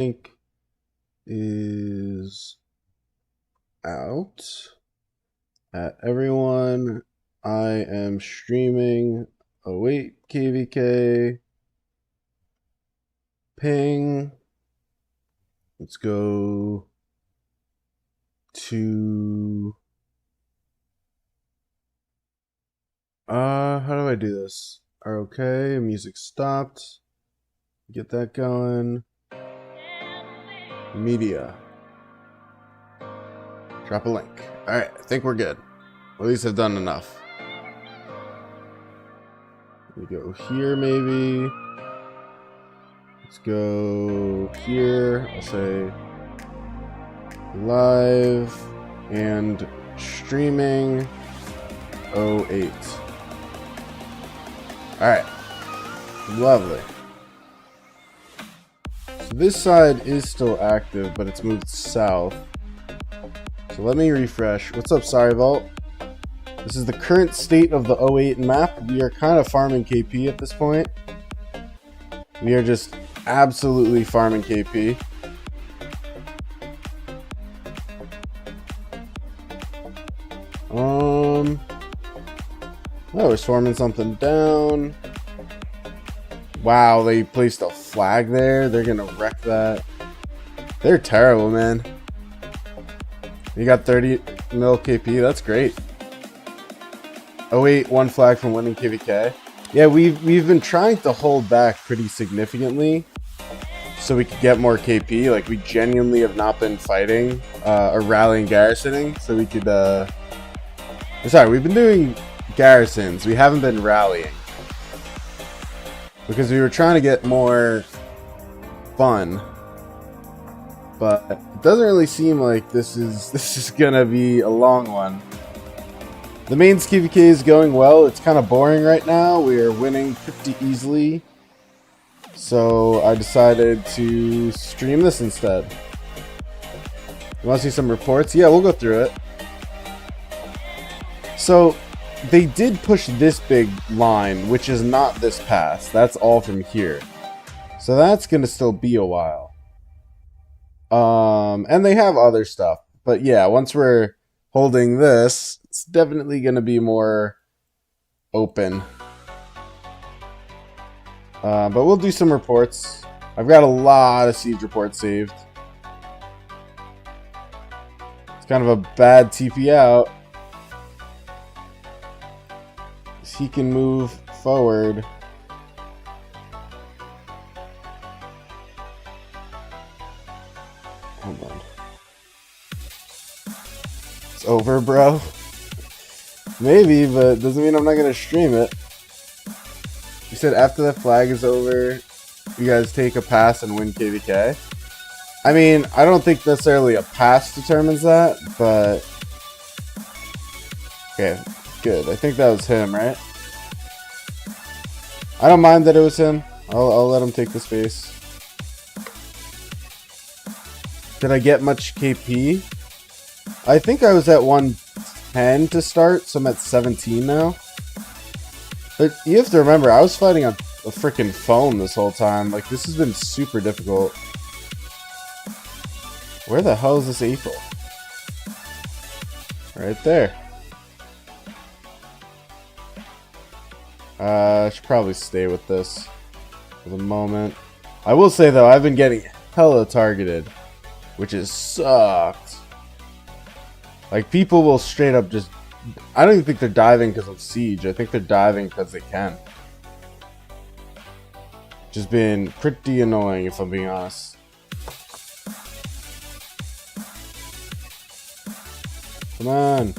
Link is out. At everyone, I am streaming. Oh wait, KVK. Ping. Let's go to how do I do this? Okay, music stopped. Get that going. Media. Drop a link. Alright, I think we're good. At least I've done enough. We go here maybe. Let's go here. I'll say live and streaming 08. Alright. Lovely. So this side is still active, but it's moved south. So let me refresh. What's up, Sorry Vault? This is the current state of the 08 map. We are kind of farming KP at this point. We are just absolutely farming KP. Oh, we're swarming something down. Wow, they placed a flag there. They're gonna wreck that. They're terrible, man. You got 30 mil KP. That's great. Oh wait, one flag from winning KVK. Yeah, we've been trying to hold back pretty significantly so we could get more KP. Like, we genuinely have not been fighting or rallying garrisoning, so we could sorry, we've been doing garrisons. We haven't been rallying because we were trying to get more fun. But it doesn't really seem like this is gonna be a long one. The main KVK is going well. It's kind of boring right now. We are winning pretty easily. So I decided to stream this instead. You want to see some reports? Yeah, we'll go through it. So they did push this big line, which is not this pass. That's all from here. So that's going to still be a while. And they have other stuff. But yeah, once we're holding this, it's definitely going to be more open. But we'll do some reports. I've got a lot of siege reports saved. It's kind of a bad TP out. He can move forward. Hold on. It's over, bro. Maybe, but doesn't mean I'm not gonna stream it. You said after the flag is over, you guys take a pass and win KVK. I mean, I don't think necessarily a pass determines that, but okay, good. I think that was him, right? I don't mind that it was him. I'll let him take the space. Did I get much KP? I think I was at 110 to start, so I'm at 17 now. But you have to remember, I was fighting on a freaking phone this whole time. Like, this has been super difficult. Where the hell is this April? Right there. I should probably stay with this for the moment. I will say, though, I've been getting hella targeted, which has sucked. Like, people will straight up just... I don't even think they're diving because of siege. I think they're diving because they can. Just been pretty annoying, if I'm being honest. Come on.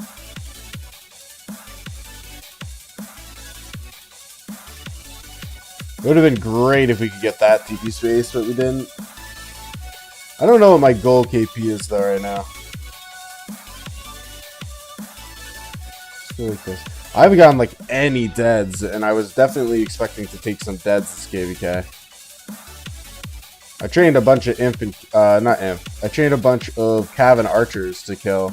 It would have been great if we could get that TP space, but we didn't. I don't know what my goal KP is, though, right now. Like this. I haven't gotten like any deads, and I was definitely expecting to take some deads this KVK. I trained a bunch of not imp. I trained a bunch of Cavan archers to kill.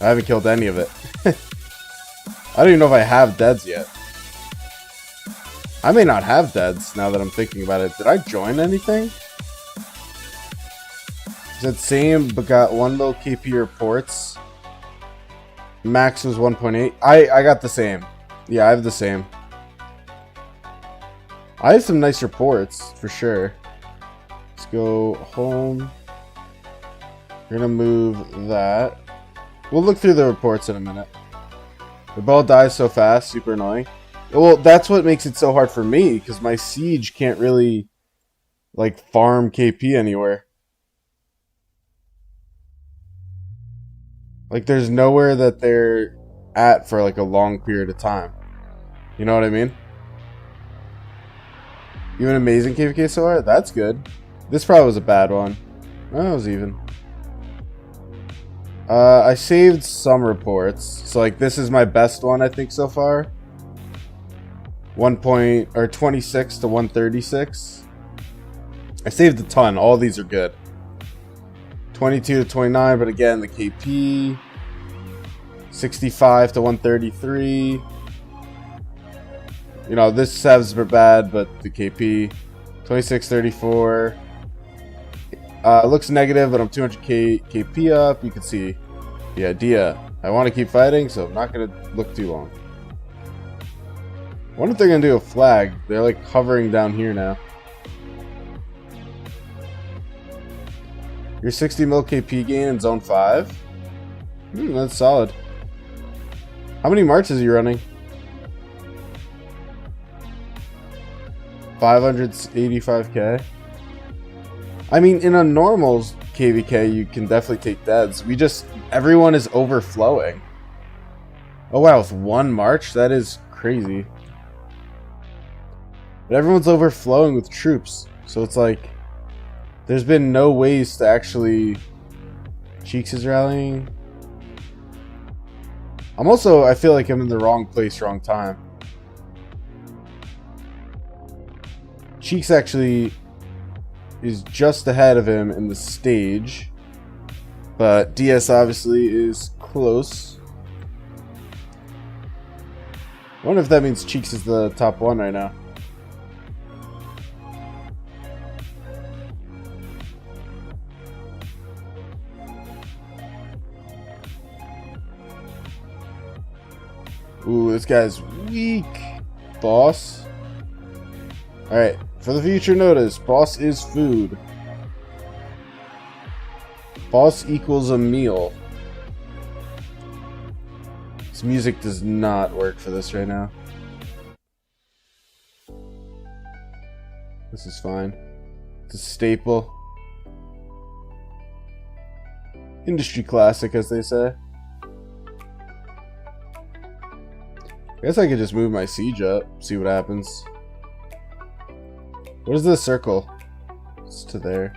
I haven't killed any of it. I don't even know if I have deads yet. I may not have deads now that I'm thinking about it. Did I join anything? It's the same, but got 1 mil KP reports. Max was 1.8. I got the same. Yeah, I have the same. I have some nice reports, for sure. Let's go home. We're gonna move that. We'll look through the reports in a minute. The ball dies so fast, super annoying. Well, that's what makes it so hard for me, because my siege can't really, like, farm KP anywhere. Like, there's nowhere that they're at for, like, a long period of time. You know what I mean? You have an amazing KVK so far? That's good. This probably was a bad one. Oh, it was even. I saved some reports. So, like, this is my best one, I think, so far. 26 to 136. I saved a ton. All these are good. 22 to 29, but again, the KP. 65 to 133. You know, this saves are bad, but the KP. 2634. It looks negative, but I'm 200k KP up. You can see the idea. I want to keep fighting, so I'm not going to look too long. I wonder if they're going to do a flag. They're like hovering down here now. Your 60 mil KP gain in zone 5. That's solid. How many marches are you running? 585k. I mean, in a normal KVK, you can definitely take deads. Everyone is overflowing. Oh wow, with 1 march? That is crazy. But everyone's overflowing with troops. So it's like, there's been no ways to actually... Cheeks is rallying. I feel like I'm in the wrong place, wrong time. Cheeks actually is just ahead of him in the stage. But DS obviously is close. I wonder if that means Cheeks is the top 1 right now. Ooh, this guy's weak. Boss. Alright, for the future notice, boss is food. Boss equals a meal. This music does not work for this right now. This is fine. It's a staple. Industry classic, as they say. I guess I could just move my siege up, see what happens. What is this circle? It's to there.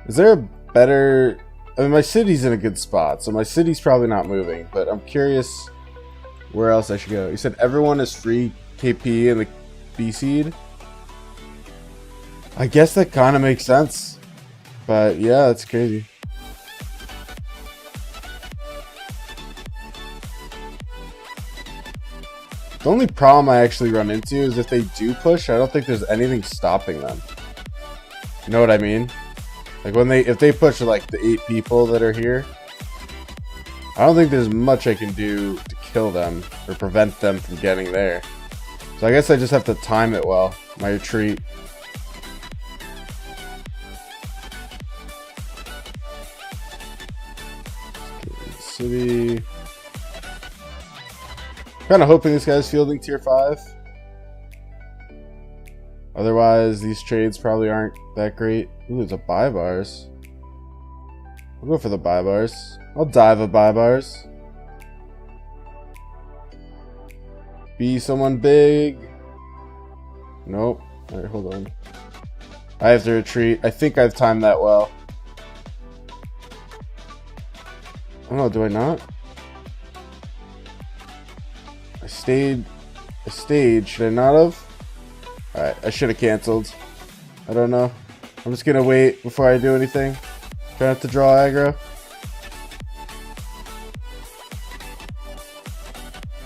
Is there a better... I mean, my city's in a good spot, so my city's probably not moving, but I'm curious where else I should go. You said everyone is free KP in the B seed? I guess that kind of makes sense. But yeah, that's crazy. The only problem I actually run into is if they do push, I don't think there's anything stopping them. You know what I mean? Like if they push like the 8 people that are here, I don't think there's much I can do to kill them or prevent them from getting there. So I guess I just have to time it well, my retreat. City. Kind of hoping this guy's fielding tier 5. Otherwise, these trades probably aren't that great. Ooh, there's a buy bars. I'll go for the buy bars. I'll dive a buy bars. Be someone big. Nope. Alright, hold on. I have to retreat. I think I've timed that well. Oh no, do I not? I stayed. Should I not have? Alright, I should have canceled. I don't know. I'm just gonna wait before I do anything. Try not to draw aggro.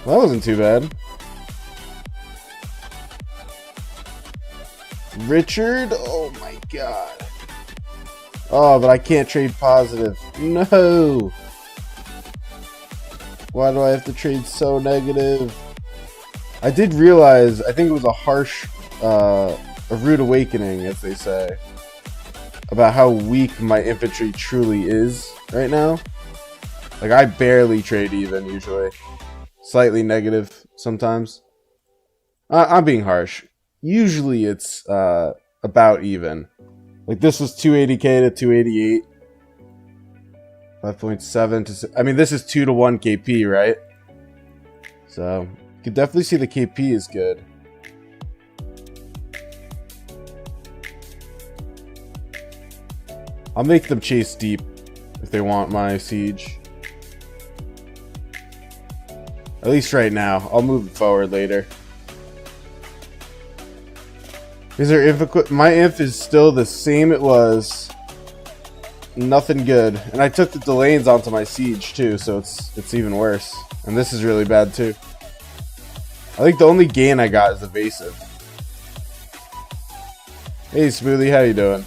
Well, that wasn't too bad. Richard? Oh my god. Oh, but I can't trade positive. No! Why do I have to trade so negative? I did realize, I think it was a rude awakening, as they say, about how weak my infantry truly is right now. Like, I barely trade even, usually. Slightly negative, sometimes. I'm being harsh. Usually it's about even. Like, this was 280k to 288. 5.7 to... I mean, this is 2 to 1 KP, right? So, you can definitely see the KP is good. I'll make them chase deep if they want my siege. At least right now. I'll move it forward later. Is there inf? My inf is still the same it was. Nothing good. And I took the Delanes onto my siege too, so it's even worse. And this is really bad too. I think the only gain I got is evasive. Hey Smoothie, how you doing?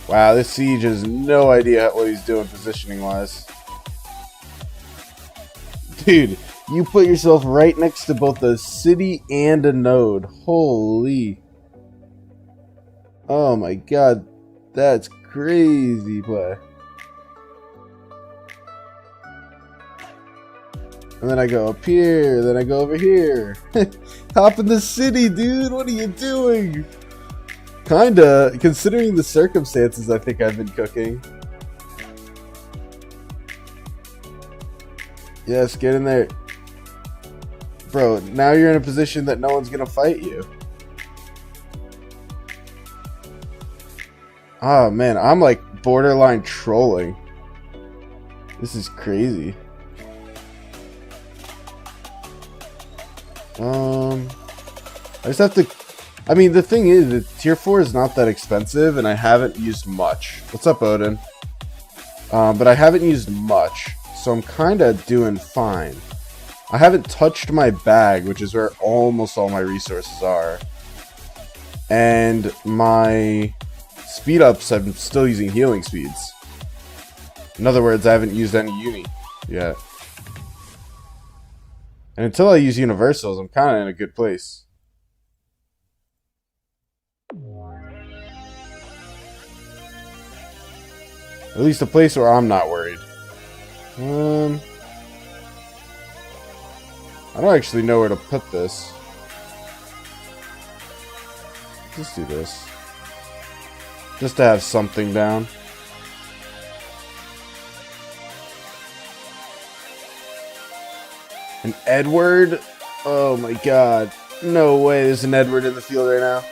Wow, this siege has no idea what he's doing positioning wise. Dude, you put yourself right next to both a city and a node. Holy. Oh my god. That's crazy play. And then I go up here, then I go over here. Hop in the city, dude. What are you doing? Kinda, considering the circumstances I think I've been cooking. Yes, get in there. Bro, now you're in a position that no one's gonna fight you. Oh man, I'm like borderline trolling. This is crazy. I just have to... I mean, the thing is, that tier 4 is not that expensive, and I haven't used much. What's up, Odin? But I haven't used much, so I'm kind of doing fine. I haven't touched my bag, which is where almost all my resources are. And my speed ups, I'm still using healing speeds. In other words, I haven't used any uni yet. And until I use universals, I'm kind of in a good place. At least a place where I'm not worried. I don't actually know where to put this. Let's do this. Just to have something down. An Edward? Oh my god. No way there's an Edward in the field right now.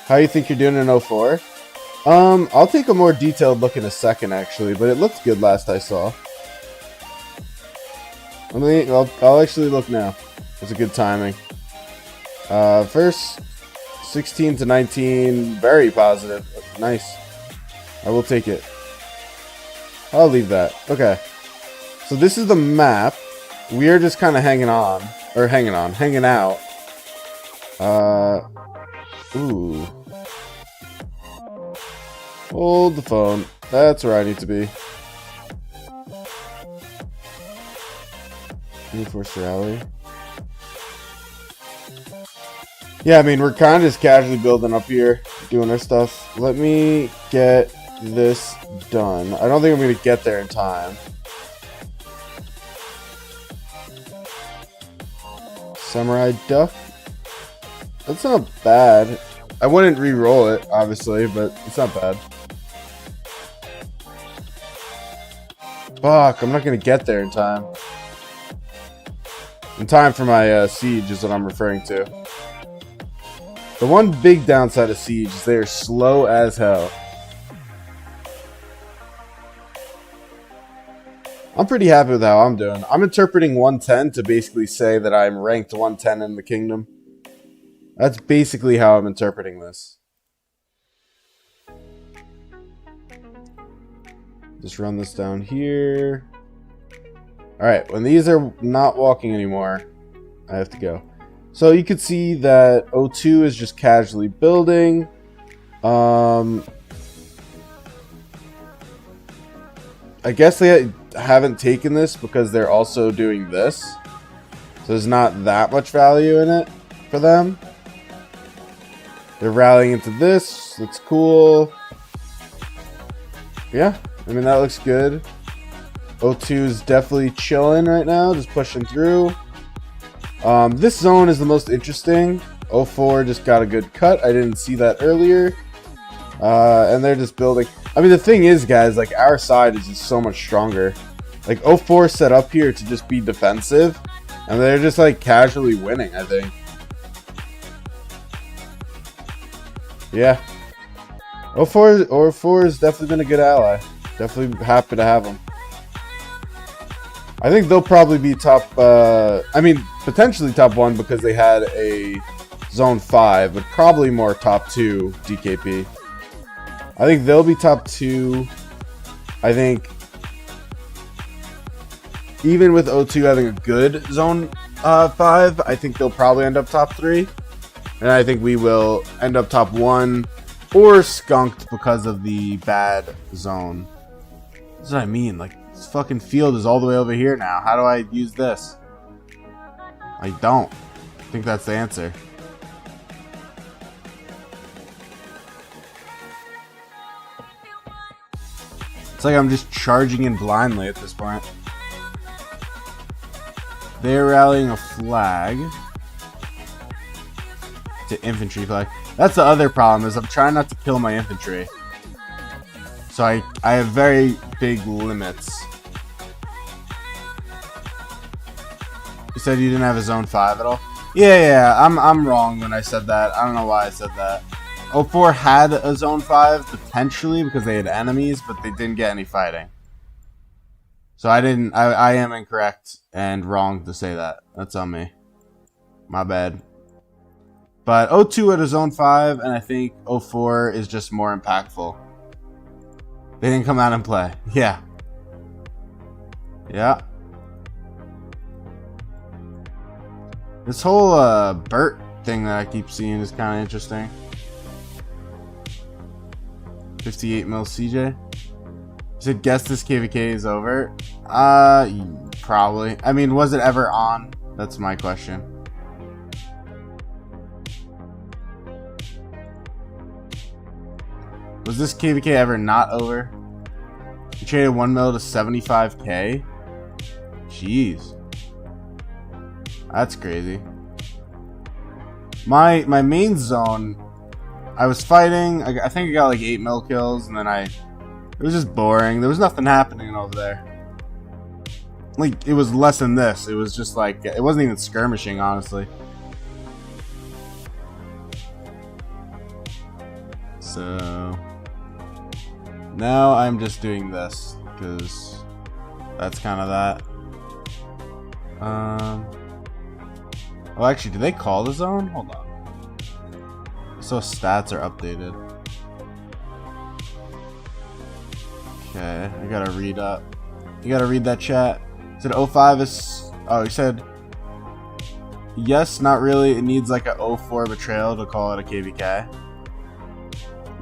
How you think you're doing in 04? I'll take a more detailed look in a second actually, but it looked good last I saw. I'll actually look now. It's a good timing. First 16 to 19, very positive. Nice. I will take it. I'll leave that. Okay. So this is the map. We are just kind of hanging out. Ooh. Hold the phone. That's where I need to be. Force rally. Yeah, I mean, we're kind of just casually building up here, doing our stuff. Let me get this done. I don't think I'm going to get there in time. Samurai Duck. That's not bad. I wouldn't re-roll it, obviously, but it's not bad. Fuck, I'm not going to get there in time. In time for my siege is what I'm referring to. The one big downside of siege is they're slow as hell. I'm pretty happy with how I'm doing. I'm interpreting 110 to basically say that I'm ranked 110 in the kingdom. That's basically how I'm interpreting this. Just run this down here. Alright, when these are not walking anymore, I have to go. So you could see that O2 is just casually building. I guess they haven't taken this because they're also doing this. So there's not that much value in it for them. They're rallying into this. That's cool. Yeah, I mean, that looks good. O2 is definitely chilling right now, just pushing through. This zone is the most interesting. O4 just got a good cut. I didn't see that earlier. And they're just building. I mean, the thing is, guys, like, our side is just so much stronger. Like, O4 set up here to just be defensive. And they're just, like, casually winning, I think. Yeah. O4 has definitely been a good ally. Definitely happy to have him. I think they'll probably be top, I mean, potentially top 1 because they had a Zone 5, but probably more top 2 DKP. I think they'll be top 2. I think even with O2 having a good Zone 5, I think they'll probably end up top 3. And I think we will end up top 1 or skunked because of the bad zone. That's what I mean. Like, this fucking field is all the way over here now. How do I use this? I don't. I think that's the answer. It's like I'm just charging in blindly at this point. They're rallying a flag. To infantry flag. That's the other problem, is I'm trying not to kill my infantry. So I have very big limits. You said you didn't have a zone 5 at all? Yeah, I'm wrong when I said that. I don't know why I said that. O4 had a zone 5 potentially because they had enemies, but they didn't get any fighting. So I am incorrect and wrong to say that. That's on me. My bad. But O2 had a zone 5, and I think O4 is just more impactful. They didn't come out and play. Yeah. Yeah. This whole Burt thing that I keep seeing is kind of interesting. 58 mil CJ. You said guess this KVK is over? Probably. I mean, was it ever on? That's my question. Was this KVK ever not over? You traded 1 mil to 75k? Jeez. That's crazy. My main zone, I was fighting. I think I got like 8 mil kills, and then it was just boring. There was nothing happening over there. Like, it was less than this. It was just like, it wasn't even skirmishing, honestly. So now I'm just doing this because that's kind of that. Oh, actually, do they call the zone? Hold on. So stats are updated. Okay, I gotta read up. You gotta read that chat. Said 05 is. Oh, he said. Yes, not really. It needs like a 04 betrayal to call it a KVK.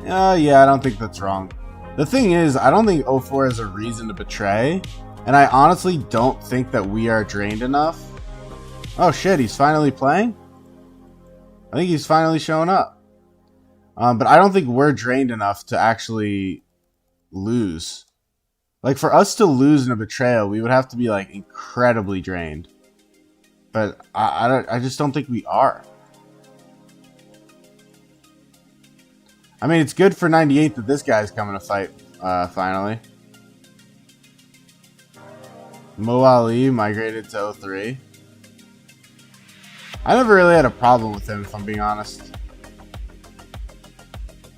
Yeah, I don't think that's wrong. The thing is, I don't think 04 is a reason to betray. And I honestly don't think that we are drained enough. Oh shit, he's finally playing? I think he's finally showing up. But I don't think we're drained enough to actually lose. Like, for us to lose in a betrayal, we would have to be like incredibly drained. But I just don't think we are. I mean, it's good for 98 that this guy's coming to fight, finally. Mo Ali migrated to 03. I never really had a problem with him, if I'm being honest.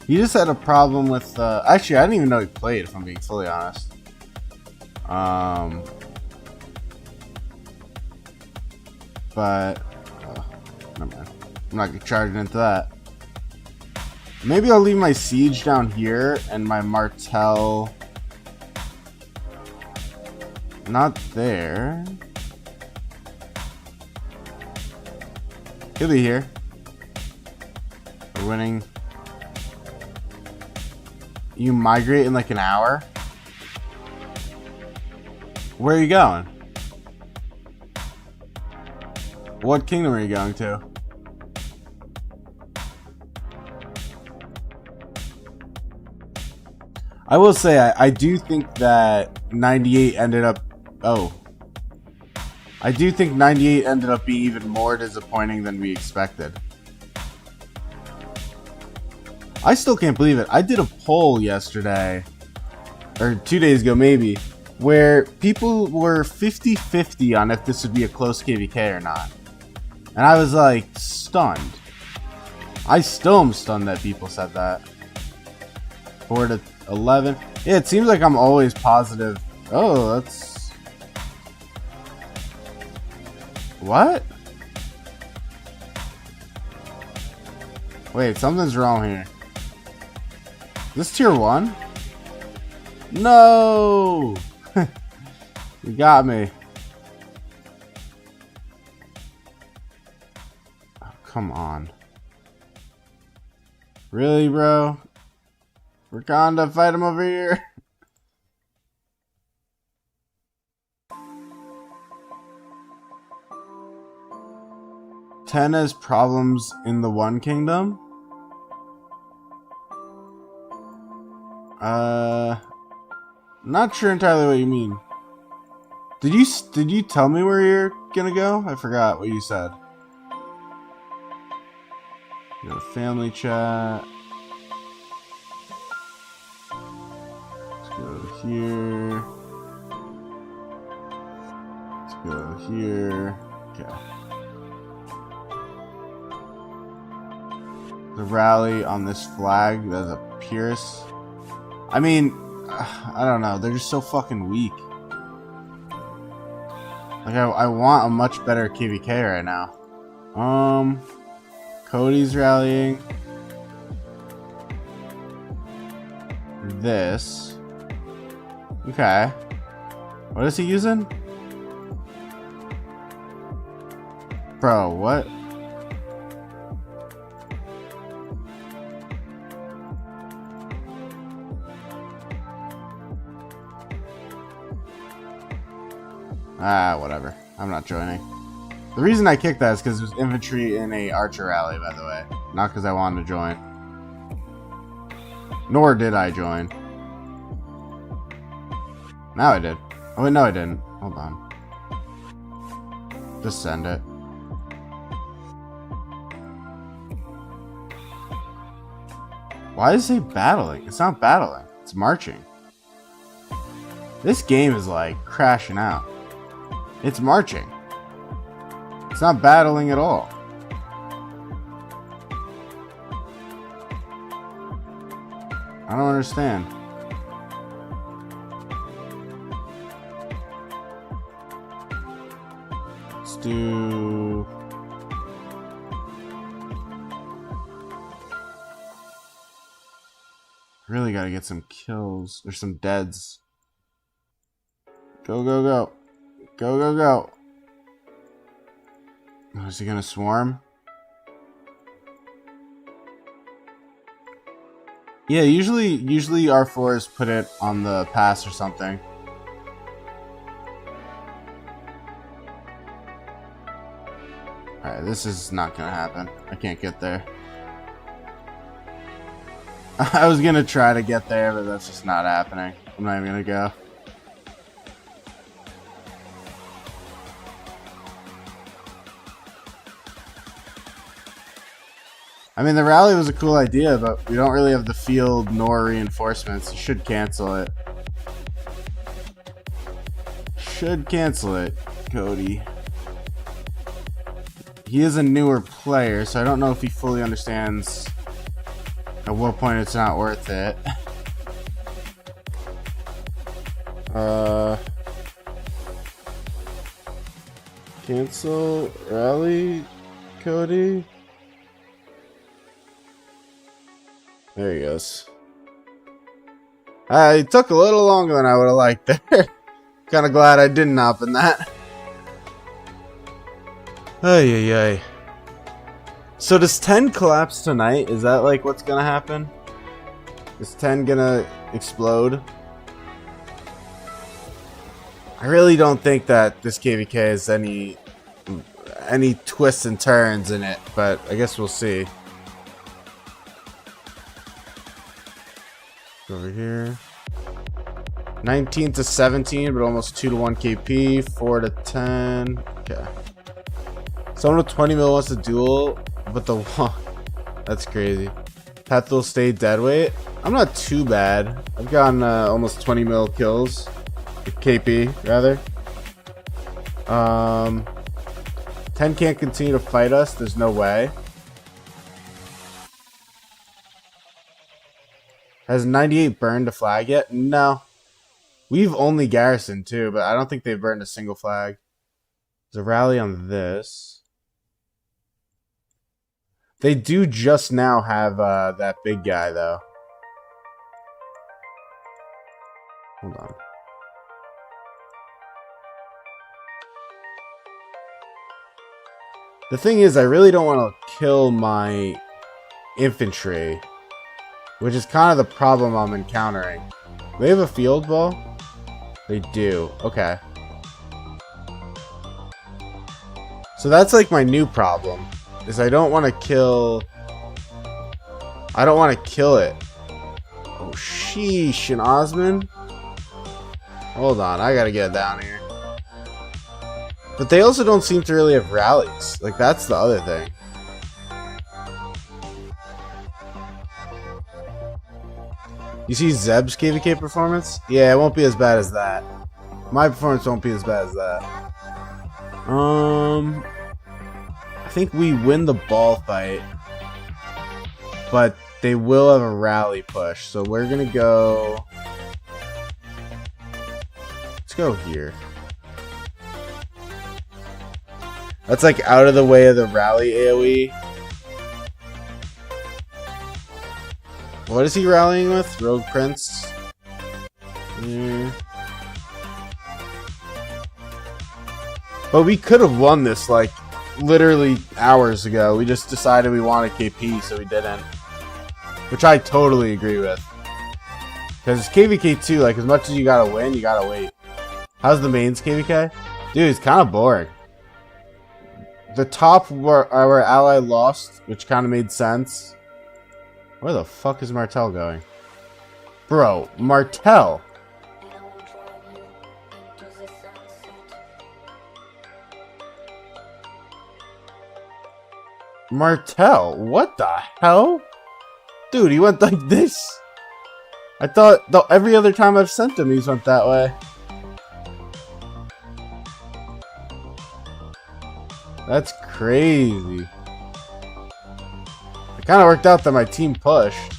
He just had a problem with, actually, I didn't even know he played, if I'm being fully honest. But, never mind. I'm not charging into that. Maybe I'll leave my siege down here and my martel not there. He'll be here. We're winning. You migrate in like an hour? Where are you going? What kingdom are you going to? I will say, I do think that 98 ended up... Oh. I do think 98 ended up being even more disappointing than we expected. I still can't believe it. I did a poll yesterday, or 2 days ago maybe, where people were 50-50 on if this would be a close KVK or not. And I was like, stunned. I still am stunned that people said that. 4-11. Yeah, it seems like I'm always positive. Oh, that's... What? Wait, something's wrong here. Is this tier 1? No! You got me. Oh, come on. Really, bro? Wakanda, fight him over here. Ten has problems in the One Kingdom? Not sure entirely what you mean. Did you tell me where you're gonna go? I forgot what you said. You know, family chat. Let's go here. Let's go here. Okay. The rally on this flag, that's a Pierce. I mean, I don't know. They're just so fucking weak. Like, I want a much better KVK right now. Cody's rallying. This. Okay. What is he using? Bro, what? Ah, whatever. I'm not joining. The reason I kicked that is because it was infantry in a archer rally, by the way. Not because I wanted to join. Nor did I join. Now I did. Oh, wait, no I didn't. Hold on. Just send it. Why is he battling? It's not battling. It's marching. This game is like crashing out. It's marching. It's not battling at all. I don't understand. Let's do... Really gotta get some kills. Or some deads. Go, go, go. Go, go, go. Oh, is he gonna swarm? Yeah, usually R4s put it on the pass or something. Alright, this is not gonna happen. I can't get there. I was gonna try to get there, but that's just not happening. I'm not even gonna go. I mean, the rally was a cool idea, but we don't really have the field nor reinforcements. You should cancel it. Should cancel it, Cody. He is a newer player, so I don't know if he fully understands at what point it's not worth it. Cancel rally, Cody. There he goes. It took a little longer than I would have liked there. Kind of glad I didn't hop in that. Ay, ay, ay. So does 10 collapse tonight? Is that like what's gonna happen? Is 10 gonna explode? I really don't think that this KVK has any twists and turns in it, but I guess we'll see. Over here. 19 to 17, but almost 2 to 1 KP. 4 to 10. Okay. Someone with 20 mil wants to duel, but the one. That's crazy. Path will stay dead weight. I'm not too bad. I've gotten almost 20 mil kills. KP, rather. 10 can't continue to fight us. There's no way. Has 98 burned a flag yet? No. We've only garrisoned too, but I don't think they've burned a single flag. There's a rally on this. They do just now have that big guy, though. Hold on. The thing is, I really don't want to kill my infantry, which is kind of the problem I'm encountering. Do they have a field ball? They do. Okay. So that's like my new problem, is I don't want to kill... I don't want to kill it. Oh, sheesh. And Osman? Hold on, I gotta get down here. But they also don't seem to really have rallies. Like, that's the other thing. You see Zeb's KVK performance? Yeah, it won't be as bad as that. My performance won't be as bad as that. I think we win the ball fight. But they will have a rally push. So we're gonna go... Let's go here. That's like out of the way of the rally AoE. What is he rallying with? Rogue Prince? Yeah. But we could have won this like literally hours ago. We just decided we wanted KP, so we didn't. Which I totally agree with. Because KVK 2, like as much as you gotta win, you gotta wait. How's the mains KVK? Dude, it's kind of boring. The top were our ally lost, which kind of made sense. Where the fuck is Martel going? Bro, Martel. Martel, what the hell? Dude, he went like this. I thought every other time I've sent him, he's went that way. That's crazy. It kind of worked out that my team pushed.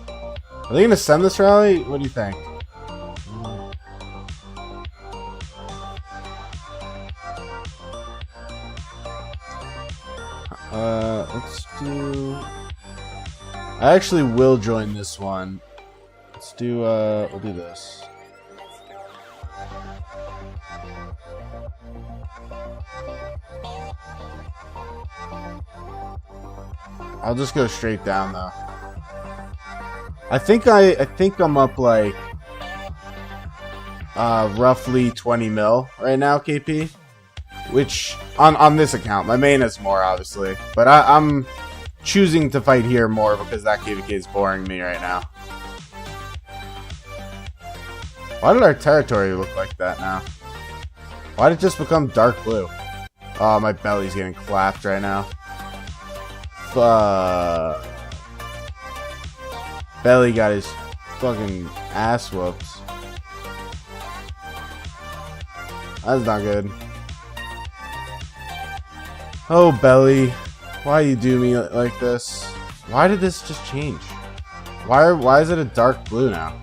Are they going to send this rally? What do you think? Let's do... I actually will join this one. Let's do, we'll do this. I'll just go straight down though. I think I'm up like roughly 20 mil right now, KP. Which on this account, my main is more obviously, but I'm choosing to fight here more because that KVK is boring me right now. Why did our territory look like that now? Why did it just become dark blue? Oh, my belly's getting clapped right now. Belly got his fucking ass whooped. That's not good. Oh, Belly. Why you do me like this? Why did this just change? Why is it a dark blue now?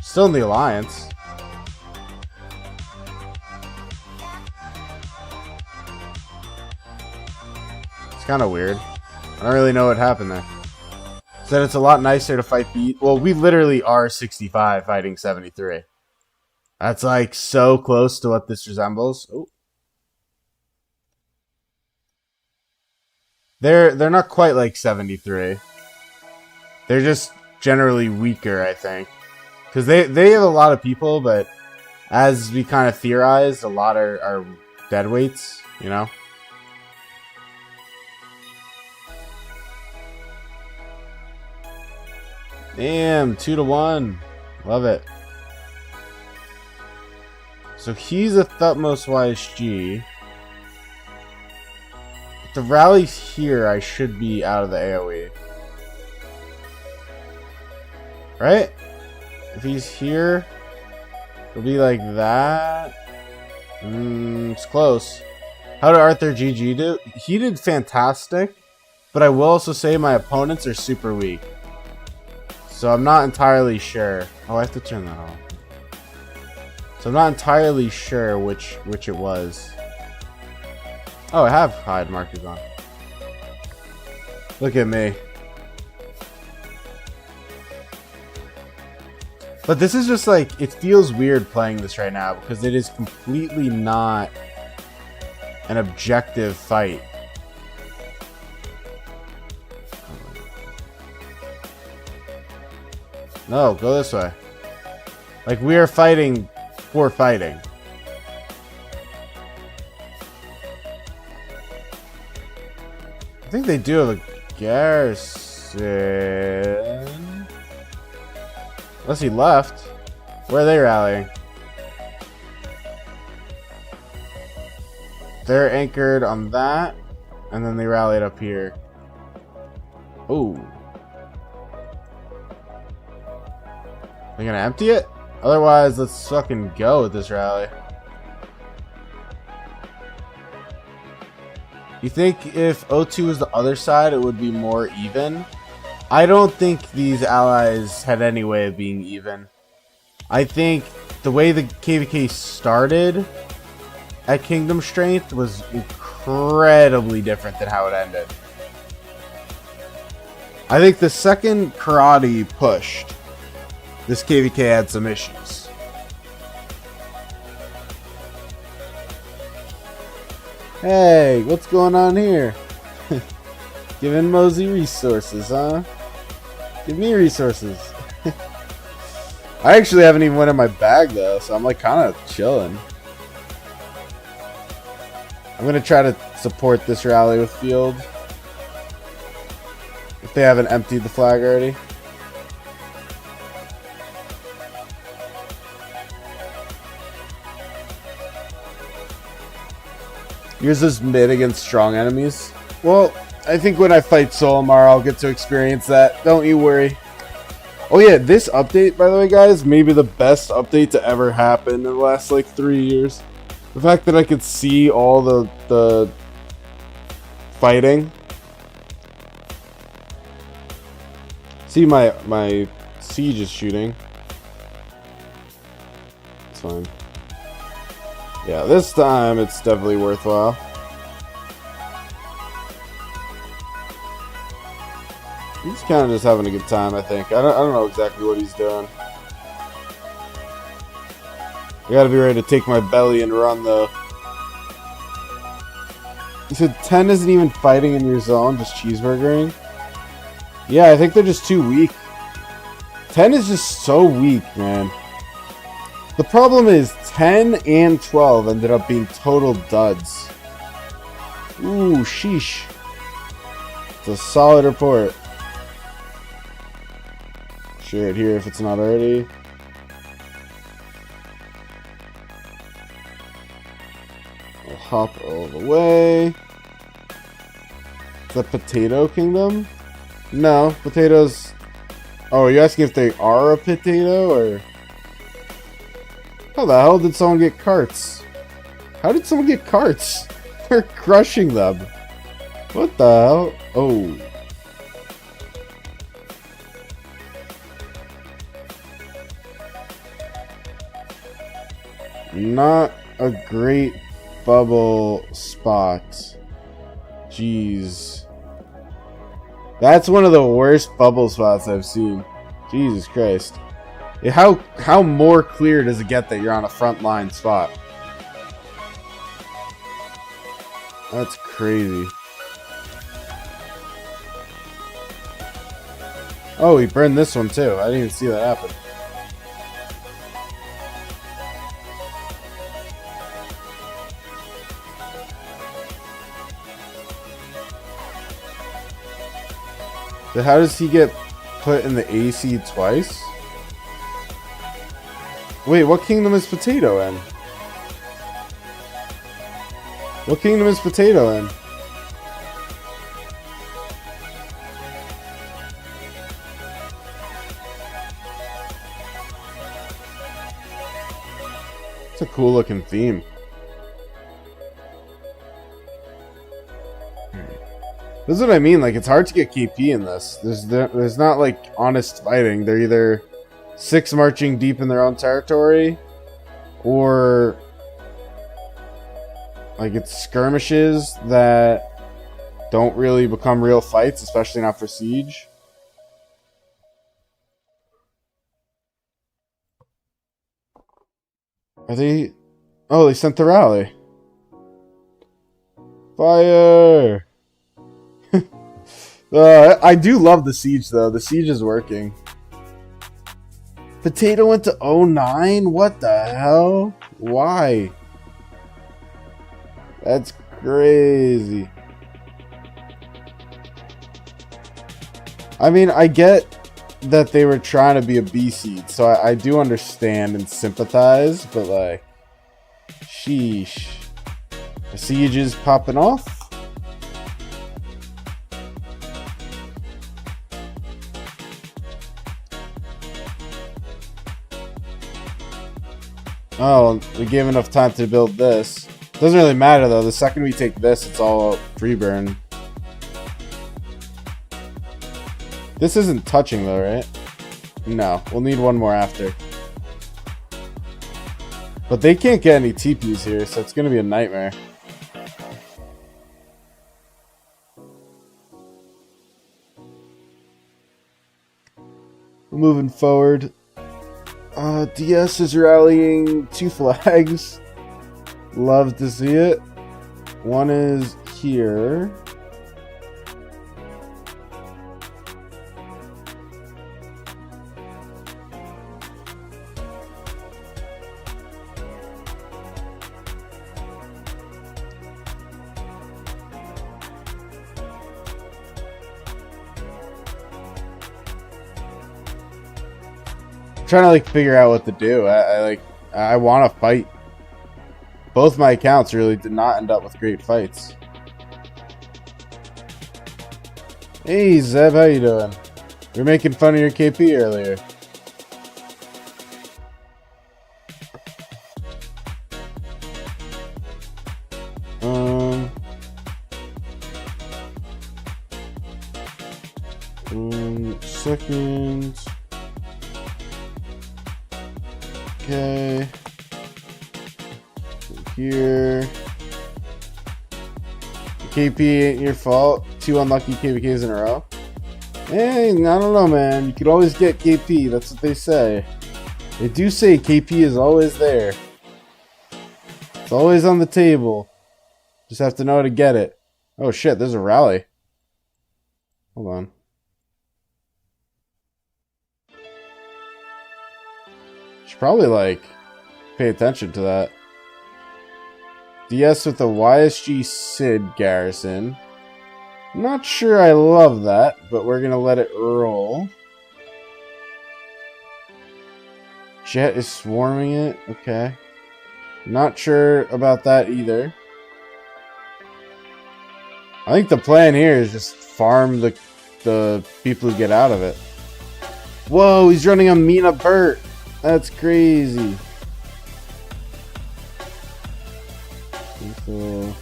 Still in the alliance. It's kind of weird. I don't really know what happened there. Said it's a lot nicer to fight beat. Well, we literally are 65 fighting 73. That's like so close to what this resembles. Oh. They're not quite like 73. They're just generally weaker, I think. Because they have a lot of people, but as we kind of theorized, a lot are deadweights, you know? Damn, 2-1. Love it. So he's a Thutmose YSG. If the rally's here, I should be out of the AoE. Right? If he's here, it'll be like that. It's close. How did Arthur GG do? He did fantastic, but I will also say my opponents are super weak. So I'm not entirely sure. Oh, I have to turn that off. So I'm not entirely sure which it was. Oh, I have hide markers on. Look at me. But this is just like, it feels weird playing this right now because it is completely not an objective fight. No, go this way. Like, we are fighting for fighting. I think they do have a garrison. Unless he left. Where are they rallying? They're anchored on that. And then they rallied up here. Ooh. They're gonna empty it? Otherwise, let's fucking go with this rally. You think if O2 was the other side, it would be more even? I don't think these allies had any way of being even. I think the way the KVK started at Kingdom Strength was incredibly different than how it ended. I think the second Karate pushed, this KVK had some issues. Hey, what's going on here? Giving Mosey resources, huh? Give me resources. I actually haven't even went in my bag though, so I'm like kind of chilling. I'm gonna try to support this rally with field. If they haven't emptied the flag already. Yours is mid against strong enemies. Well, I think when I fight Solomar, I'll get to experience that. Don't you worry. Oh yeah, this update, by the way, guys, may be the best update to ever happen in the last, like, 3 years. The fact that I could see all the fighting. See my siege is shooting. It's fine. Yeah, this time it's definitely worthwhile. He's kind of just having a good time, I think. I don't know exactly what he's doing. I gotta be ready to take my belly and run, though. You said 10 isn't even fighting in your zone, just cheeseburgering? Yeah, I think they're just too weak. 10 is just so weak, man. The problem is 10 and 12 ended up being total duds. Ooh, sheesh. It's a solid report. Share it here if it's not already. I'll hop all the way. Is that Potato Kingdom? No, potatoes. Oh, are you asking if they are a potato or? How the hell did someone get carts? How did someone get carts? They're crushing them. What the hell? Oh. Not a great bubble spot. Jeez. That's one of the worst bubble spots I've seen. Jesus Christ. How more clear does it get that you're on a front line spot? That's crazy. Oh, he burned this one too. I didn't even see that happen. So how does he get put in the AC twice? Wait, what kingdom is Potato in? What kingdom is Potato in? It's a cool looking theme. This is what I mean, like it's hard to get KP in this. There's not like honest fighting. They're either 6 marching deep in their own territory, or like it's skirmishes that don't really become real fights, especially not for siege. Are they... Oh, they sent the rally. Fire! I do love the siege, though. The siege is working. Potato went to 09? What the hell? Why? That's crazy. I mean, I get that they were trying to be a B seed, so I do understand and sympathize, but like, sheesh. The siege is popping off? Oh, we gave enough time to build this. Doesn't really matter though. The second we take this, it's all free burn. This isn't touching though, right? No, we'll need one more after. But they can't get any TPs here, so it's gonna be a nightmare. Moving forward. DS is rallying 2 flags. Love to see it. One is here. Trying to like figure out what to do. I want to fight. Both my accounts really did not end up with great fights. Hey Zeb, how you doing? You're making fun of your KP earlier. Second. Okay. Here. KP ain't your fault. 2 unlucky KVKs in a row. Hey, I don't know, man. You could always get KP. That's what they say. They do say KP is always there. It's always on the table. Just have to know how to get it. Oh shit, there's a rally. Hold on. Should probably like pay attention to that. DS with the YSG Sid garrison. Not sure I love that, but we're gonna let it roll. Jet is swarming it. Okay. Not sure about that either. I think the plan here is just farm the people who get out of it. Whoa, he's running a Mina Burt. That's crazy. So,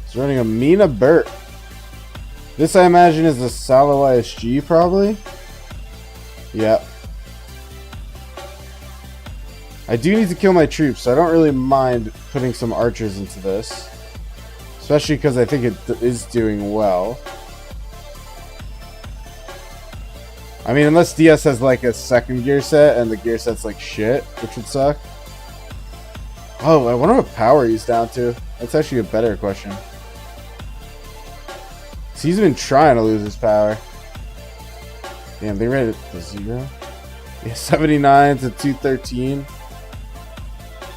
he's running a Mina Burt. This, I imagine, is the Salo ISG, probably. Yep. I do need to kill my troops, so I don't really mind putting some archers into this. Especially because I think it is doing well. I mean, unless DS has like a second gear set and the gear set's like shit, which would suck. Oh, I wonder what power he's down to. That's actually a better question. So he's been trying to lose his power. Damn, they read it to 0. Yeah, 79 to 213.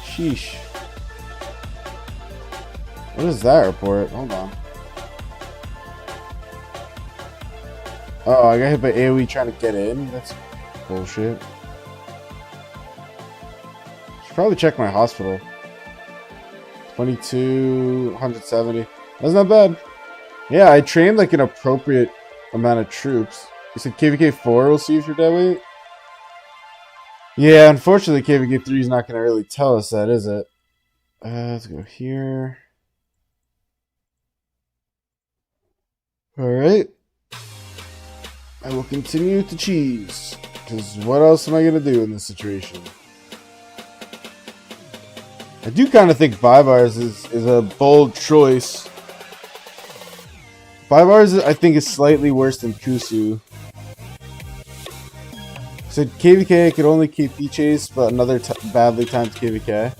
Sheesh. What is that report? Hold on. Oh, I got hit by AoE trying to get in? That's bullshit. Should probably check my hospital. 22, 170. That's not bad. Yeah, I trained like an appropriate amount of troops. You said KVK 4 will see if you're dead weight? Yeah, unfortunately KVK 3 is not going to really tell us that, is it? Let's go here. Alright. I will continue to cheese. Because what else am I going to do in this situation? I do kind of think barbs is a bold choice. Barbs, I think, is slightly worse than Kusu. Said KVK could only KP chase, but another badly timed KVK.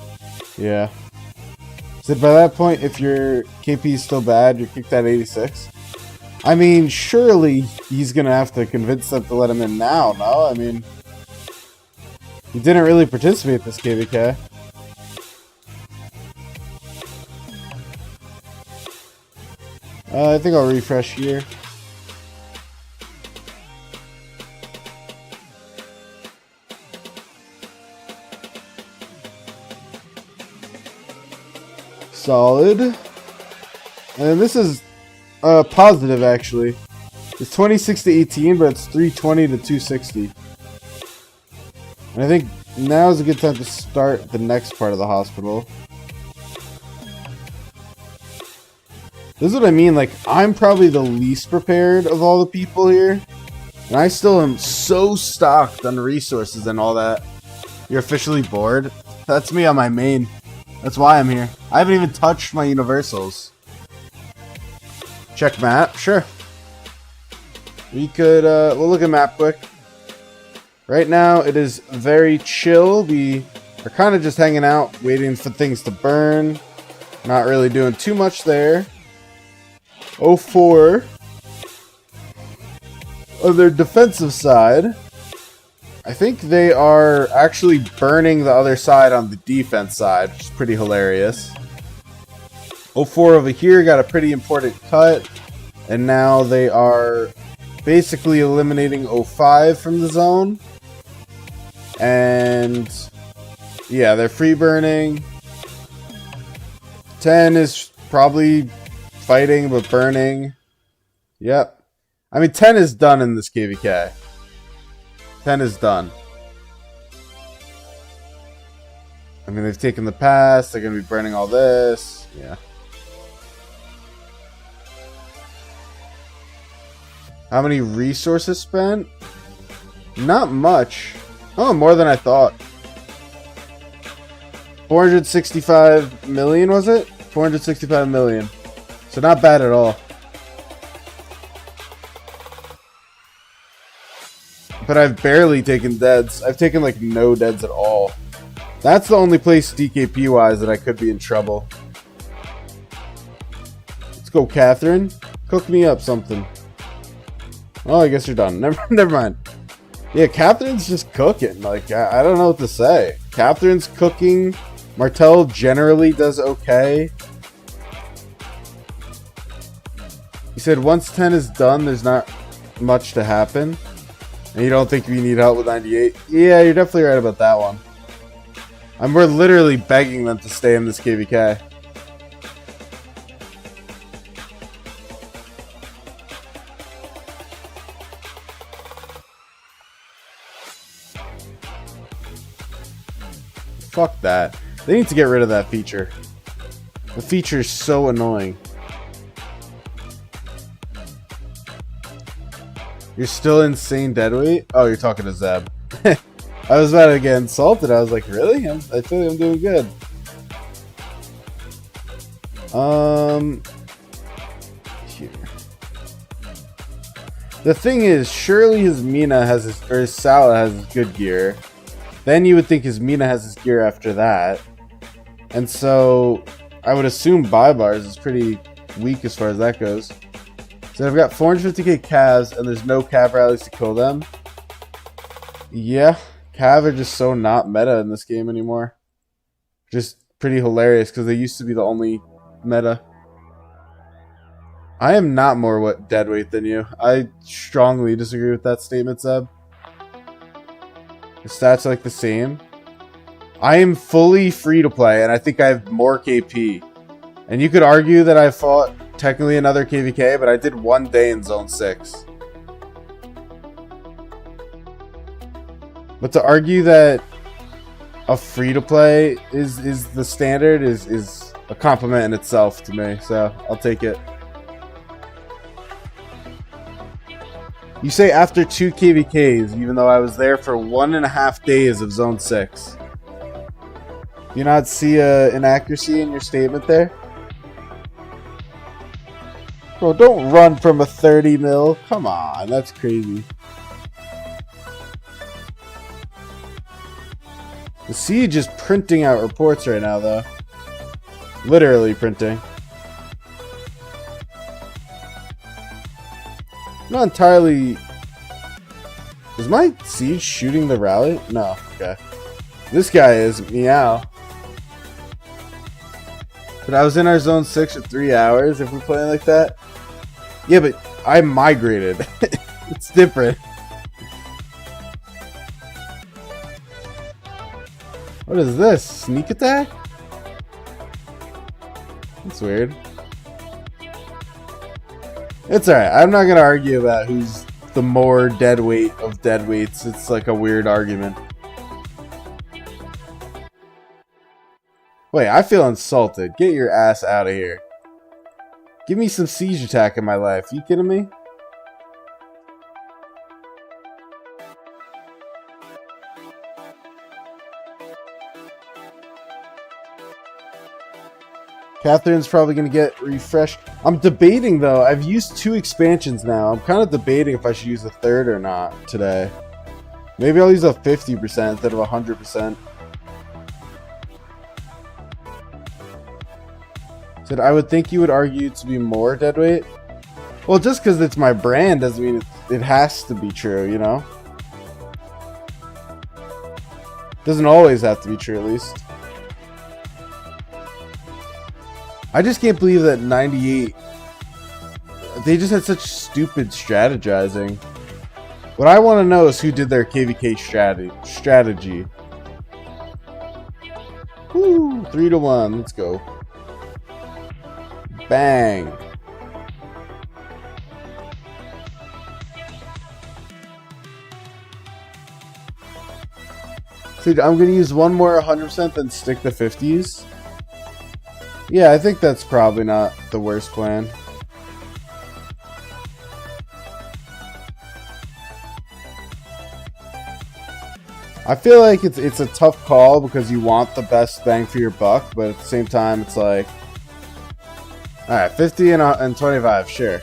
Yeah. Said by that point, if your KP is still bad, you're kicked at 86. I mean, surely he's gonna have to convince them to let him in now, no? I mean, he didn't really participate this KVK. I think I'll refresh here. Solid. And this is positive, actually. It's 26 to 18, but it's 320 to 260. And I think now is a good time to start the next part of the hospital. This is what I mean, like, I'm probably the least prepared of all the people here. And I still am so stocked on resources and all that. You're officially bored? That's me on my main. That's why I'm here. I haven't even touched my universals. Check map, sure. We could, we'll look at map quick. Right now, it is very chill. We are kind of just hanging out, waiting for things to burn. Not really doing too much there. 04 on their defensive side. I think they are actually burning the other side on the defense side, which is pretty hilarious. 04 over here got a pretty important cut, and now they are basically eliminating 05 from the zone. And yeah, they're free burning. 10 is probably fighting but burning. Yep. I mean, 10 is done in this KVK. 10 is done. I mean, they've taken the pass. They're going to be burning all this. Yeah. How many resources spent? Not much. Oh, more than I thought. 465 million, was it? 465 million. So not bad at all. But I've barely taken deads. I've taken like no deads at all. That's the only place DKP wise that I could be in trouble. Let's go, Catherine. Cook me up something. Oh, I guess you're done. Never mind. Yeah, Catherine's just cooking. Like, I don't know what to say. Catherine's cooking. Martel generally does okay. He said once 10 is done, there's not much to happen. And you don't think we need help with 98? Yeah, you're definitely right about that one. And we're literally begging them to stay in this KVK. Fuck that. They need to get rid of that feature. The feature is so annoying. You're still insane deadweight? Oh, you're talking to Zeb. I was about to get insulted. I was like, really? I feel like I'm doing good. Here. The thing is, surely his Mina has his, or his Sala has his good gear. Then you would think his Mina has his gear after that. And so, I would assume Bybars is pretty weak as far as that goes. So I've got 450k calves, and there's no cav rallies to kill them. Yeah, cav are just so not meta in this game anymore. Just pretty hilarious, because they used to be the only meta. I am not more deadweight than you. I strongly disagree with that statement, Zeb. The stats are like the same. I am fully free to play, and I think I have more KP. And you could argue that I fought technically another KVK, but I did 1 day in Zone 6. But to argue that a free to play is the standard is a compliment in itself to me, so I'll take it. You say after 2 KVKs, even though I was there for 1.5 days of Zone 6. Do you not see an inaccuracy in your statement there? Bro, don't run from a 30 mil. Come on, that's crazy. The Siege is printing out reports right now, though. Literally printing. Not entirely... Is my Siege shooting the rally? No, okay. This guy is. Meow. But I was in our Zone 6 for 3 hours if we're playing like that. Yeah, but I migrated. It's different. What is this? Sneak attack? That's weird. It's alright. I'm not going to argue about who's the more deadweight of deadweights. It's like a weird argument. Wait, I feel insulted. Get your ass out of here. Give me some siege attack in my life. You kidding me? Catherine's probably going to get refreshed. I'm debating, though. I've used 2 expansions now. I'm kind of debating if I should use a 3rd or not today. Maybe I'll use a 50% instead of 100%. Said, I would think you would argue to be more deadweight. Well, just because it's my brand doesn't mean it has to be true, you know? Doesn't always have to be true, at least. I just can't believe that 98... They just had such stupid strategizing. What I want to know is who did their KVK strategy. Woo! 3-1. Let's go. Bang. So I'm going to use one more 100%, then stick the 50s. Yeah, I think that's probably not the worst plan. I feel like it's a tough call because you want the best bang for your buck, but at the same time, it's like, all right, 50 and 25, sure.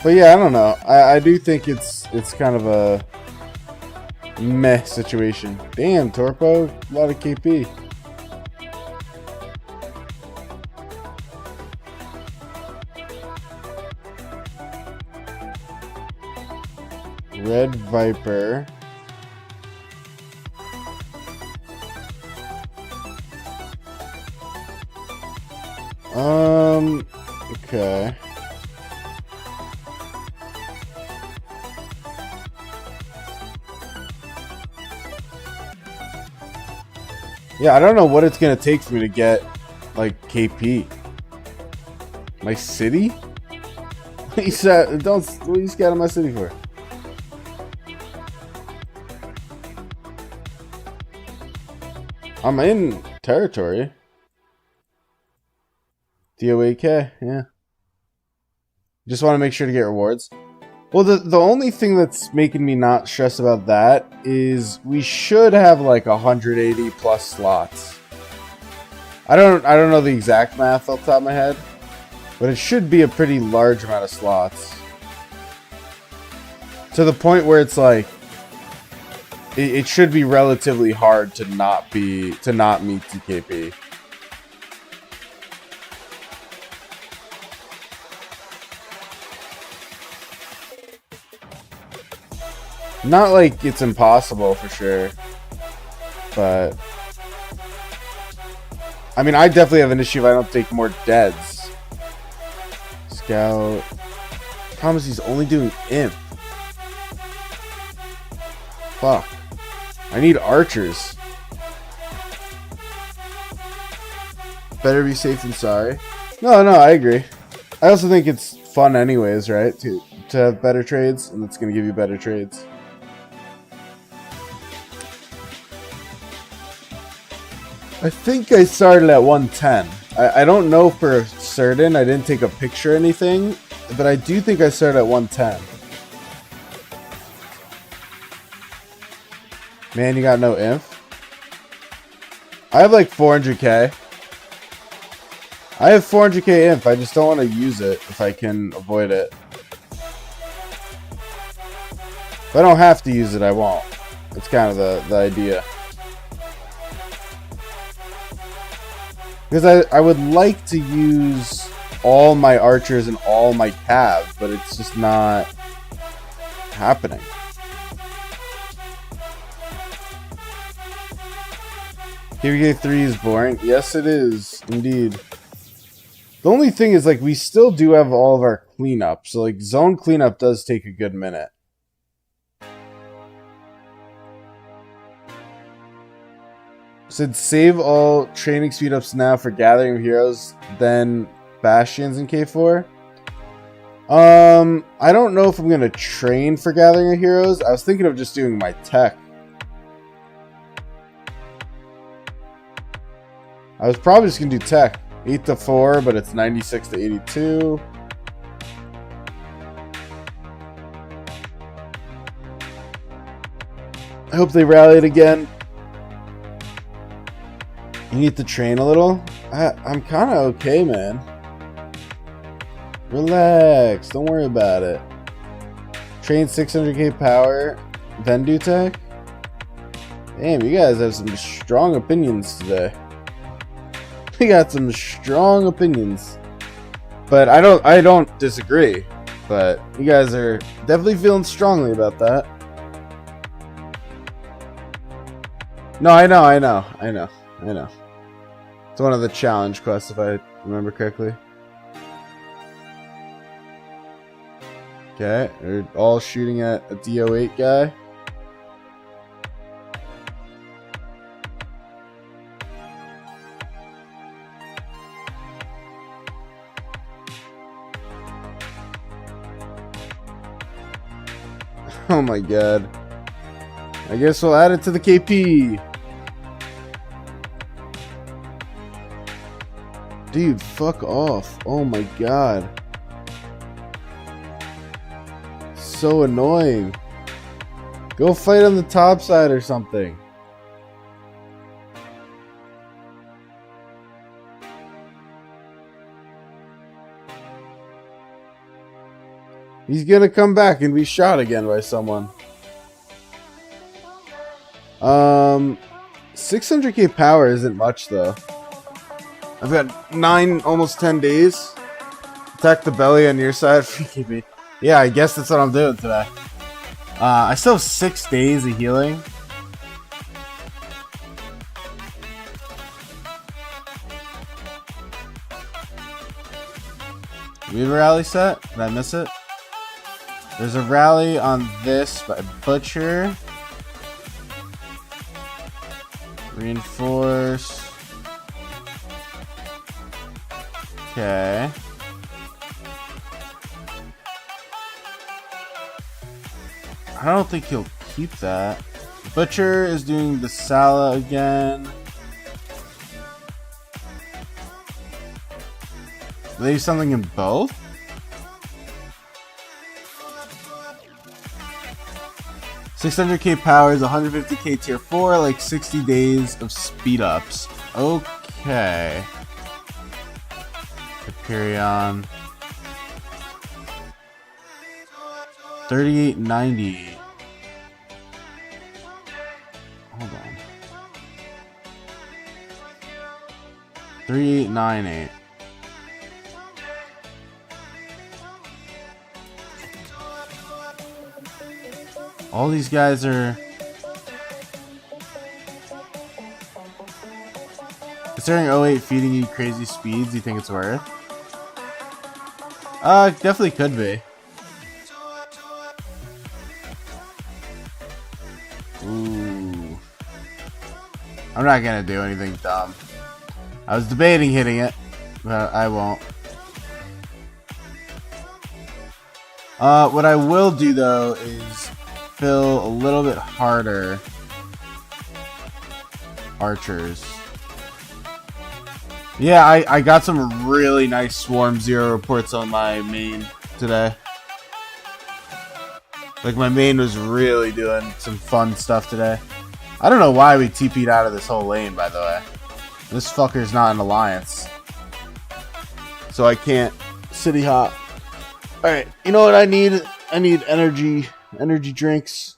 But yeah, I don't know. I do think it's kind of a meh situation. Damn, Torpo, a lot of KP. Red Viper. Okay. Yeah, I don't know what it's gonna take for me to get, like, KP. My city? What are you scared of my city for? I'm in territory. DOAK, yeah. Just want to make sure to get rewards. Well, the only thing that's making me not stress about that is we should have like 180 plus slots. I don't know the exact math off the top of my head, but it should be a pretty large amount of slots. To the point where it's like, it should be relatively hard to not meet TKP. Not like it's impossible for sure, but I mean, I definitely have an issue if I don't take more deads. Scout. Problem is, he's only doing imp. Fuck. I need archers. Better be safe than sorry. No, I agree. I also think it's fun anyways, right? To have better trades, and it's going to give you better trades. I think I started at 110. I don't know for certain. I didn't take a picture or anything, but I do think I started at 110. Man, you got no inf? I have like 400k. I have 400k inf. I just don't want to use it if I can avoid it. If I don't have to use it, I won't. That's kind of the idea. Because I would like to use all my archers and all my cav, but it's just not happening. KVK 3 is boring. Yes, it is. Indeed. The only thing is, like, we still do have all of our cleanup. So, like, zone cleanup does take a good minute. Said save all training speed ups now for gathering of heroes, then bastions in K4. I don't know if I'm gonna train for gathering of heroes. I was thinking of just doing my tech. I was probably just gonna do tech. 8 to 4, but it's 96 to 82. I hope they rallied again. You need to train a little? I'm kind of okay, man. Relax. Don't worry about it. Train 600k power, then do tech? Damn, you guys have some strong opinions today. We got some strong opinions. But I don't disagree. But you guys are definitely feeling strongly about that. No, I know. It's one of the challenge quests, if I remember correctly. Okay, they're all shooting at a DO8 guy. Oh my god. I guess we'll add it to the KP. Dude, fuck off. Oh my god. So annoying. Go fight on the top side or something. He's gonna come back and be shot again by someone. 600k power isn't much though. I've got 9, almost 10 days. Attack the belly on your side. Keep me. Yeah, I guess that's what I'm doing today. I still have 6 days of healing. Do we have a rally set? Did I miss it? There's a rally on this by Butcher. Reinforce. Okay. I don't think he'll keep that. Butcher is doing the Sala again. Do they do something in both? $600k powers, 150k tier 4, like 60 days of speed ups. Okay. Hyperion. 3890. Hold on. 3898. All these guys are. Considering 08 feeding you crazy speeds, you think it's worth? Definitely could be. Ooh. I'm not gonna do anything dumb. I was debating hitting it, but I won't. What I will do though is fill a little bit harder archers. Yeah, I got some really nice Swarm Zero reports on my main today. Like, my main was really doing some fun stuff today. I don't know why we TP'd out of this whole lane, by the way. This fucker's not an alliance. So I can't city hop. Alright, you know what I need? I need energy drinks.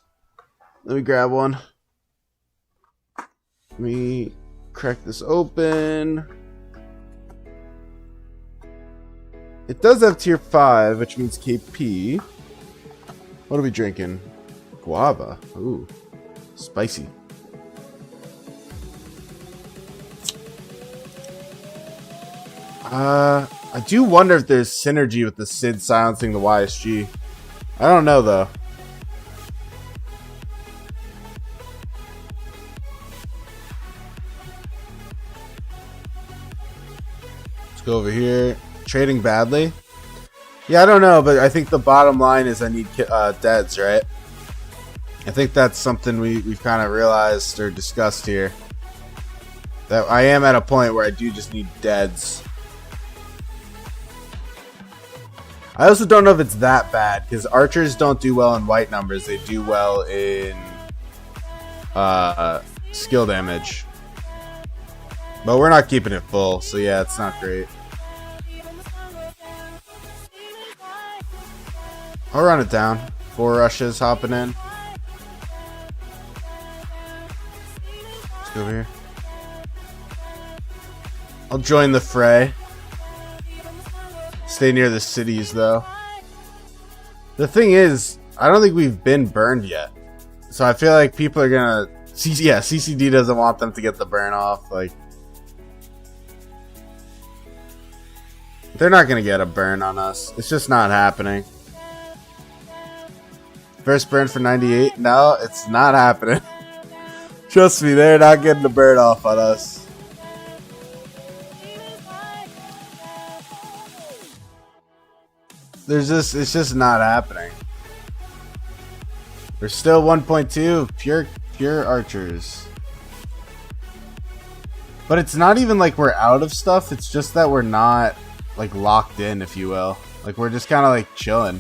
Let me grab one. Let me crack this open. It does have tier 5, which means KP. What are we drinking? Guava. Ooh. Spicy. I do wonder if there's synergy with the Sid silencing the YSG. I don't know, though. Let's go over here. Trading badly? Yeah, I don't know, but I think the bottom line is I need deads, right? I think that's something we've kind of realized or discussed here. That I am at a point where I do just need deads. I also don't know if it's that bad, because archers don't do well in white numbers. They do well in skill damage. But we're not keeping it full, so yeah, it's not great. I'll run it down. 4 rushes hopping in. Let's go over here. I'll join the fray. Stay near the cities, though. The thing is, I don't think we've been burned yet. So I feel like people are gonna... Yeah, CCD doesn't want them to get the burn off. Like, they're not gonna get a burn on us. It's just not happening. First burn for 98? No, it's not happening. Trust me, they're not getting the burn off on us. It's just not happening. We're still 1.2 pure archers. But it's not even like we're out of stuff, it's just that we're not like locked in, if you will. Like, we're just kind of like chilling.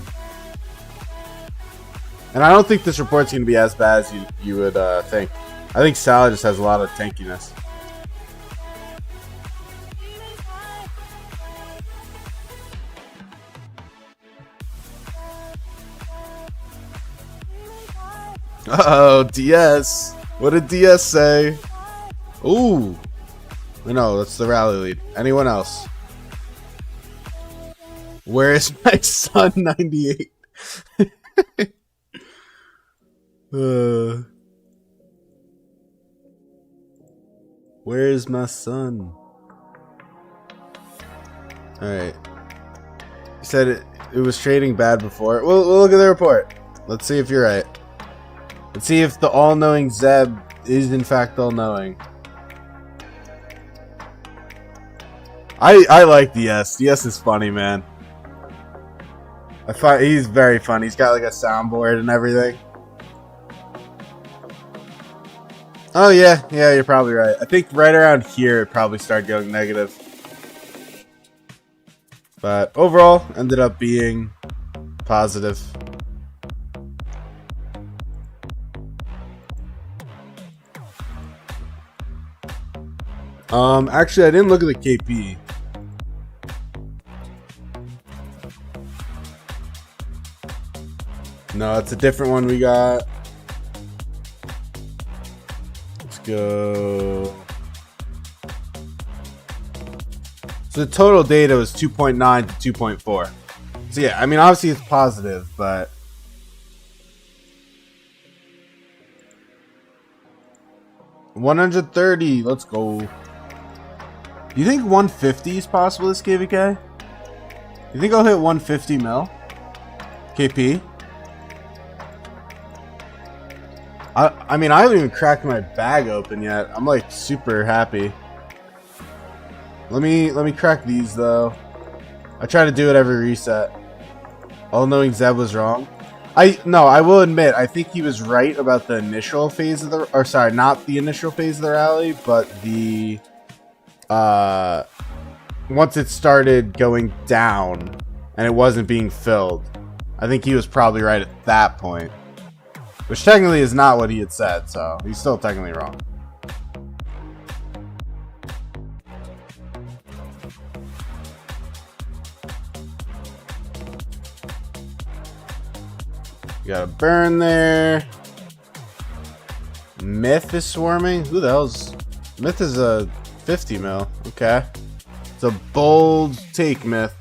And I don't think this report's going to be as bad as you would think. I think Salah just has a lot of tankiness. Uh-oh, DS. What did DS say? Ooh. No, that's the rally lead. Anyone else? Where is my son, 98? Where's my son? Alright. You said it was trading bad before. We'll look at the report. Let's see if you're right. Let's see if the all-knowing Zeb is in fact all-knowing. I like DS. DS is funny, man. I find he's very funny. He's got like a soundboard and everything. Oh yeah, you're probably right. I think right around here it probably started going negative. But overall, ended up being positive. Actually, I didn't look at the KP. No, it's a different one we got. Let's go. So the total data was 2.9 to 2.4. So yeah, I mean, obviously it's positive, but... $130, let's go. Do you think 150 is possible this KVK? You think I'll hit 150 mil? KP? I mean, I haven't even cracked my bag open yet. I'm like super happy. Let me crack these though. I try to do it every reset. All knowing Zeb was wrong. I will admit, I think he was right about the initial phase of the, or sorry, not the initial phase of the rally, but the once it started going down and it wasn't being filled. I think he was probably right at that point. Which technically is not what he had said, so he's still technically wrong. Got a burn there. Myth is swarming. Who the hell's... Myth is a 50 mil. Okay. It's a bold take, Myth.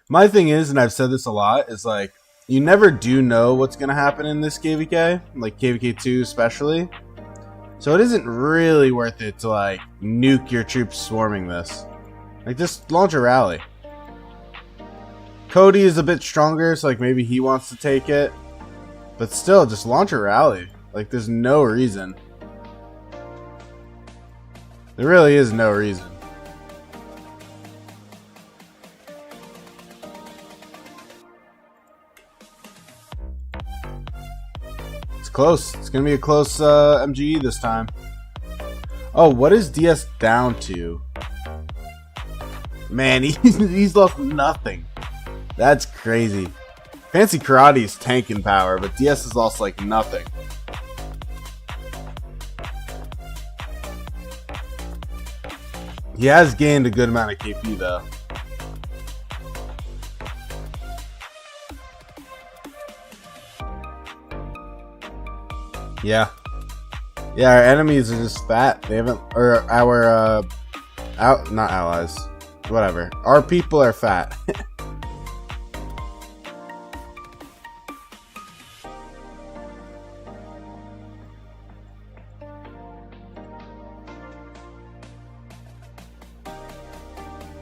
My thing is, and I've said this a lot, is like, you never do know what's going to happen in this KVK. Like KVK 2 especially. So it isn't really worth it to like nuke your troops swarming this. Like just launch a rally. Cody is a bit stronger, so like maybe he wants to take it. But still, just launch a rally. Like there's no reason. There really is no reason. It's close. It's gonna be a close MGE this time. Oh, what is DS down to? Man, he's lost nothing. That's crazy. Fancy Karate is tanking power, but DS is lost like nothing. He has gained a good amount of KP though. Yeah. Yeah, our enemies are just fat. They haven't, or our, not allies. Whatever. Our people are fat.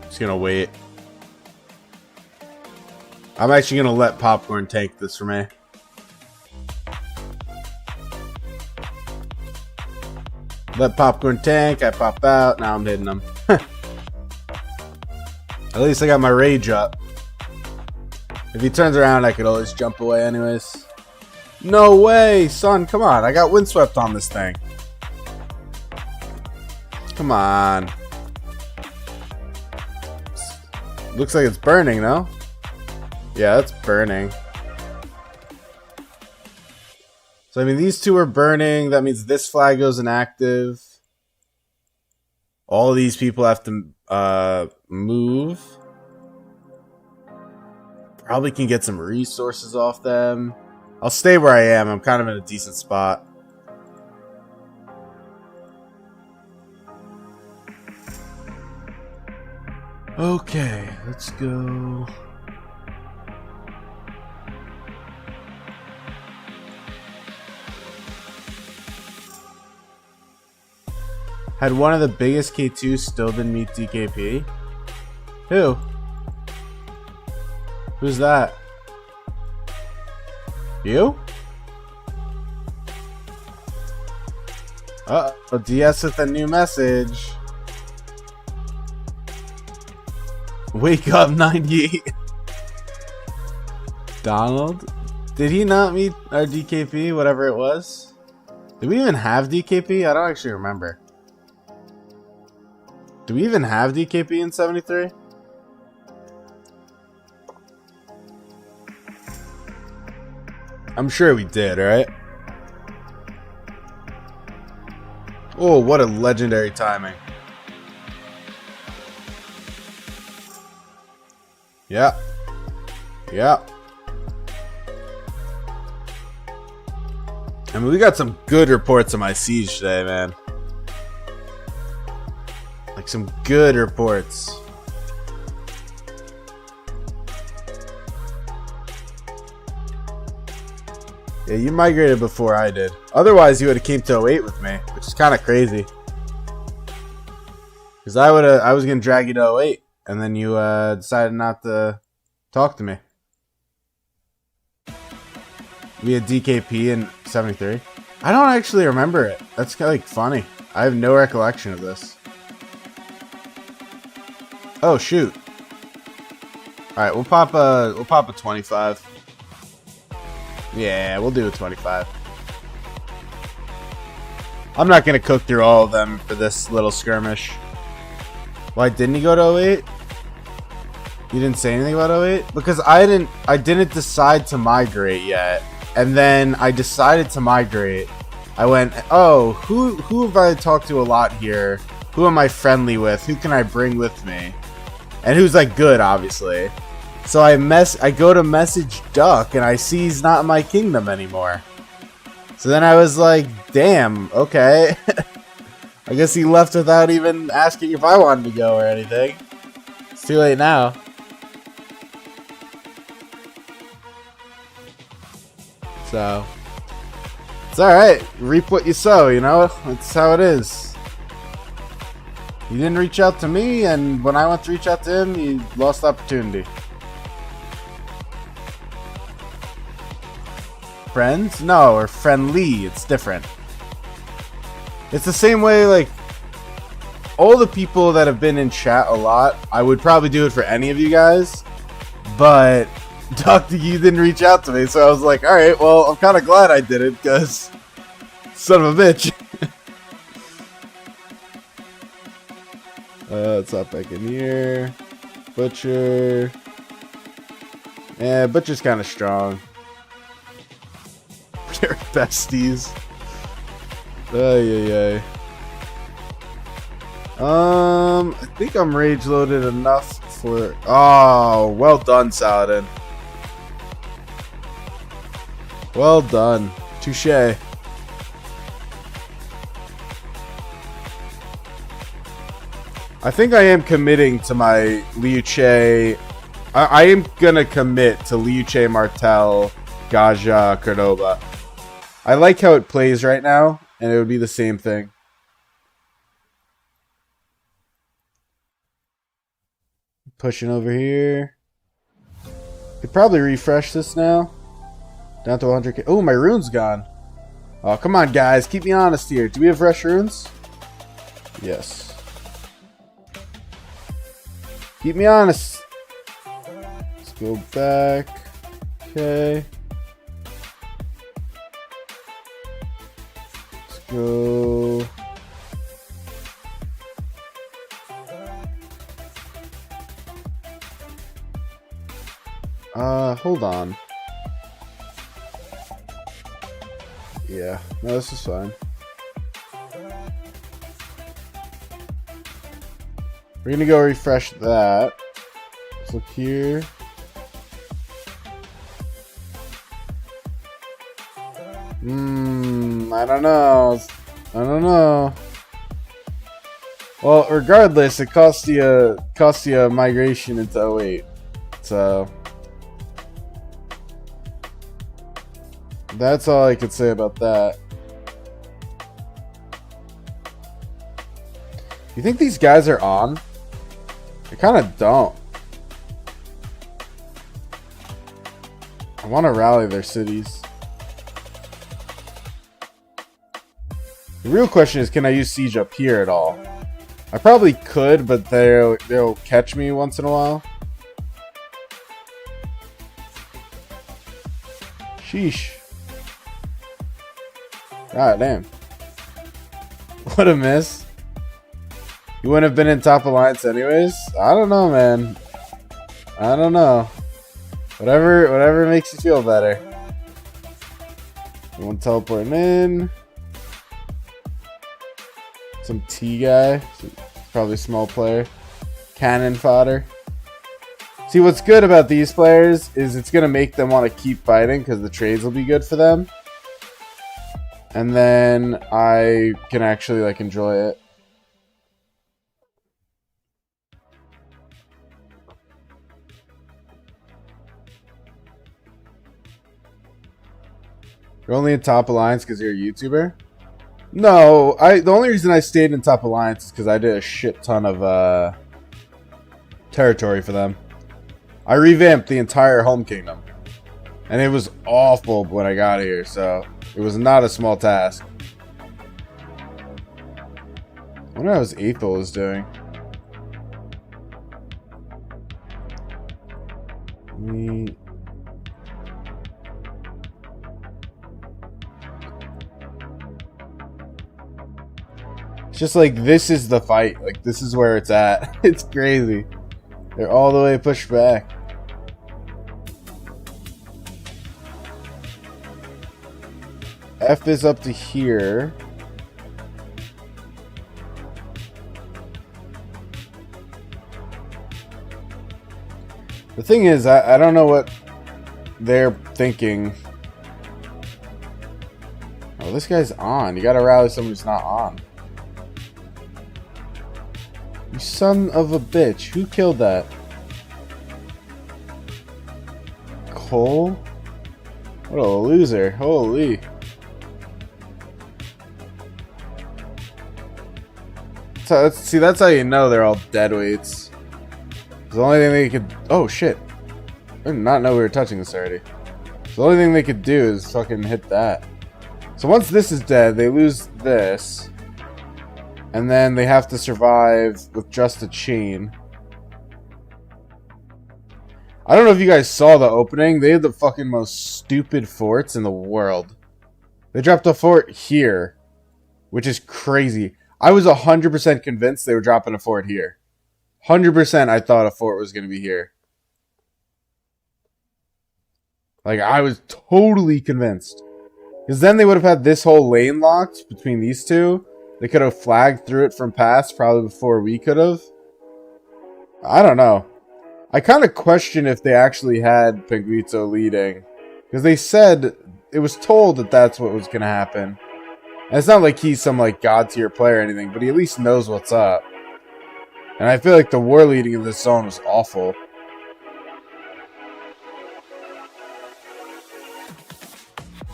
Just gonna wait. I'm actually gonna let Popcorn take this for me. Let Popcorn tank, I pop out, now I'm hitting them. At least I got my rage up. If he turns around, I could always jump away anyways. No way, son, come on. I got windswept on this thing. Come on. Looks like it's burning, no? Yeah, it's burning. So, I mean, these two are burning. That means this flag goes inactive. All of these people have to move. Probably can get some resources off them. I'll stay where I am. I'm kind of in a decent spot. Okay, let's go. Had one of the biggest K2s still didn't meet DKP? Who? Who's that? You? Uh-oh, DS with a new message. Wake up 98. Donald? Did he not meet our DKP, whatever it was? Did we even have DKP? I don't actually remember. Do we even have DKP in 73? I'm sure we did, right? Oh, what a legendary timing. Yeah. Yeah. I mean, we got some good reports on my siege today, man. Like some good reports. Yeah, you migrated before I did. Otherwise, you would have came to 08 with me, which is kind of crazy. Because I was gonna drag you to 08, and then you decided not to talk to me. We had DKP in 73. I don't actually remember it. That's kind of like funny. I have no recollection of this. Oh shoot! All right, we'll pop a 25. Yeah, we'll do a 25. I'm not gonna cook through all of them for this little skirmish. Why didn't he go to 08? You didn't say anything about 08? Because I didn't decide to migrate yet. And then I decided to migrate. I went, oh, who have I talked to a lot here? Who am I friendly with? Who can I bring with me? And who's like good, obviously. So I go to message Duck and I see he's not in my kingdom anymore. So then I was like, damn, okay. I guess he left without even asking if I wanted to go or anything. It's too late now. So, it's alright. Reap what you sow, you know? That's how it is. You didn't reach out to me, and when I went to reach out to him, he lost opportunity. Friends? No, or friendly. It's different. It's the same way, like, all the people that have been in chat a lot, I would probably do it for any of you guys, but Dr. You didn't reach out to me, so I was like, alright, well, I'm kind of glad I did it, because son of a bitch. What's up back in here? Butcher. Yeah, Butcher's kind of strong. They're besties. Ay. I think I'm rage loaded enough for. Oh, well done, Saladin. Well done. Touche. I think I am committing to my Liu Che. I am gonna commit to Liu Che, Martel, Gaja, Cordoba. I like how it plays right now, and it would be the same thing. Pushing over here. Could probably refresh this now. Down to 100k. Oh, my rune's gone. Oh, come on, guys. Keep me honest here. Do we have fresh runes? Yes. Keep me honest. Let's go back. Okay. Let's go. Hold on. Yeah, no, this is fine. We're gonna go refresh that. Let's look here. I don't know. I don't know. Well, regardless, it costs you a migration into 08. So that's all I could say about that. You think these guys are on? I kind of don't. I want to rally their cities. The real question is, can I use siege up here at all? I probably could, but they'll catch me once in a while. Sheesh. God damn. What a miss. You wouldn't have been in top alliance anyways? I don't know, man. I don't know. Whatever makes you feel better. One teleporting in. Some T guy. Probably small player. Cannon fodder. See, what's good about these players is it's going to make them want to keep fighting because the trades will be good for them. And then I can actually like enjoy it. You're only in Top Alliance because you're a YouTuber? No, the only reason I stayed in Top Alliance is because I did a shit ton of territory for them. I revamped the entire home kingdom. And it was awful when I got here, so it was not a small task. I wonder how his Aethel is doing. It's just like, this is the fight. Like, this is where it's at. It's crazy. They're all the way pushed back. F is up to here. The thing is, I don't know what they're thinking. Oh, this guy's on. You gotta rally someone who's not on. You son of a bitch. Who killed that? Cole? What a loser. Holy. So see, that's how you know they're all dead weights. The only thing they could... Oh, shit. I did not know we were touching this already. The only thing they could do is fucking hit that. So once this is dead, they lose this. And then they have to survive with just a chain. I don't know if you guys saw the opening. They had the fucking most stupid forts in the world. They dropped a fort here, which is crazy. I was 100% convinced they were dropping a fort here. 100% I thought a fort was going to be here. Like, I was totally convinced. Because then they would have had this whole lane locked between these two. They could have flagged through it from past probably before we could have. I don't know. I kind of question if they actually had Penguito leading. Because they said, it was told that that's what was going to happen. And it's not like he's some like god tier player or anything, but he at least knows what's up. And I feel like the war leading in this zone was awful.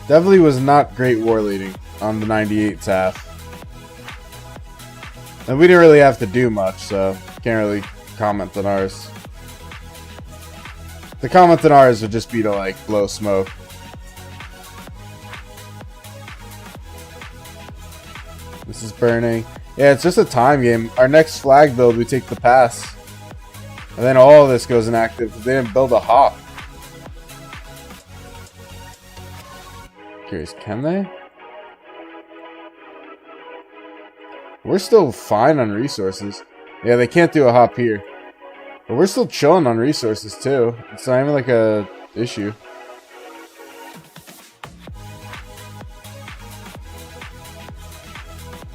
Definitely was not great war leading on the 98 half. And we didn't really have to do much, so can't really comment on ours. The comment on ours would just be to like blow smoke. This is burning. Yeah, it's just a time game. Our next flag build, we take the pass. And then all of this goes inactive because they didn't build a hop. Curious, can they? We're still fine on resources. Yeah, they can't do a hop here. But we're still chilling on resources too. It's not even like a issue.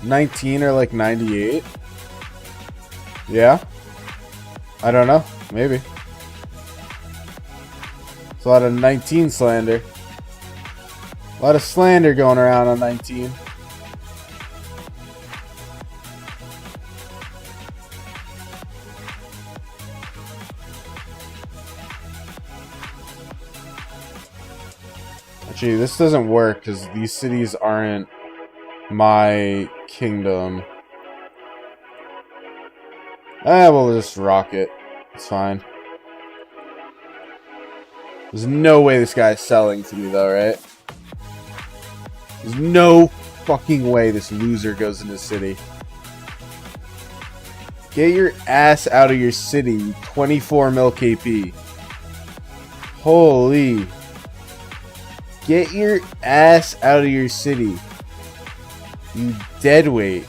$19 or like 98? Yeah? I don't know. Maybe. It's a lot of 19 slander. A lot of slander going around on 19. Actually, this doesn't work because these cities aren't my kingdom. We'll just rock it. It's fine. There's no way this guy's selling to me though, right? There's no fucking way this loser goes in the city. Get your ass out of your city, 24 mil KP. Holy. Get your ass out of your city. You deadweight.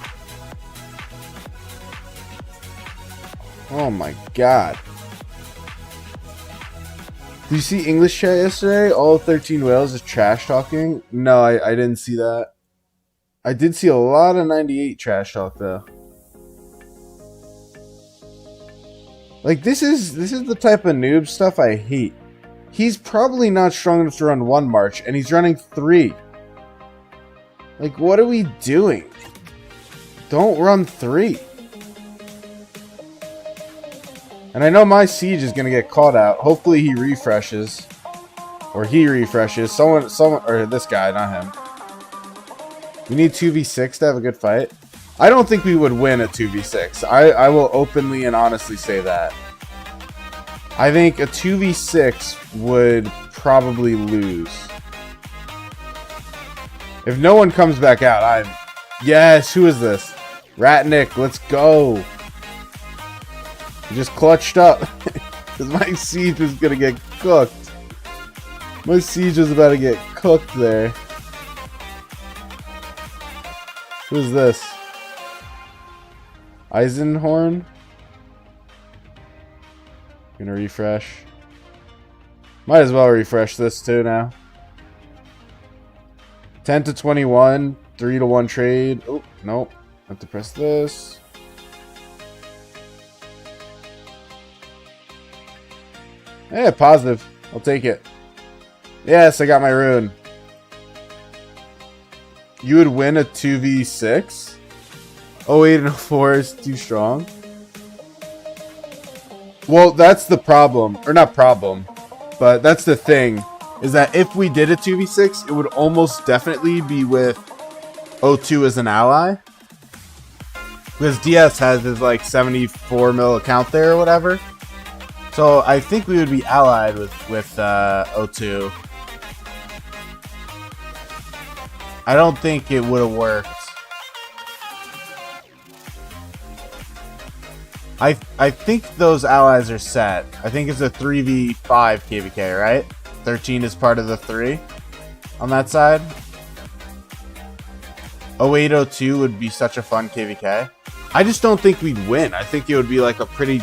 Oh my god. Did you see English chat yesterday? All 13 whales is trash talking? No, I didn't see that. I did see a lot of 98 trash talk though. Like this is the type of noob stuff I hate. He's probably not strong enough to run 1 march and he's running 3. Like, what are we doing? Don't run 3. And I know my siege is gonna get caught out. Hopefully he refreshes. Or he refreshes. Someone, or this guy, not him. We need 2v6 to have a good fight. I don't think we would win at 2v6. I will openly and honestly say that. I think a 2v6 would probably lose. If no one comes back out, yes, who is this? Ratnik, let's go. He just clutched up. Because my siege was going to get cooked. My siege was about to get cooked there. Who's this? Eisenhorn? Gonna refresh. Might as well refresh this too now. 10 to 21, 3 to 1 trade. Oh, nope. Have to press this. Yeah, positive. I'll take it. Yes, I got my rune. You would win a 2v6? 08 and 04 is too strong. Well, that's the problem. Or not problem. But that's the thing. Is that if we did a 2v6, it would almost definitely be with 02 as an ally. Because DS has his like 74 mil account there or whatever. So I think we would be allied with 02. I don't think it would have worked. I think those allies are set. I think it's a 3v5 KVK, right? 13 is part of the 3 on that side. 0802 would be such a fun KVK. I just don't think we'd win. I think it would be like a pretty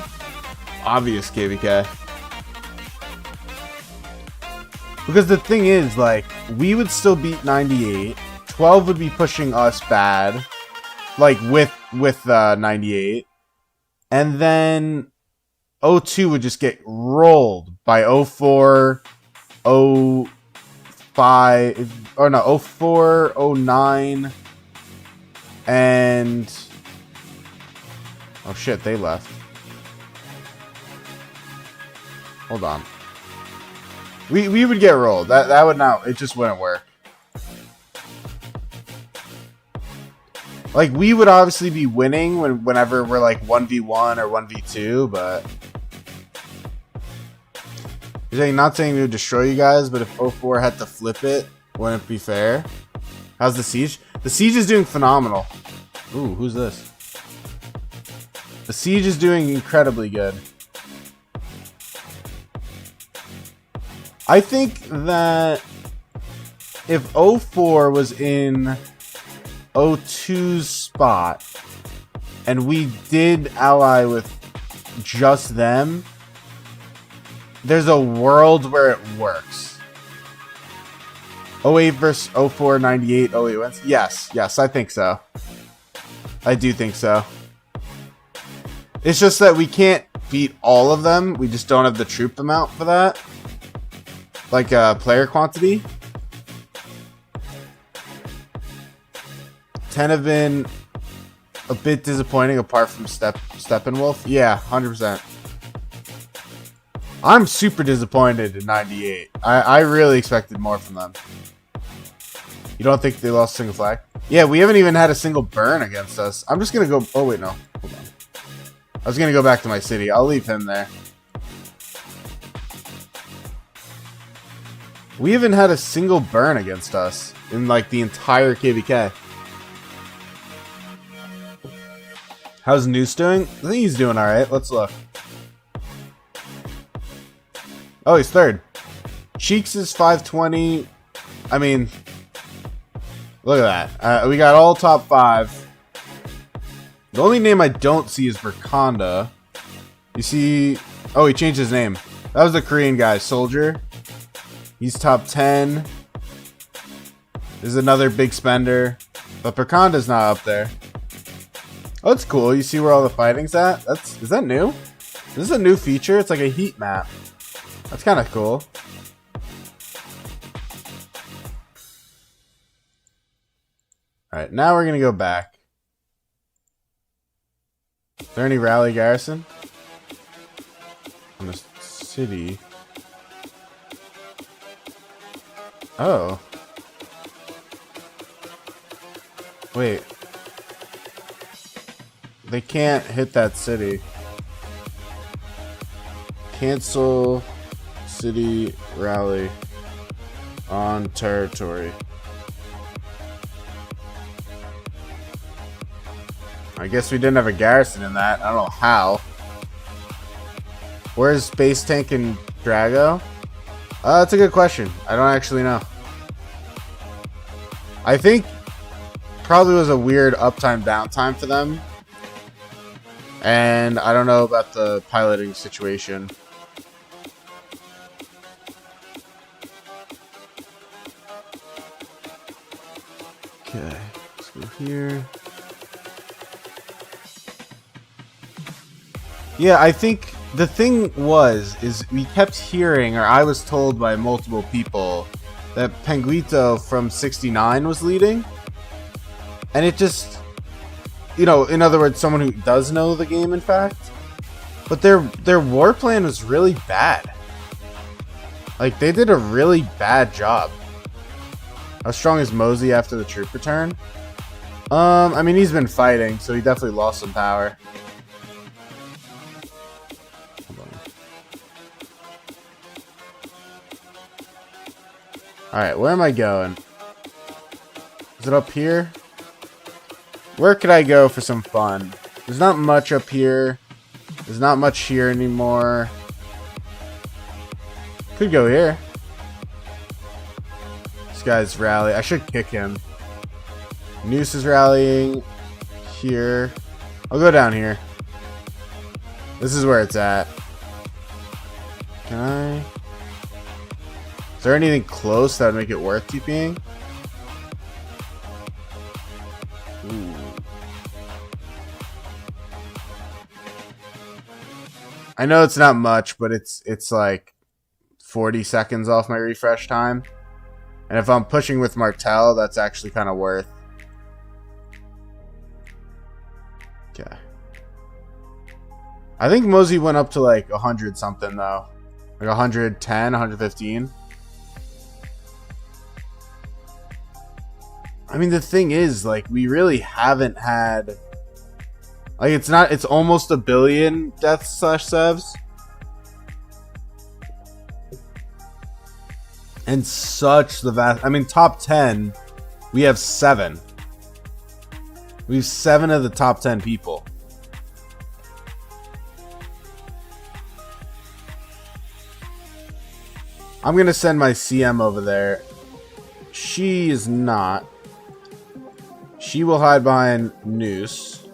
obvious KVK. Because the thing is, like, we would still beat 98. 12 would be pushing us bad. Like, with 98. And then 02 would just get rolled by 04, 05, or no, 04, 09, and... oh shit, they left. Hold on. We would get rolled. That would not, it just wouldn't work. Like, we would obviously be winning whenever we're like 1v1 or 1v2, but... not saying we would destroy you guys, but if 04 had to flip it, wouldn't it be fair? How's the siege? The siege is doing phenomenal. Ooh, who's this? The siege is doing incredibly good. I think that if 04 was in 02's spot and we did ally with just them, there's a world where it works. 08 versus 04, 98, 08 wins. Yes, I think so. I do think so. It's just that we can't beat all of them. We just don't have the troop amount for that. Like player quantity. 10 have been a bit disappointing apart from Steppenwolf. Yeah, 100%. I'm super disappointed in 98. I really expected more from them. You don't think they lost a single flag? Yeah, we haven't even had a single burn against us. I'm just going to go... oh, wait, no. Hold on. I was going to go back to my city. I'll leave him there. We haven't had a single burn against us in, like, the entire KVK. How's Noose doing? I think he's doing alright. Let's look. Oh, he's third. Cheeks is 520. I mean, look at that. We got all top 5. The only name I don't see is Verkonda. You see... oh, he changed his name. That was the Korean guy, Soldier. He's top 10. There's another big spender. But Verkonda's not up there. Oh, that's cool. You see where all the fighting's at? Is that new? This is a new feature. It's like a heat map. That's kind of cool. Alright, now we're gonna go back. Is there any rally garrison? On the city. Oh. Wait. They can't hit that city. Cancel city rally on territory. I guess we didn't have a garrison in that. I don't know how. Where's Base Tank and Drago? That's a good question. I don't actually know. I think probably was a weird uptime downtime for them. And I don't know about the piloting situation. Okay, let's go here. Yeah, I think the thing is we kept hearing, or I was told by multiple people, that Penguito from 69 was leading. And it just, you know, in other words, someone who does know the game, in fact. But their war plan was really bad. Like, they did a really bad job. How strong is Mosey after the troop return? I mean, he's been fighting, so he definitely lost some power. Alright, where am I going? Is it up here? Where could I go for some fun? There's not much up here. There's not much here anymore. Could go here. This guy's rally. I should kick him. Noose is rallying here. I'll go down here. This is where it's at. Can I? Is there anything close that would make it worth TPing? Ooh. I know it's not much, but it's like 40 seconds off my refresh time. And if I'm pushing with Martel, that's actually kind of worth. Okay. I think Mosey went up to like 100 something though. Like 110, 115. I mean, the thing is, like, we really haven't had... Like, it's almost 1 billion deaths / sevs. And such the vast... I mean, top 10, we have 7. We have 7 of the top 10 people. I'm gonna send my CM over there. She is not. She will hide behind Noose.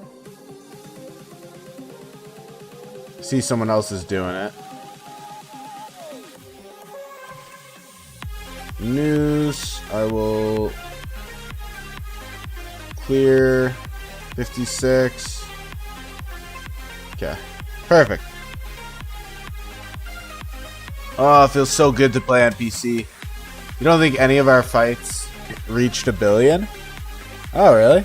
See, someone else is doing it. Noose, I will clear 56. Okay, perfect. Oh, it feels so good to play on PC. You don't think any of our fights reached 1 billion? Oh, really?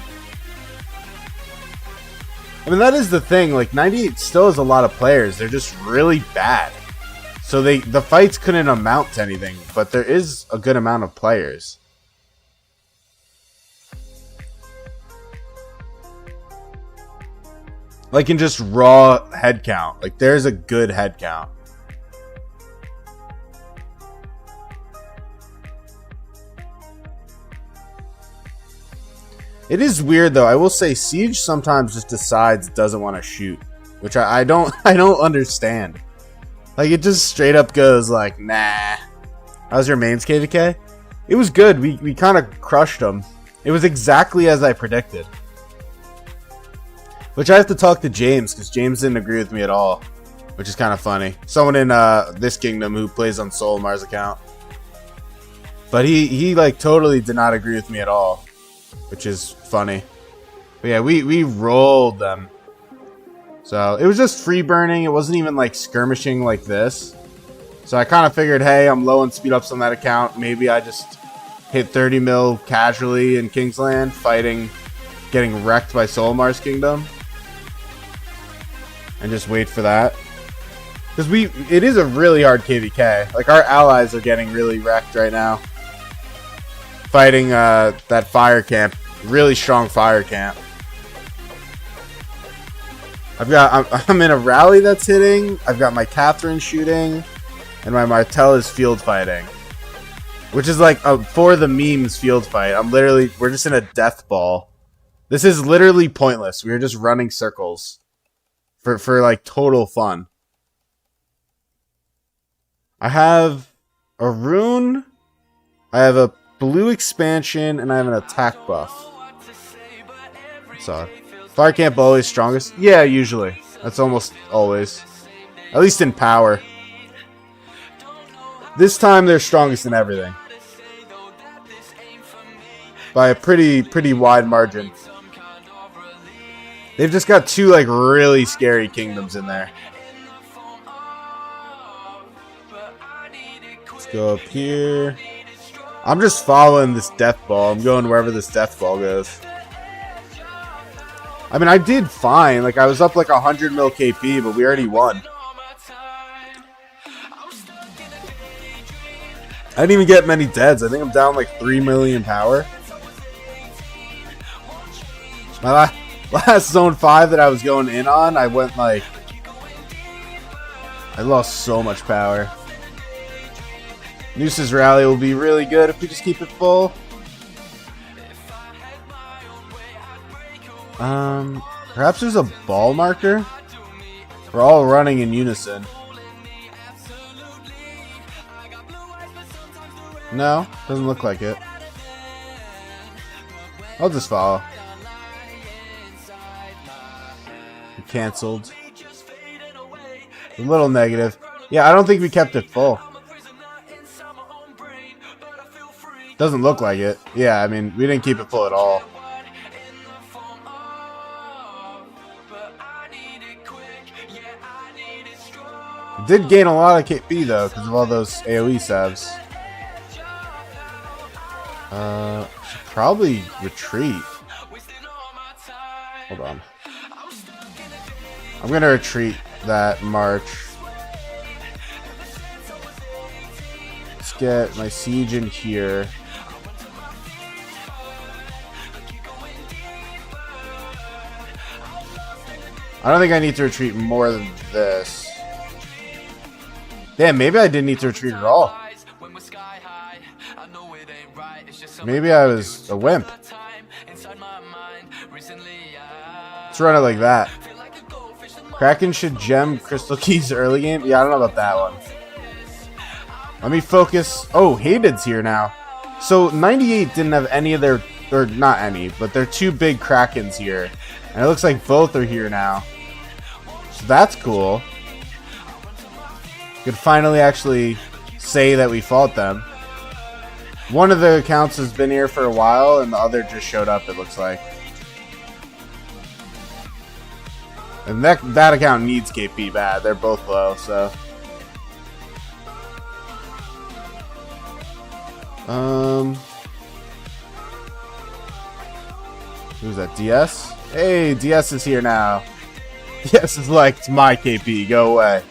I mean, that is the thing. Like, 98 still has a lot of players. They're just really bad. So the fights couldn't amount to anything, but there is a good amount of players. Like, in just raw head count. Like, there's a good head count. It is weird though. I will say Siege sometimes just decides it doesn't want to shoot, which I don't understand. Like, it just straight up goes like, nah. How's your mains KVK? It was good. We kind of crushed them. It was exactly as I predicted. Which I have to talk to James, because James didn't agree with me at all, which is kind of funny. Someone in this kingdom who plays on Solmar's account. But he like totally did not agree with me at all, which is funny. But yeah, we rolled them. So it was just free burning. It wasn't even like skirmishing like this. So I kind of figured, hey, I'm low on speed ups on that account. Maybe I just hit 30 mil casually in Kingsland, getting wrecked by Solmar's Kingdom. And just wait for that. Because it is a really hard KVK. Like, our allies are getting really wrecked right now. Fighting that fire camp. Really strong fire camp. I'm in a rally that's hitting. I've got my Catherine shooting. And my Martell is field fighting. Which is like a for the memes field fight. We're just in a death ball. This is literally pointless. We're just running circles. For like total fun. I have a rune. I have a blue expansion, and I have an attack buff. So, fire camp always strongest? Yeah, usually. That's almost always. At least in power. This time they're strongest in everything. By a pretty wide margin. They've just got two like really scary kingdoms in there. Let's go up here. I'm just following this death ball. I'm going wherever this death ball goes. I mean, I did fine. Like, I was up like 100 mil KP, but we already won. I didn't even get many deads. I think I'm down like 3 million power. My last zone 5 that I was going in on, I went like... I lost so much power. Noose's rally will be really good if we just keep it full. Perhaps there's a ball marker? We're all running in unison. No, doesn't look like it. I'll just follow. Cancelled. A little negative. Yeah, I don't think we kept it full. Doesn't look like it. Yeah, I mean, we didn't keep it full at all. It did gain a lot of KP though, because of all those AoE subs. Should probably retreat. Hold on. I'm gonna retreat that march. Let's get my siege in here. I don't think I need to retreat more than this. Damn, maybe I didn't need to retreat at all. Maybe I was a wimp. Let's run it like that. Kraken should gem crystal keys early game? Yeah, I don't know about that one. Let me focus. Oh, Hayded's here now. So 98 didn't have any of their, or not any, but their two big Krakens here. And it looks like both are here now. So that's cool. Could finally actually say that we fought them. One of the accounts has been here for a while, and the other just showed up, it looks like. And that account needs KP bad. They're both low, so. Who's that? DS? Hey, DS is here now. DS is like, it's my KP. Go away.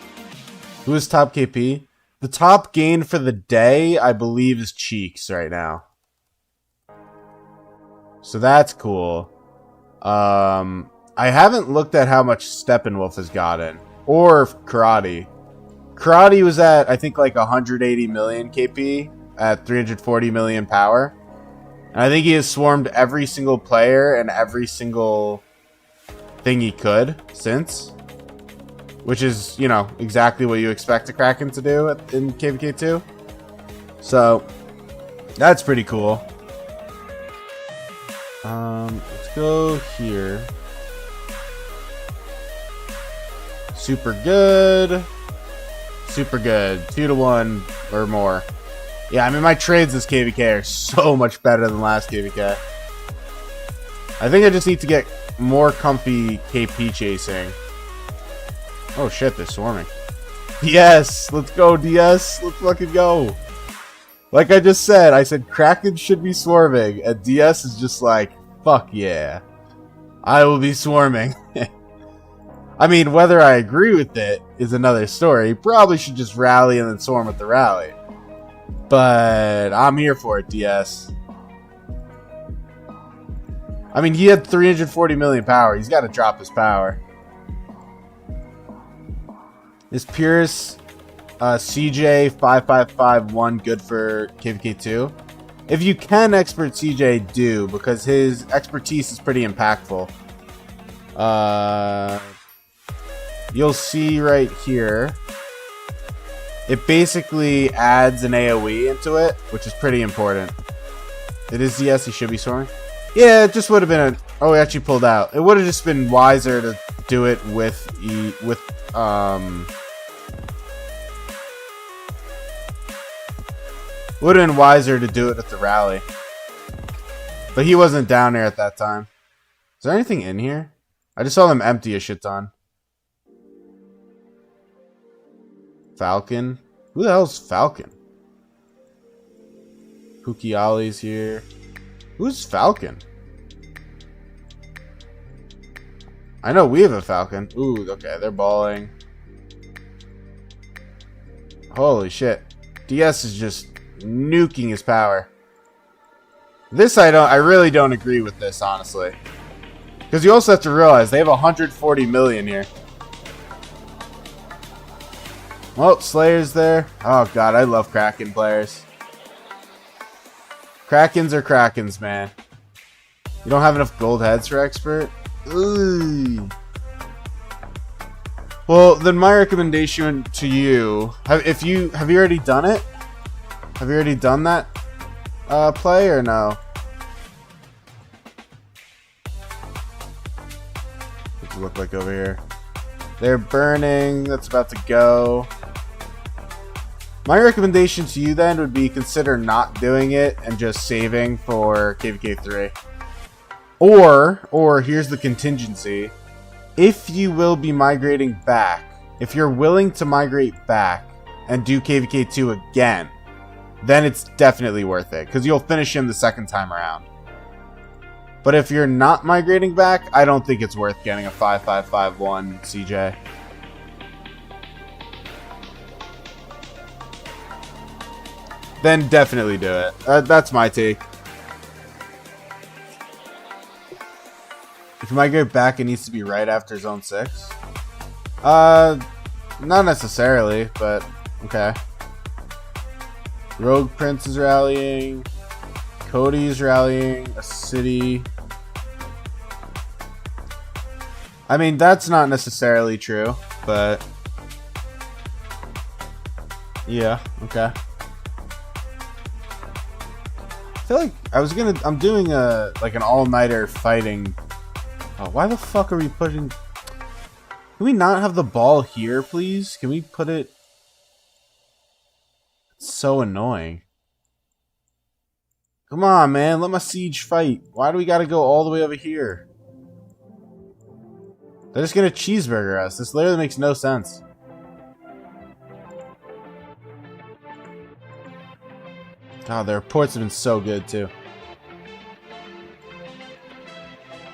Who is top KP? The top gain for the day, I believe, is Cheeks right now. So that's cool. I haven't looked at how much Steppenwolf has gotten. Or Karate. Karate was at, I think, like 180 million KP at 340 million power. And I think he has swarmed every single player and every single thing he could since. Which is, you know, exactly what you expect a Kraken to do in KVK 2. So, that's pretty cool. Let's go here. Super good. Super good. 2-1 or more. Yeah, I mean, my trades this KVK are so much better than last KVK. I think I just need to get more comfy KP chasing. Oh shit, they're swarming. Yes! Let's go, DS! Let's fucking go! Like I just said, I said Kraken should be swarming, and DS is just like, fuck yeah. I will be swarming. I mean, whether I agree with it is another story. Probably should just rally and then swarm with the rally. But I'm here for it, DS. I mean, he had 340 million power. He's got to drop his power. Is Purus CJ 5551 good for KVK2? If you can expert CJ, do, because his expertise is pretty impactful. You'll see right here. It basically adds an AoE into it, which is pretty important. It is DS, he should be soaring. Yeah, it just would have been a... Oh, he actually pulled out. It would have just been wiser to do it with... Would have been wiser to do it at the rally. But he wasn't down there at that time. Is there anything in here? I just saw them empty a shit ton. Falcon? Who the hell's Falcon? Pukiali's here. Who's Falcon? I know we have a Falcon. Ooh, okay, they're balling. Holy shit. DS is just nuking his power. This I really don't agree with this, honestly. Because you also have to realize they have 140 million here. Well, Slayer's there. Oh god, I love Kraken players. Krakens are Krakens, man. You don't have enough gold heads for expert? Ooh. Well, then my recommendation to you, have you already done it? Have you already done that play or no? What's it look like over here? They're burning. That's about to go. My recommendation to you then would be consider not doing it and just saving for KVK3. Or here's the contingency. If you will be migrating back, if you're willing to migrate back and do KVK2 again, then it's definitely worth it, because you'll finish him the second time around. But if you're not migrating back, I don't think it's worth getting a 5551 CJ. Then definitely do it. That's my take. If you migrate back, it needs to be right after Zone 6? Not necessarily, but okay. Rogue Prince is rallying. Cody's rallying. A city. I mean, that's not necessarily true, but yeah, okay. I feel like I'm doing like an all-nighter fighting. Oh, why the fuck are we putting... Can we not have the ball here, please? Can we put it... It's so annoying. Come on, man. Let my siege fight. Why do we gotta go all the way over here? They're just gonna cheeseburger us. This literally makes no sense. God, their reports have been so good, too.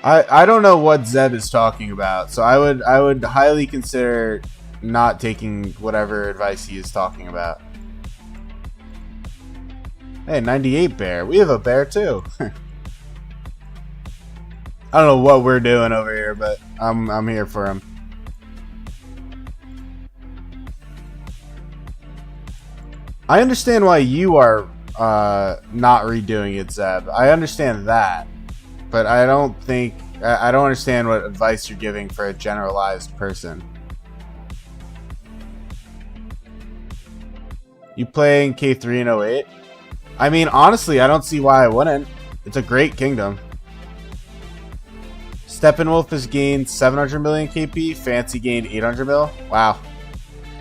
I don't know what Zeb is talking about, so I would highly consider not taking whatever advice he is talking about. Hey, 98 bear. We have a bear too. I don't know what we're doing over here, but I'm here for him. I understand why you are not redoing it, Zeb. I understand that. But I don't understand what advice you're giving for a generalized person. You playing K3 and 08? I mean, honestly, I don't see why I wouldn't. It's a great kingdom. Steppenwolf has gained 700 million KP. Fancy gained 800 mil. Wow.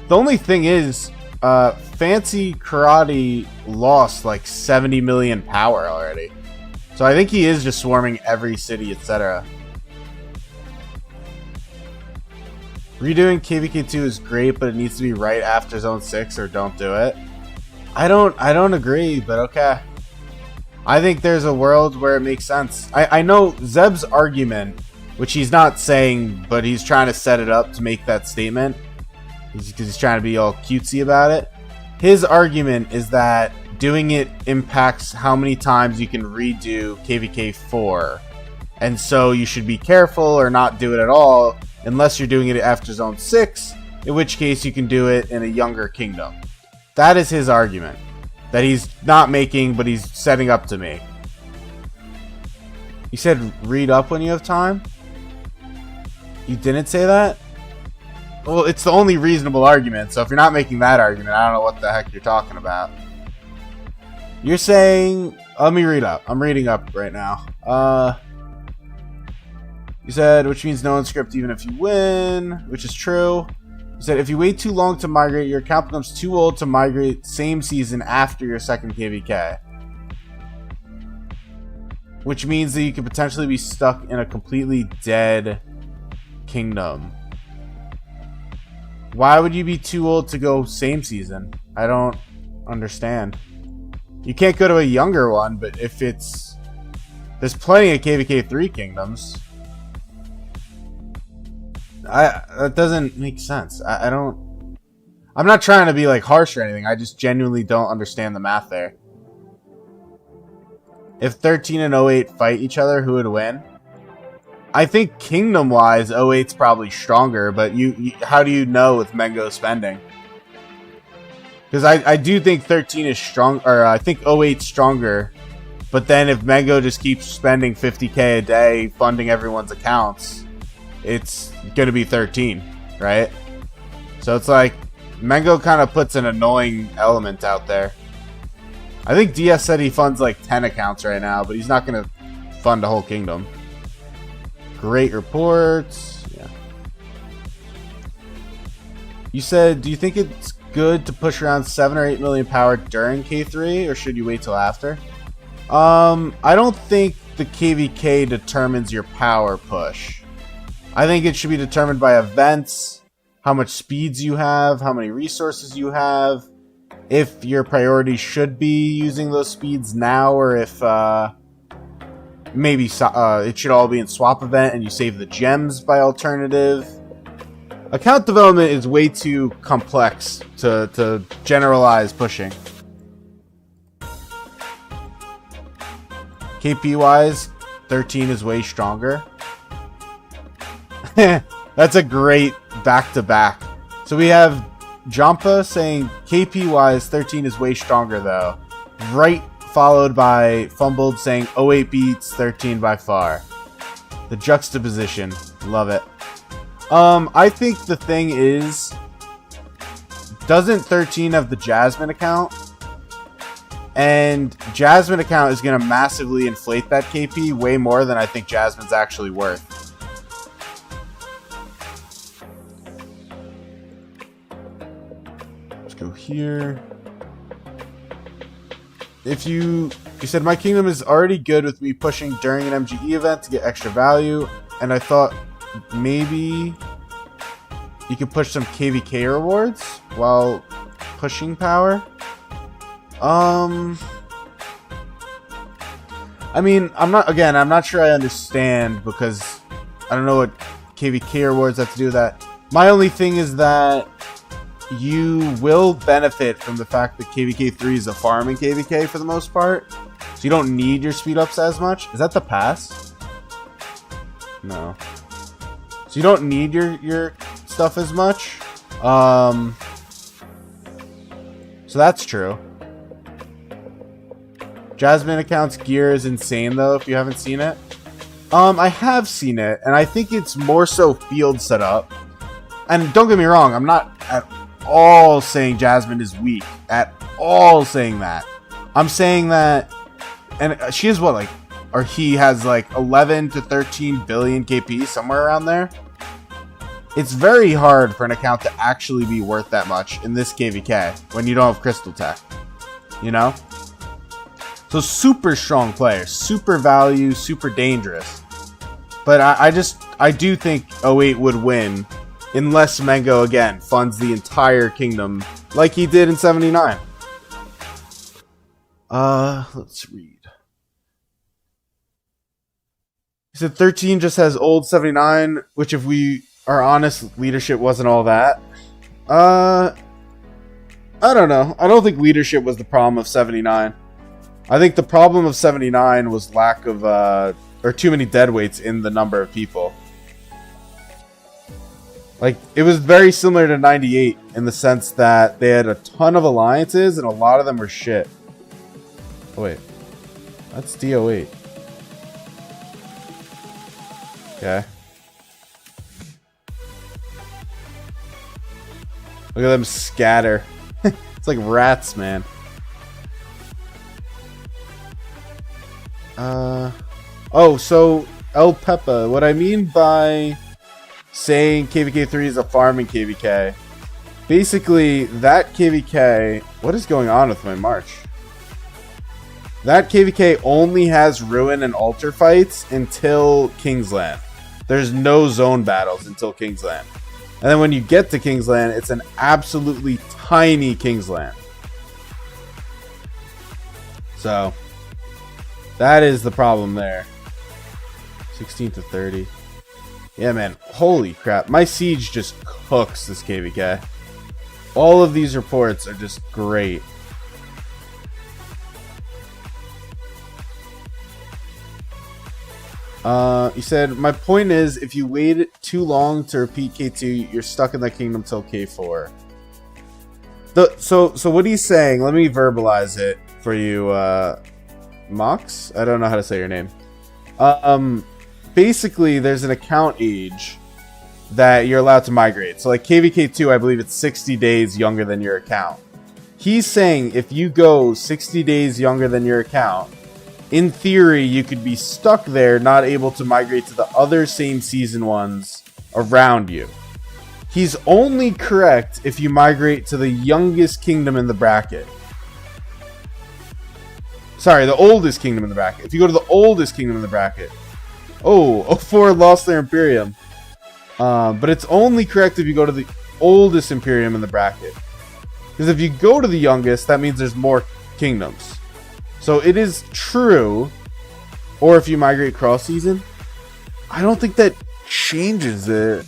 The only thing is, Fancy Karate lost like 70 million power already. So I think he is just swarming every city, etc. Redoing KVK2 is great, but it needs to be right after Zone 6 or don't do it. I don't agree, but okay. I think there's a world where it makes sense. I know Zeb's argument, which he's not saying, but he's trying to set it up to make that statement. Because he's trying to be all cutesy about it. His argument is that doing it impacts how many times you can redo KVK 4. And so you should be careful or not do it at all unless you're doing it after Zone 6, in which case you can do it in a younger kingdom. That is his argument. That he's not making, but he's setting up to me. You said read up when you have time? You didn't say that? Well, it's the only reasonable argument, so if you're not making that argument, I don't know what the heck you're talking about. You're saying... Let me read up. I'm reading up right now. You said, which means no one script even if you win, which is true. You said, if you wait too long to migrate, your account becomes too old to migrate same season after your second KVK. Which means that you could potentially be stuck in a completely dead kingdom. Why would you be too old to go same season? I don't understand. You can't go to a younger one, but if it's... There's plenty of KVK 3 kingdoms. That doesn't make sense. I don't... I'm not trying to be like harsh or anything. I just genuinely don't understand the math there. If 13 and 08 fight each other, who would win? I think kingdom-wise, 08's probably stronger, but you how do you know with Mengo spending? Because I do think 13 is strong, or I think 08's stronger, but then if Mengo just keeps spending 50k a day funding everyone's accounts, it's going to be 13, right? So it's like, Mengo kind of puts an annoying element out there. I think DS said he funds like 10 accounts right now, but he's not going to fund a whole kingdom. Great reports. Yeah. You said, do you think it's good to push around 7 or 8 million power during K3, or should you wait till after? I don't think the KVK determines your power push. I think it should be determined by events, how much speeds you have, how many resources you have, if your priority should be using those speeds now, or if maybe it should all be in swap event and you save the gems by alternative. Account development is way too complex to generalize pushing. KP wise, 13 is way stronger. That's a great back-to-back. So we have Jampa saying KP wise 13 is way stronger though. Right followed by Fumbled saying 08 beats 13 by far. The juxtaposition. Love it. I think the thing is, doesn't 13 have the Jasmine account? And Jasmine account is going to massively inflate that KP way more than I think Jasmine's actually worth. Go here. If you said my kingdom is already good with me pushing during an MGE event to get extra value, and I thought maybe you could push some KVK rewards while pushing power. I mean, I'm not sure I understand, because I don't know what KVK rewards have to do with that. My only thing is that you will benefit from the fact that KVK 3 is a farming KVK for the most part. So you don't need your speed ups as much. Is that the pass? No. So you don't need your stuff as much. So that's true. Jasmine account's gear is insane though, if you haven't seen it. I have seen it, and I think it's more so field setup. And don't get me wrong, I'm not at all saying Jasmine is weak. At all saying that. I'm saying that, and she is what, like, or he has like 11 to 13 billion KP, somewhere around there. It's very hard for an account to actually be worth that much in this KVK when you don't have Crystal Tech. You know? So super strong player, super value, super dangerous. But I do think 08 would win unless Mengo, again, funds the entire kingdom like he did in 79. Let's read. He said 13 just has old 79, which if we are honest, leadership wasn't all that. I don't know. I don't think leadership was the problem of 79. I think the problem of 79 was lack of, or too many deadweights in the number of people. Like, it was very similar to 98 in the sense that they had a ton of alliances and a lot of them were shit. Oh, wait. That's DO8. Okay. Look at them scatter. It's like rats, man. Oh, so El Pepa. What I mean by saying KVK3 is a farming KVK, basically that KVK. What is going on with my march? That KVK only has ruin and altar fights until Kingsland. There's no zone battles until Kingsland. And then when you get to Kingsland, it's an absolutely tiny Kingsland. So, that is the problem there. 16 to 30. Yeah, man. Holy crap. My siege just cooks this KVK. All of these reports are just great. He said, my point is, if you wait too long to repeat K2, you're stuck in that kingdom till K4. So what he's saying, let me verbalize it for you, Mox? I don't know how to say your name. Basically, there's an account age that you're allowed to migrate. So like KVK2, I believe it's 60 days younger than your account. He's saying if you go 60 days younger than your account, in theory, you could be stuck there, not able to migrate to the other same season ones around you. He's only correct if you migrate to the youngest kingdom in the bracket. Sorry, the oldest kingdom in the bracket. If you go to the oldest kingdom in the bracket. Oh, 04 lost their Imperium. But it's only correct if you go to the oldest Imperium in the bracket. Because if you go to the youngest, that means there's more kingdoms. So it is true, or if you migrate cross season, I don't think that changes it.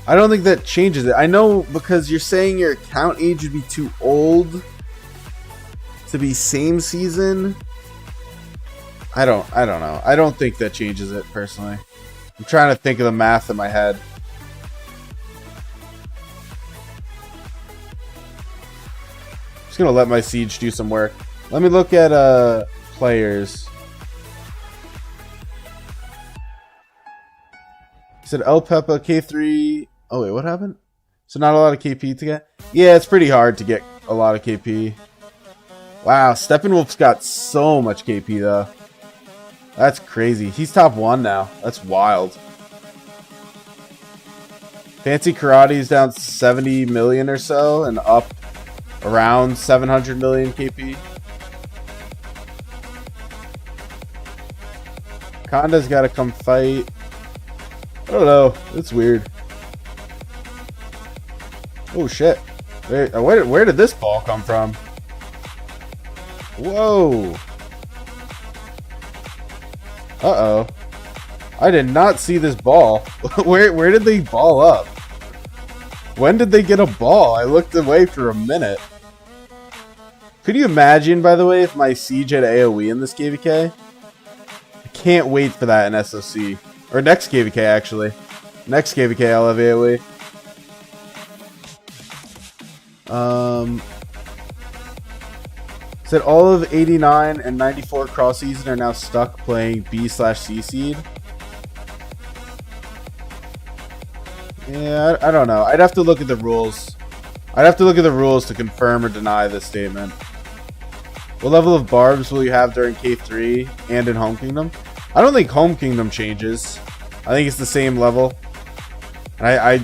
I don't think that changes it. I know because you're saying your account age would be too old to be same season. I don't know. I don't think that changes it personally. I'm trying to think of the math in my head. Just gonna let my siege do some work. Let me look at players. He said El Pepa K3. Oh wait, what happened? So not a lot of KP to get? Yeah, it's pretty hard to get a lot of KP. Wow, Steppenwolf's got so much KP though. That's crazy. He's top 1 now. That's wild. Fancy Karate's down 70 million or so and up around 700 million KP. Konda's got to come fight. I don't know. It's weird. Oh shit! Where did this ball come from? Whoa! Uh oh! I did not see this ball. Where did they ball up? When did they get a ball? I looked away for a minute. Could you imagine, by the way, if my siege had AoE in this KVK? I can't wait for that in SOC. Or next KVK, actually. Next KVK, I'll have AoE. Said all of 89 and 94 cross season are now stuck playing B/C seed. Yeah, I don't know. I'd have to look at the rules. I'd have to look at the rules to confirm or deny this statement. What level of barbs will you have during K3 and in Home Kingdom? I don't think Home Kingdom changes. I think it's the same level. And I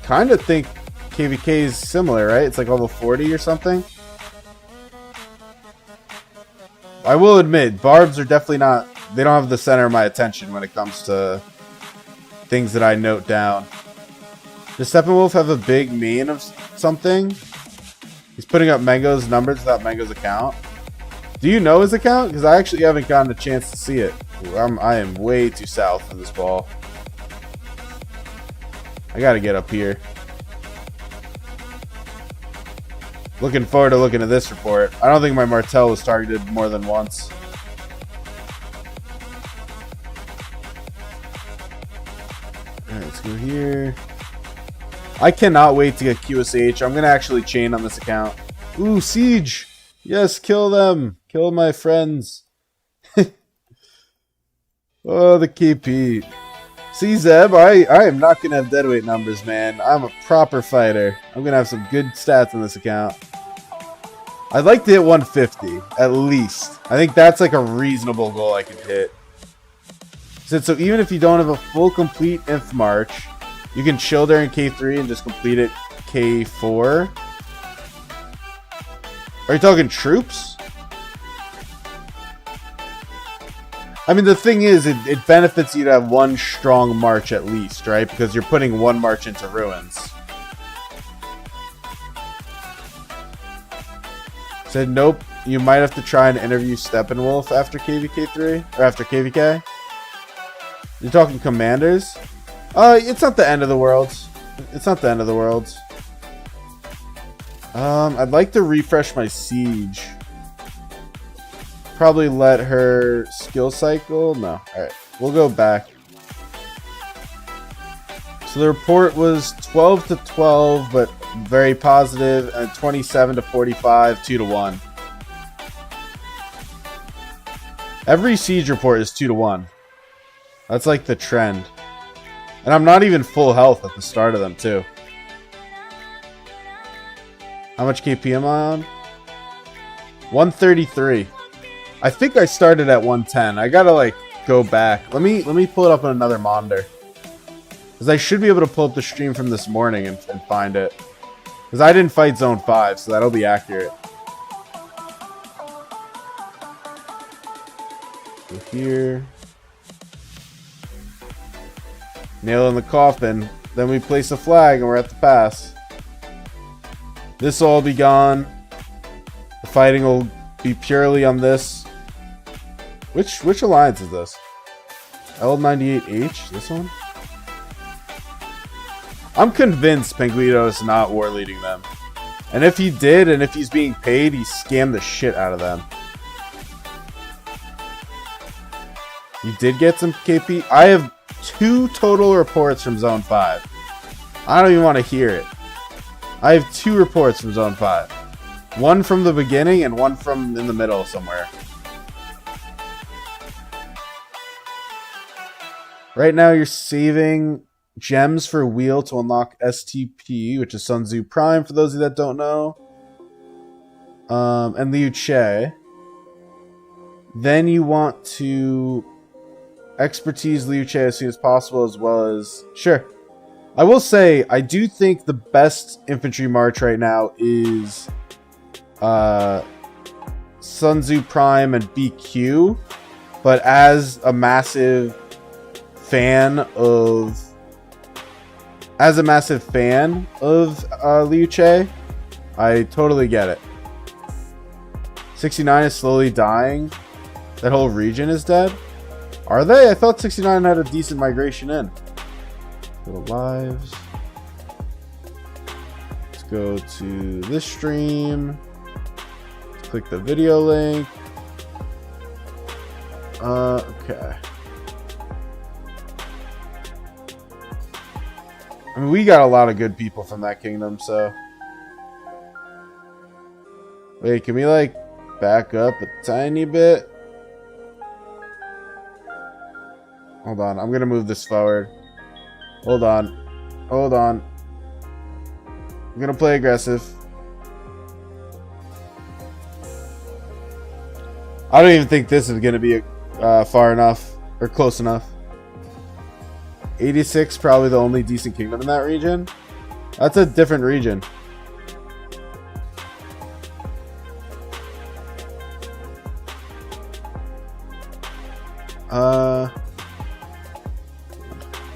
kind of think KVK is similar, right? It's like level 40 or something. I will admit, barbs are definitely not... They don't have the center of my attention when it comes to things that I note down. Does Steppenwolf have a big main of something? He's putting up Mango's numbers without Mango's account. Do you know his account? Because I actually haven't gotten a chance to see it. I am way too south of this ball. I gotta get up here. Looking forward to looking at this report. I don't think my Martell was targeted more than once. Alright, let's go here. I cannot wait to get QSH. I'm gonna actually chain on this account. Ooh, Siege! Yes, kill them! Kill my friends. Oh, the KP. See, Zeb, I am not going to have deadweight numbers, man. I'm a proper fighter. I'm going to have some good stats on this account. I'd like to hit 150, at least. I think that's like a reasonable goal I can hit. So even if you don't have a full complete Inf March, you can chill there in K3 and just complete it K4. Are you talking troops? I mean, the thing is, it benefits you to have one strong march at least, right? Because you're putting one march into ruins. Said, nope, you might have to try and interview Steppenwolf after KVK3, or after KVK. You're talking commanders? It's not the end of the world. It's not the end of the world. I'd like to refresh my siege. Probably let her skill cycle. No. Alright. We'll go back. So the report was 12 to 12, but very positive, and 27 to 45, 2-1. Every siege report is 2-1. That's like the trend. And I'm not even full health at the start of them, too. How much KP am I on? 133. I think I started at 110. I gotta like go back. Let me pull it up on another monitor. Because I should be able to pull up the stream from this morning and find it. Because I didn't fight Zone 5, so that'll be accurate. Go here. Nail in the coffin. Then we place a flag and we're at the pass. This will all be gone. The fighting will be purely on this. Which alliance is this? L98H? This one? I'm convinced Penguito is not war leading them. And if he did, and if he's being paid, he scammed the shit out of them. You did get some KP? I have 2 total reports from Zone 5. I don't even want to hear it. I have 2 reports from Zone 5. One from the beginning and one from in the middle somewhere. Right now you're saving gems for wheel to unlock STP, which is Sun Tzu Prime for those of you that don't know. And Liu Che. Then you want to expertise Liu Che as soon as possible, as well as... Sure. I will say, I do think the best infantry march right now is Sun Tzu Prime and BQ. But as a massive fan of Liu Che, I totally get it. 69 is slowly dying. That whole region is dead. Are they? I thought 69 had a decent migration in. Go to lives. Let's go to this stream. Let's click the video link. Okay. I mean, we got a lot of good people from that kingdom, so... Wait, can we, like, back up a tiny bit? Hold on, I'm gonna move this forward. Hold on. Hold on. I'm gonna play aggressive. I don't even think this is gonna be far enough, or close enough. 86, probably the only decent kingdom in that region. That's a different region.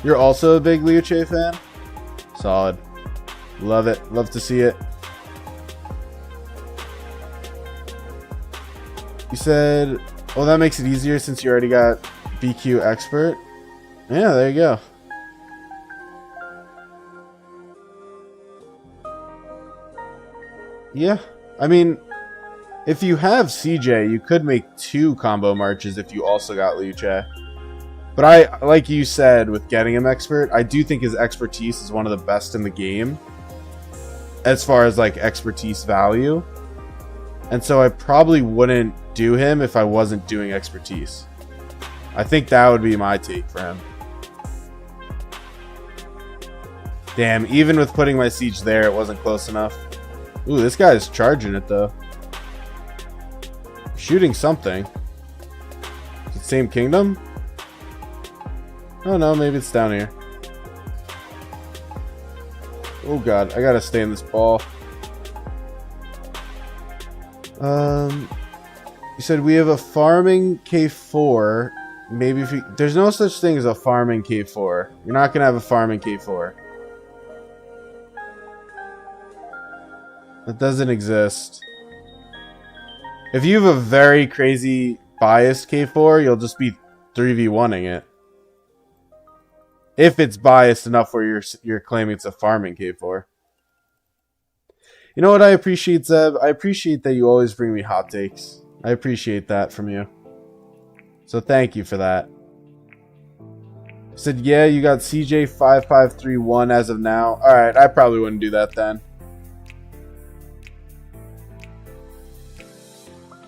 You're also a big Liu Che fan? Solid. Love it. Love to see it. You said, well, that makes it easier since you already got BQ expert. Yeah, there you go. Yeah, I mean, if you have CJ, you could make 2 combo marches if you also got Liu. But I, like you said, with getting him expert, I do think his expertise is one of the best in the game as far as like expertise value. And so I probably wouldn't do him if I wasn't doing expertise. I think that would be my take for him. Damn, even with putting my siege there, it wasn't close enough. Ooh, this guy's charging it though. Shooting something. Is it same kingdom? Oh no, maybe it's down here. Oh god, I gotta stay in this ball. You said we have a farming K4. Maybe if you... There's no such thing as a farming K4. You're not gonna have a farming K4. That doesn't exist. If you have a very crazy biased K4, you'll just be 3v1ing it. If it's biased enough where you're claiming it's a farming K4. You know what I appreciate, Zeb? I appreciate that you always bring me hot takes. I appreciate that from you. So thank you for that. Said, yeah, you got CJ5531 as of now. Alright, I probably wouldn't do that then.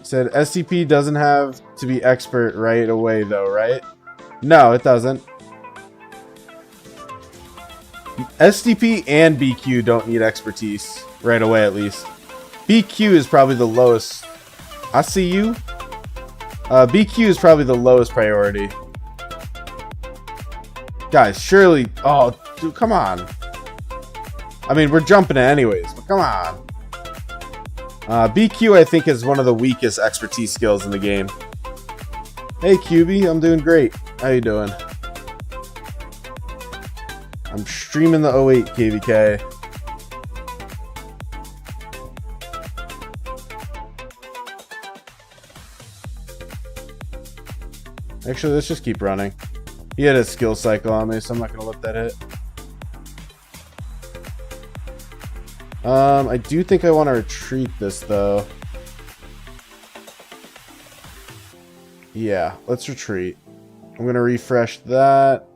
Said, SCP doesn't have to be expert right away though, right? No, it doesn't. STP and BQ don't need expertise right away, at least. BQ is probably the lowest. I see you. BQ is probably the lowest priority. Guys, surely... Oh, dude, come on. I mean, we're jumping it anyways, but come on. BQ, I think, is one of the weakest expertise skills in the game. Hey, QB, I'm doing great. How you doing? I'm streaming the 08 KVK. Actually, let's just keep running. He had a skill cycle on me, so I'm not going to let that hit. I do think I want to retreat this, though. Yeah, let's retreat. I'm going to refresh that.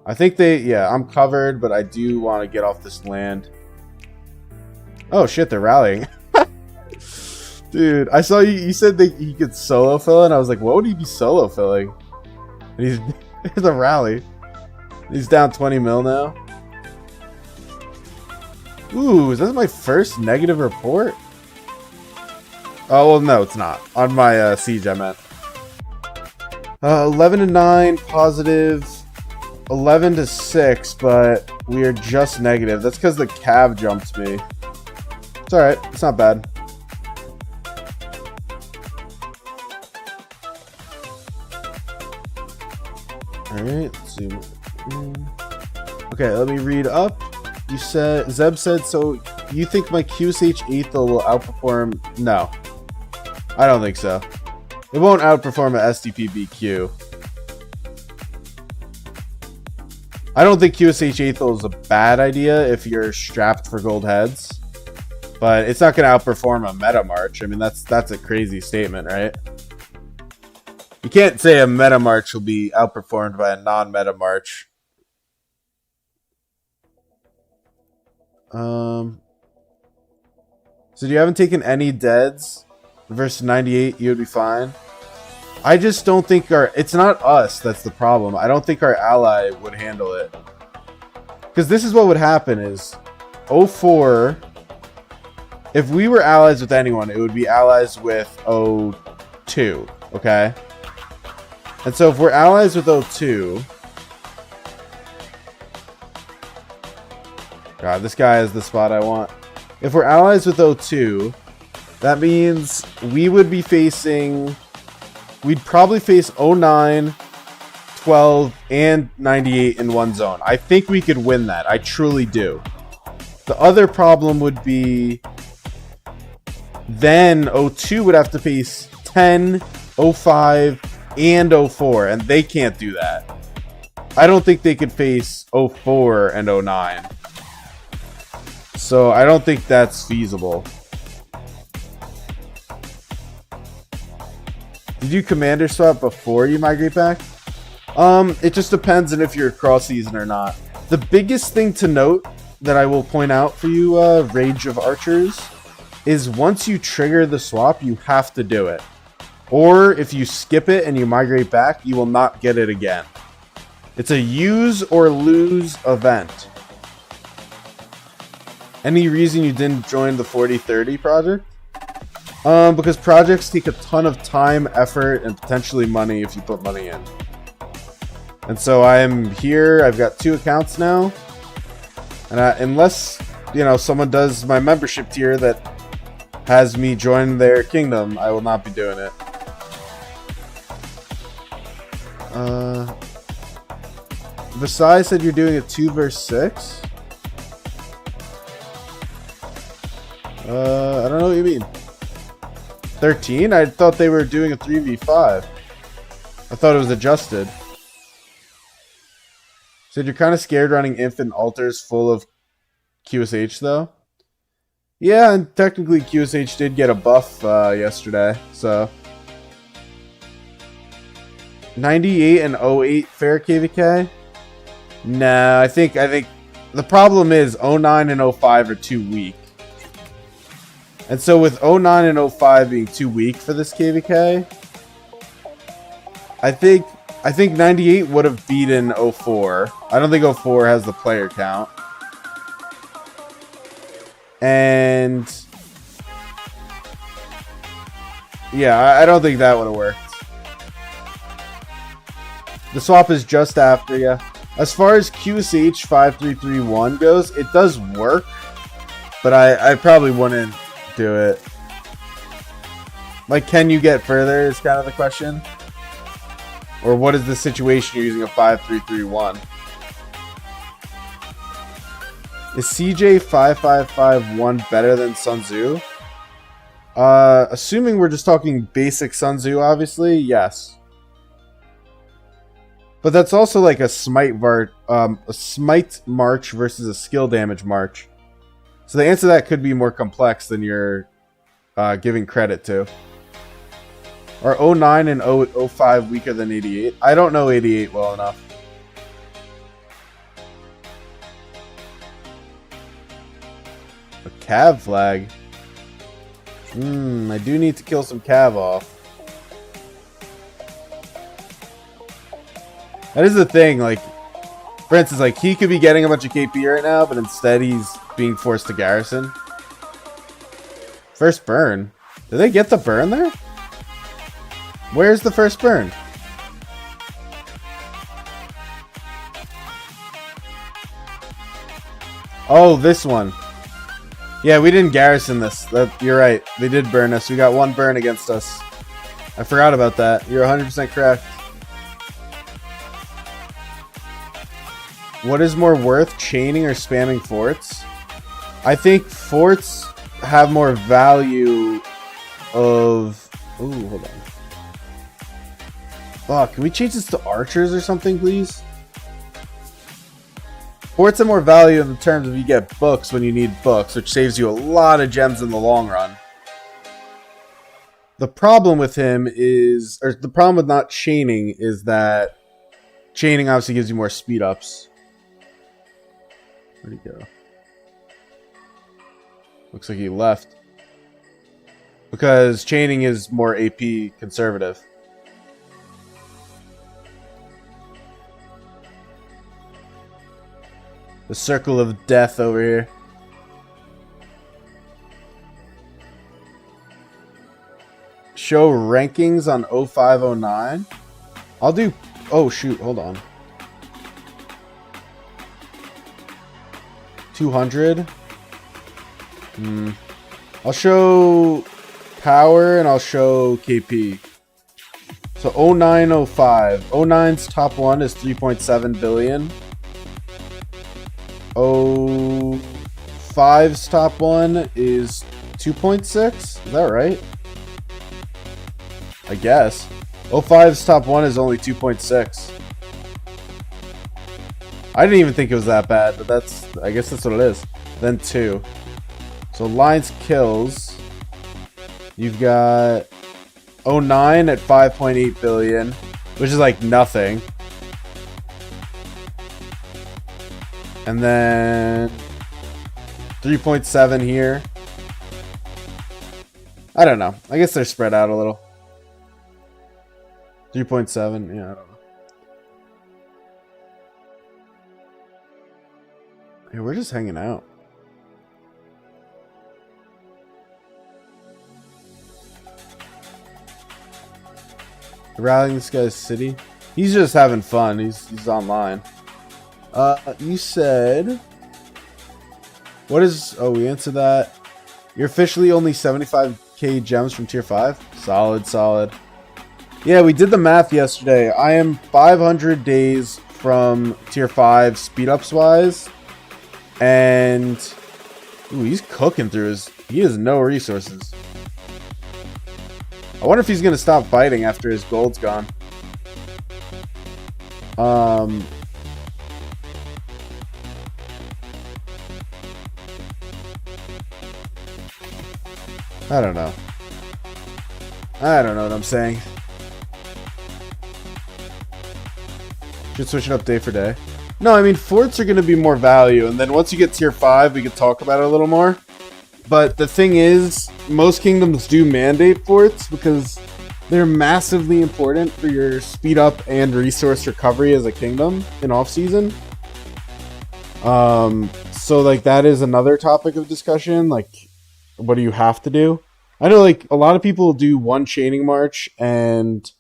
I think yeah, I'm covered, but I do want to get off this land. Oh shit, they're rallying. Dude, I saw you said that he could solo fill, and I was like, what would he be solo filling? And he's there's a rally. He's down 20 mil now. Ooh, is this my first negative report? Oh, well, no, it's not. On my siege, I meant. 11-9, positive. 11-6, but we are just negative. That's because the cav jumped me. It's alright. It's not bad. Alright, let's see. Okay, let me read up. You said, Zeb said, so you think my QSH Ethel will outperform? No. I don't think so. It won't outperform a STP BQ. I don't think QSH Ethel is a bad idea if you're strapped for gold heads. But it's not going to outperform a meta march. I mean, that's a crazy statement, right? You can't say a meta march will be outperformed by a non-meta march. So you haven't taken any deads versus 98, you would be fine. I just don't think it's not us that's the problem. I don't think our ally would handle it. Because this is what would happen is 04, if we were allies with anyone, it would be allies with 02, okay? And so if we're allies with 02, God, this guy is the spot I want. If we're allies with 02, that means we would be facing... We'd probably face 09, 12, and 98 in one zone. I think we could win that. I truly do. The other problem would be... Then 02 would have to face 10, 05, and 04, and they can't do that. I don't think they could face 04 and 09. So I don't think that's feasible. Did you commander swap before you migrate back? It just depends on if you're cross season or not. The biggest thing to note that I will point out for you, Rage of Archers, is once you trigger the swap, you have to do it. Or if you skip it and you migrate back, you will not get it again. It's a use or lose event. Any reason you didn't join the 4030 project? Because projects take a ton of time, effort, and potentially money if you put money in. And so I am here. I've got 2 accounts now. And unless, you know, someone does my membership tier that has me join their kingdom, I will not be doing it. Visai said you're doing a 2 versus 6. I don't know what you mean. 13? I thought they were doing a 3v5. I thought it was adjusted. Said you're kind of scared running infant altars full of QSH though. Yeah, and technically QSH did get a buff yesterday, so 98 and 08 fair KVK. Nah, I think the problem is 09 and 05 are too weak. And so with 09 and 05 being too weak for this KVK, I think 98 would have beaten 04. I don't think 04 has the player count. And yeah, I don't think that would have worked. The swap is just after, yeah. As far as QSH 5331 goes, it does work, but I probably wouldn't do it. Like, can you get further is kind of the question. Or what is the situation you're using a 5331? Is CJ 5551 better than Sun Tzu? Assuming we're just talking basic Sun Tzu, obviously, yes. But that's also like a smite march versus a skill damage march. So the answer to that could be more complex than you're giving credit to. Are 09 and 05 weaker than 88? I don't know 88 well enough. A Cav flag. I do need to kill some Cav off. That is the thing, like, for instance, like, he could be getting a bunch of KP right now, but instead he's being forced to garrison. First burn. Did they get the burn there? Where's the first burn? Oh, this one. Yeah, we didn't garrison this. You're right. They did burn us. We got 1 burn against us. I forgot about that. You're 100% correct. What is more worth, chaining or spamming forts? I think forts have more value of... Ooh, hold on. Fuck, can we change this to archers or something, please? Forts have more value in terms of you get books when you need books, which saves you a lot of gems in the long run. The problem with him is... Or the problem with not chaining is that chaining obviously gives you more speed ups. Where'd he go? Looks like he left. Because chaining is more AP conservative. The circle of death over here. Show rankings on 0509. I'll do... Oh, shoot. Hold on. 200. I'll show power and I'll show KP. So 0905. 09's top one is 3.7 billion. 05's top one is 2.6. Is that right? I guess. 05's top 1 is only 2.6. I didn't even think it was that bad, but I guess that's what it is. Then 2. So lines kills. You've got 09 at 5.8 billion, which is like nothing. And then 3.7 here. I don't know. I guess they're spread out a little. 3.7. Yeah, I don't know. Hey, we're just hanging out. Rallying this guy's city. He's just having fun. He's online. You said... What is... Oh, we answered that. You're officially only 75k gems from tier 5? Solid, solid. Yeah, we did the math yesterday. I am 500 days from tier 5 speed ups wise. And... Ooh, he's cooking through his... He has no resources. I wonder if he's going to stop fighting after his gold's gone. I don't know. I don't know what I'm saying. Should switch it up day for day. No, I mean, forts are going to be more value. And then once you get tier 5, we can talk about it a little more. But the thing is, most kingdoms do mandate forts because they're massively important for your speed up and resource recovery as a kingdom in off season. So like that is another topic of discussion. Like, what do you have to do? I know like a lot of people do one chaining march and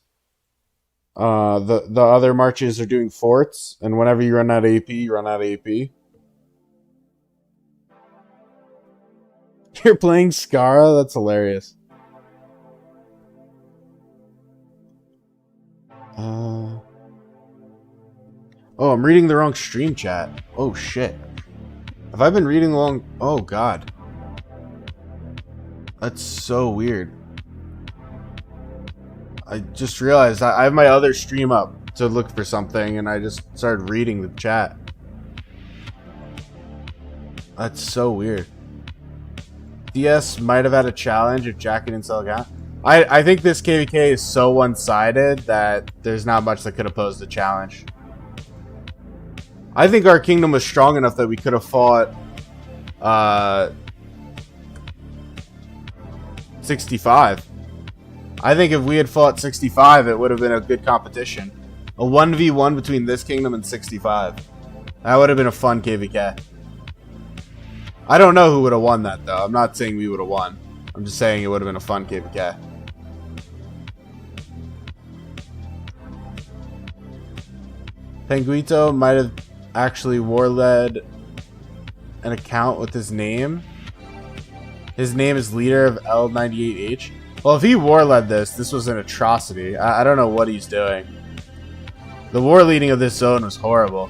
the other marches are doing forts, and whenever you run out of AP, you run out of AP. You're playing Skara? That's hilarious. Oh, I'm reading the wrong stream chat. Oh, shit. Have I been reading the wrong... Oh, God. That's so weird. I just realized I have my other stream up to look for something, and I just started reading the chat. That's so weird. DS might have had a challenge if Jack didn't sell account. I think this KVK is so one-sided that there's not much that could have posed a challenge. I think our kingdom was strong enough that we could have fought 65. I think if we had fought 65, it would have been a good competition. A 1v1 between this kingdom and 65. That would have been a fun KVK. I don't know who would have won that, though. I'm not saying we would have won. I'm just saying it would have been a fun KVK. Penguito might have actually war-led an account with his name. His name is leader of L98H. Well, if he war-led this was an atrocity. I don't know what he's doing. The war leading of this zone was horrible.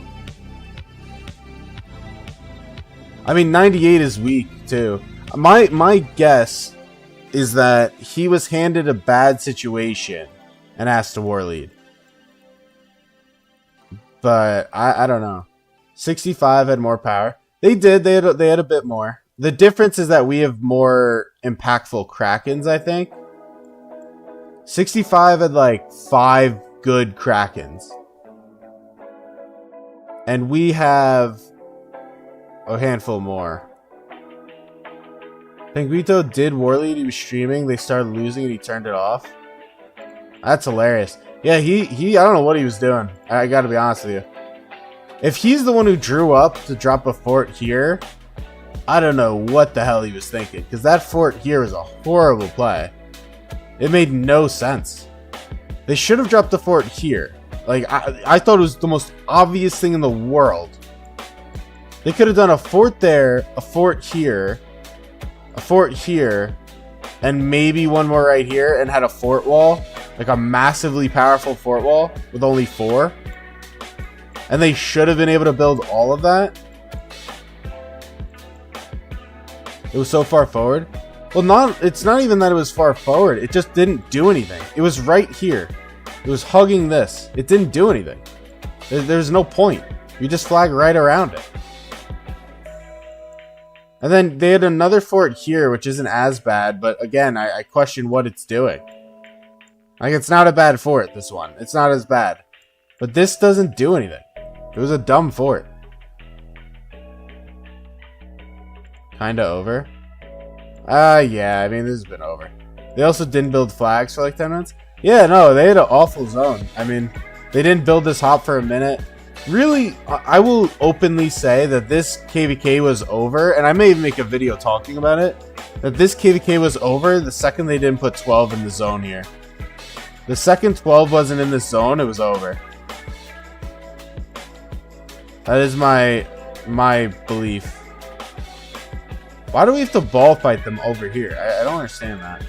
I mean, 98 is weak, too. My guess is that he was handed a bad situation and asked to war lead. But I don't know. 65 had more power. They did. They had a bit more. The difference is that we have more impactful Krakens, I think. 65 had like 5 good Krakens. And we have a handful more. Penguito did war lead. He was streaming. They started losing and he turned it off. That's hilarious. Yeah, he I don't know what he was doing. I gotta be honest with you. If he's the one who drew up to drop a fort here, I don't know what the hell he was thinking. Because that fort here is a horrible play. It made no sense. They should have dropped the fort here. Like, I thought it was the most obvious thing in the world. They could have done a fort there, a fort here, and maybe one more right here, and had a fort wall. Like a massively powerful fort wall with only 4. And they should have been able to build all of that. It was so far forward. Well, it's not even that it was far forward. It just didn't do anything. It was right here. It was hugging this. It didn't do anything. There's no point. You just flag right around it. And then they had another fort here, which isn't as bad. But again, I question what it's doing. Like, it's not a bad fort, this one. It's not as bad. But this doesn't do anything. It was a dumb fort. Kinda over. Yeah, I mean, this has been over. They also didn't build flags for like 10 minutes. Yeah, no, they had an awful zone. I mean, they didn't build this hop for a minute. Really, I will openly say that this KVK was over, and I may even make a video talking about it, that this KVK was over the second they didn't put 12 in the zone here. The second 12 wasn't in this zone, it was over. That is my belief. Why do we have to ball fight them over here? I don't understand that.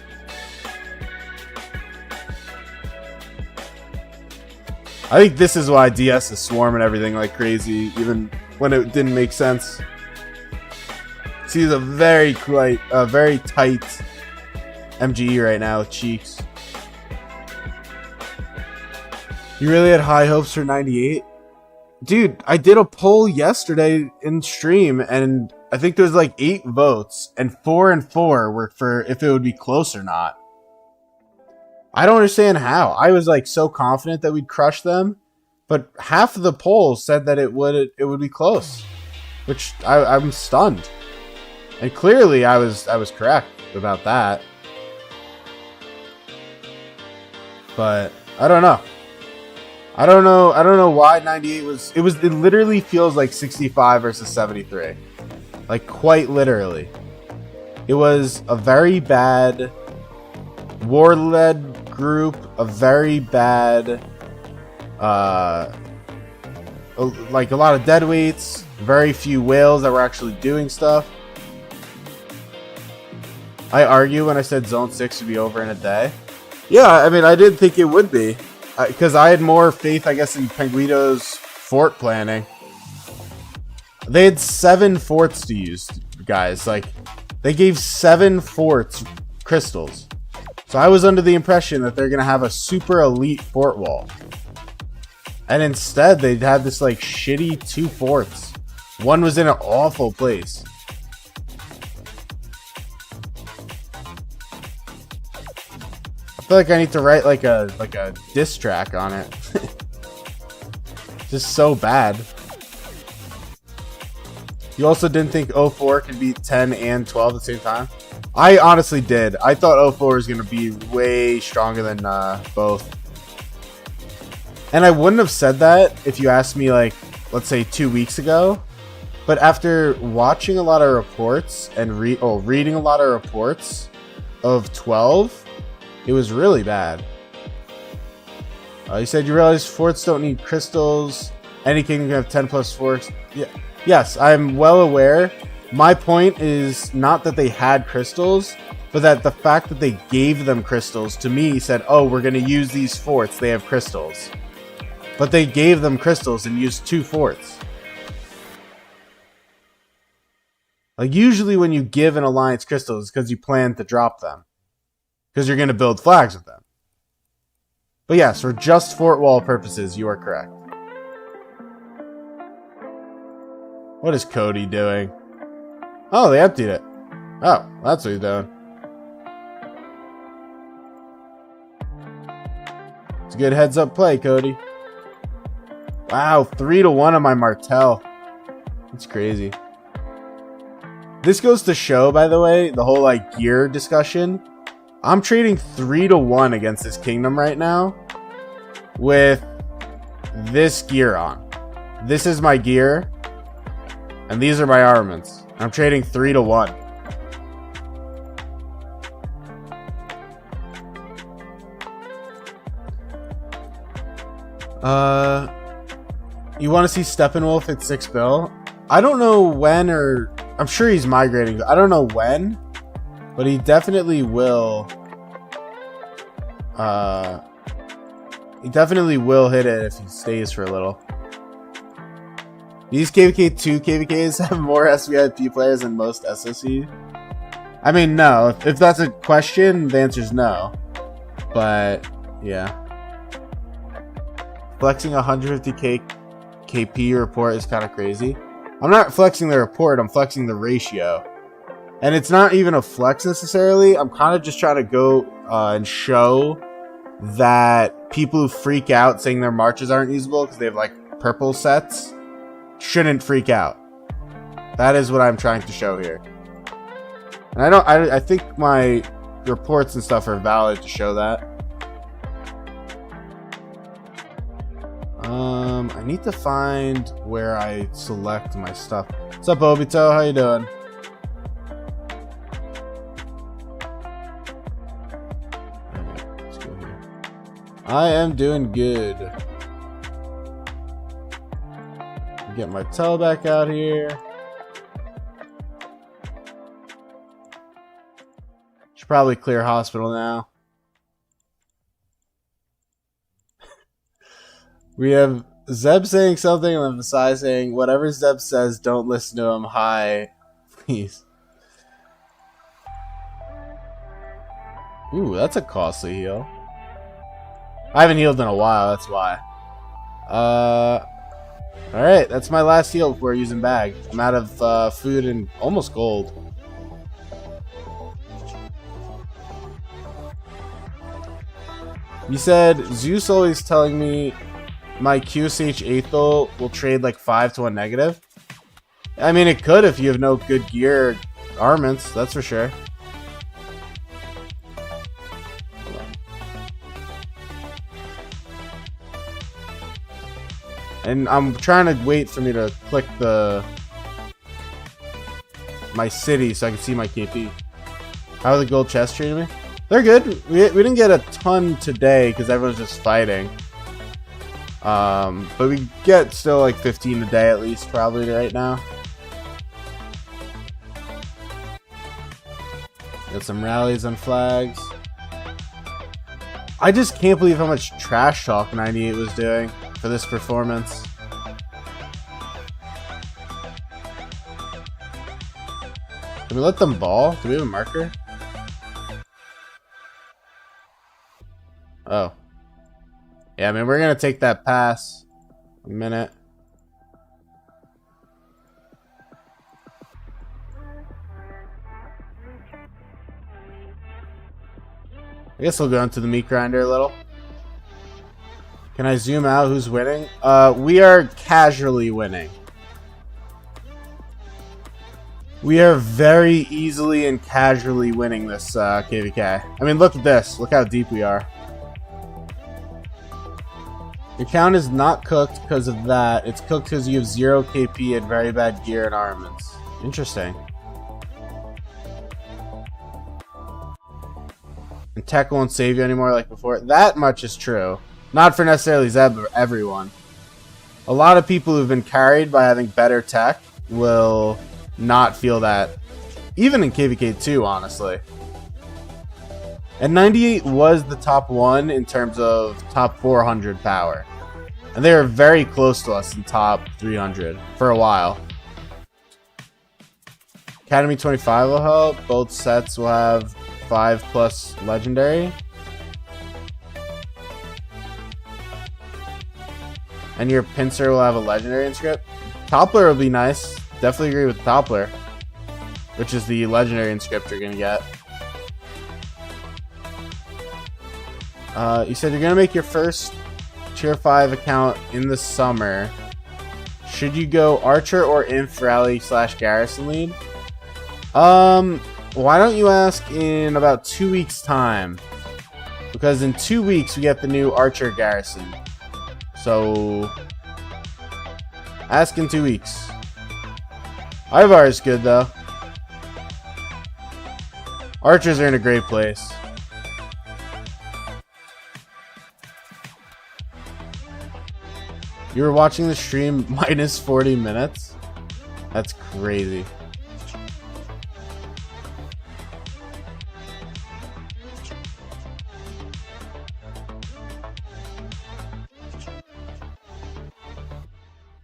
I think this is why DS is swarming everything like crazy, even when it didn't make sense. See, he's a very tight MGE right now with Cheeks. You really had high hopes for 98? Dude, I did a poll yesterday in stream, and I think there was like 8 votes, and 4 and 4 were for if it would be close or not. I don't understand how. I was like so confident that we'd crush them, but half of the polls said that it would be close, which I'm stunned. And clearly I was correct about that. But I don't know. I don't know why 98 was. It literally feels like 65 versus 73. Like, quite literally. It was a very bad war-led group, a very bad like a lot of dead weights, very few whales that were actually doing stuff. I argue when I said Zone 6 would be over in a day. Yeah, I mean, I didn't think it would be. Because I had more faith, I guess, in Penguito's fort planning. They had 7 forts to use, guys. Like, they gave 7 forts crystals. So I was under the impression that they're going to have a super elite fort wall. And instead, they had this, like, shitty 2 forts. One was in an awful place. I feel like I need to write like a diss track on it. Just so bad. You also didn't think 04 could beat 10 and 12 at the same time? I honestly did. I thought 04 was going to be way stronger than both. And I wouldn't have said that if you asked me, like, let's say 2 weeks ago. But after watching a lot of reports and reading a lot of reports of 12, it was really bad. You said you realize forts don't need crystals. Any kingdom can have 10 plus forts. Yeah. Yes, I'm well aware. My point is not that they had crystals, but that the fact that they gave them crystals to me said, oh, we're going to use these forts. They have crystals. But they gave them crystals and used 2 forts. Like, usually when you give an alliance crystals, it's because you plan to drop them. Because you're going to build flags with them. But yes, for just fort wall purposes, you are correct. What is Cody doing? Oh, they emptied it. Oh, that's what he's doing. It's a good heads-up play, Cody. Wow, 3-1 on my Martel. That's crazy. This goes to show, by the way, the whole like gear discussion. I'm trading 3-1 against this kingdom right now with this gear on. This is my gear, and these are my armaments. I'm trading 3-1. You want to see Steppenwolf at 6 bill? I don't know when, or I'm sure he's migrating. I don't know when, but he definitely will. He definitely will hit it if he stays for a little. These KVK2 KVKs have more SVIP players than most SSE. I mean, no. If that's a question, the answer is no. But, yeah. Flexing 150k KP report is kind of crazy. I'm not flexing the report, I'm flexing the ratio. And it's not even a flex necessarily. I'm kind of just trying to go and show that people who freak out saying their marches aren't usable because they have like purple sets shouldn't freak out. That is what I'm trying to show here. And I think my reports and stuff are valid to show that. I need to find where I select my stuff. What's up, Obito? How you doing? Alright, let's go here. I am doing good. Get my toe back out here. Should probably clear hospital now. We have Zeb saying something and then Masai saying, whatever Zeb says, don't listen to him. Hi. Please. Ooh, that's a costly heal. I haven't healed in a while, that's why. Alright, that's my last heal before using bag. I'm out of food and almost gold. You said, Zeus always telling me my QSH Aethel will trade like 5 to 1 negative. I mean, it could if you have no good gear or armaments, that's for sure. And I'm trying to wait for me to click my city so I can see my KP. How are the gold chests treating me? They're good. We didn't get a ton today because everyone's just fighting. But we get still like 15 a day at least probably right now. Got some rallies on flags. I just can't believe how much trash talk 98 was doing for this performance. Can we let them ball? Do we have a marker? Oh. Yeah, I mean, we're going to take that pass. A minute. I guess we'll go into the meat grinder a little. Can I zoom out who's winning? We are casually winning. We are very easily and casually winning this KVK. I mean, look at this. Look how deep we are. Your count is not cooked because of that. It's cooked because you have 0 KP and very bad gear and armaments. Interesting. And tech won't save you anymore like before. That much is true. Not for necessarily Zeb, but everyone. A lot of people who've been carried by having better tech will not feel that. Even in KVK 2, honestly. And 98 was the top 1 in terms of top 400 power. And they were very close to us in top 300 for a while. Academy 25 will help. Both sets will have 5+ legendary. And your pincer will have a legendary inscript. Toppler will be nice. Definitely agree with Toppler, which is the legendary inscript you're going to get. You said you're going to make your first tier 5 account in the summer. Should you go Archer or Inf Rally / Garrison lead? Why don't you ask in about 2 weeks time? Because in 2 weeks we get the new Archer Garrison. So, ask in 2 weeks. Ivar is good though. Archers are in a great place. You were watching the stream minus 40 minutes? That's crazy.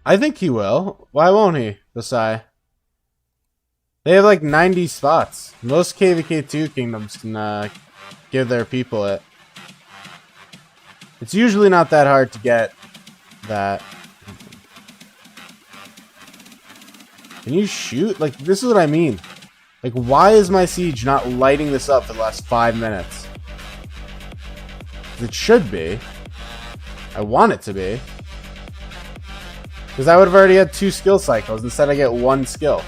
I think he will. Why won't he, Basai? They have like 90 spots. Most KVK2 kingdoms can give their people it. It's usually not that hard to get that. Can you shoot? Like, this is what I mean. Like, why is my siege not lighting this up for the last 5 minutes? It should be. I want it to be. Because I would have already had 2 skill cycles. Instead, I get 1 skill.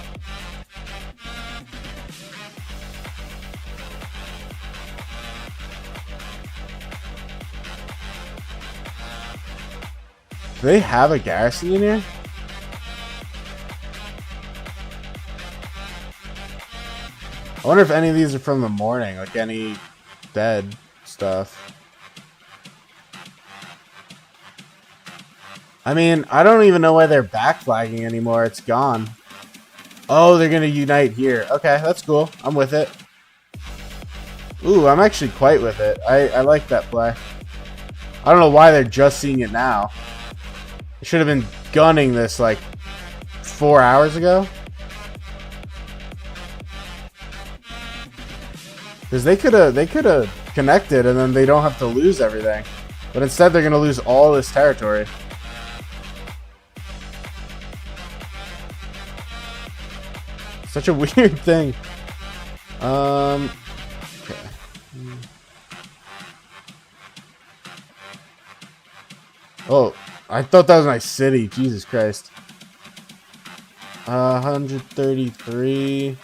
Do they have a garrison in here? I wonder if any of these are from the morning, like any dead stuff. I mean, I don't even know why they're backflagging anymore. It's gone. Oh, they're gonna unite here. Okay, that's cool. I'm with it. Ooh, I'm actually quite with it. I like that play. I don't know why they're just seeing it now. I should have been gunning this like 4 hours ago. Because they could have connected and then they don't have to lose everything. But instead they're gonna lose all this territory. Such a weird thing. Okay. Oh, I thought that was my city. Jesus Christ. 133.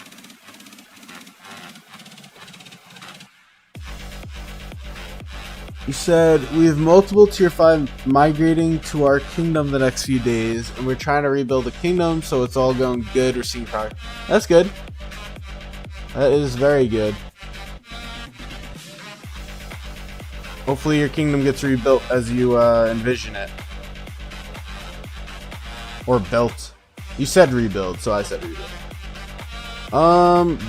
You said, we have multiple tier 5 migrating to our kingdom the next few days, and we're trying to rebuild the kingdom, so it's all going good. We're seeing progress. That's good. That is very good. Hopefully your kingdom gets rebuilt as you envision it. Or built. You said rebuild, so I said rebuild.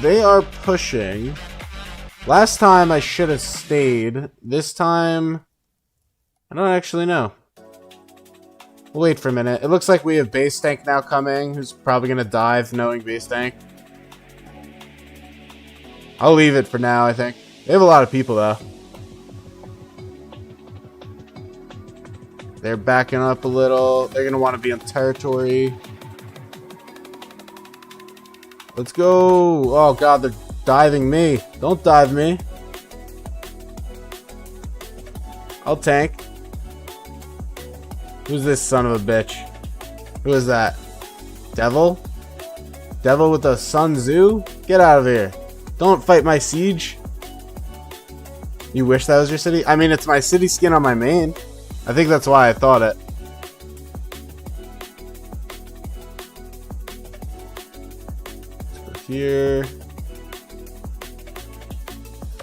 They are pushing. Last time I should have stayed. This time, I don't actually know. We'll wait for a minute. It looks like we have base tank now coming, who's probably gonna dive knowing base tank. I'll leave it for now, I think. They have a lot of people though. They're backing up a little. They're gonna want to be on territory. Let's go. Oh god, they're diving me. Don't dive me. I'll tank. Who's this son of a bitch? Who is that? Devil? Devil with a Sun Tzu? Get out of here. Don't fight my siege. You wish that was your city? I mean, it's my city skin on my main. I think that's why I thought it. Let's go here.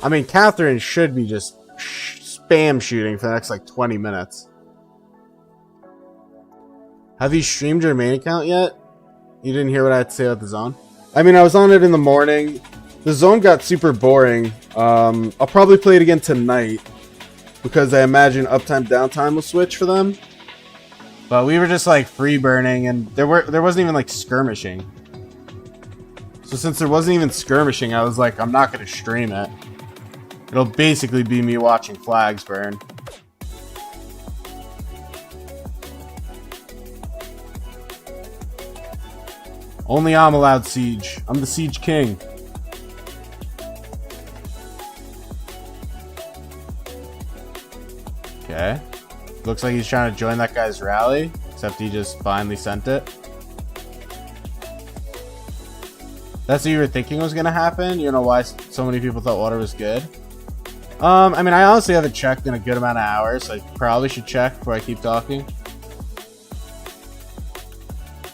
I mean, Catherine should be just spam shooting for the next like 20 minutes. Have you streamed your main account yet? You didn't hear what I had to say about the zone? I mean, I was on it in the morning. The zone got super boring. I'll probably play it again tonight because I imagine uptime downtime will switch for them. But we were just like free burning, and there wasn't even like skirmishing. So since there wasn't even skirmishing, I was like, I'm not gonna stream it. It'll basically be me watching flags burn. Only I'm allowed siege. I'm the siege king. Okay. Looks like he's trying to join that guy's rally, except he just finally sent it. That's what you were thinking was gonna happen? You know why so many people thought water was good? I mean, I honestly haven't checked in a good amount of hours, so I probably should check before I keep talking.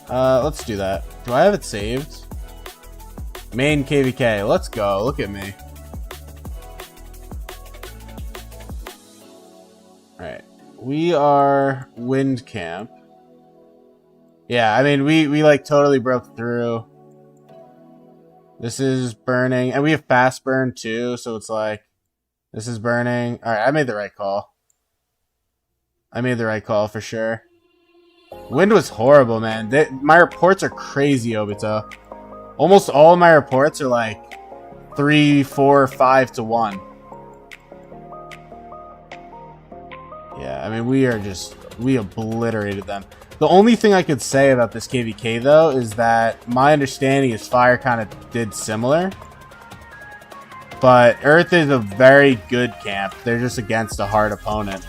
Let's do that. Do I have it saved? Main KVK. Let's go. Look at me. Alright. We are Wind Camp. Yeah, I mean, we like totally broke through. This is burning. And we have fast burn too, so it's like, this is burning. Alright, I made the right call. I made the right call for sure. Wind was horrible, man. My reports are crazy, Obito. Almost all of my reports are like 3, 4, 5 to 1. Yeah, I mean, we obliterated them. The only thing I could say about this KVK, though, is that my understanding is Fire kind of did similar. But Earth is a very good camp. They're just against a hard opponent.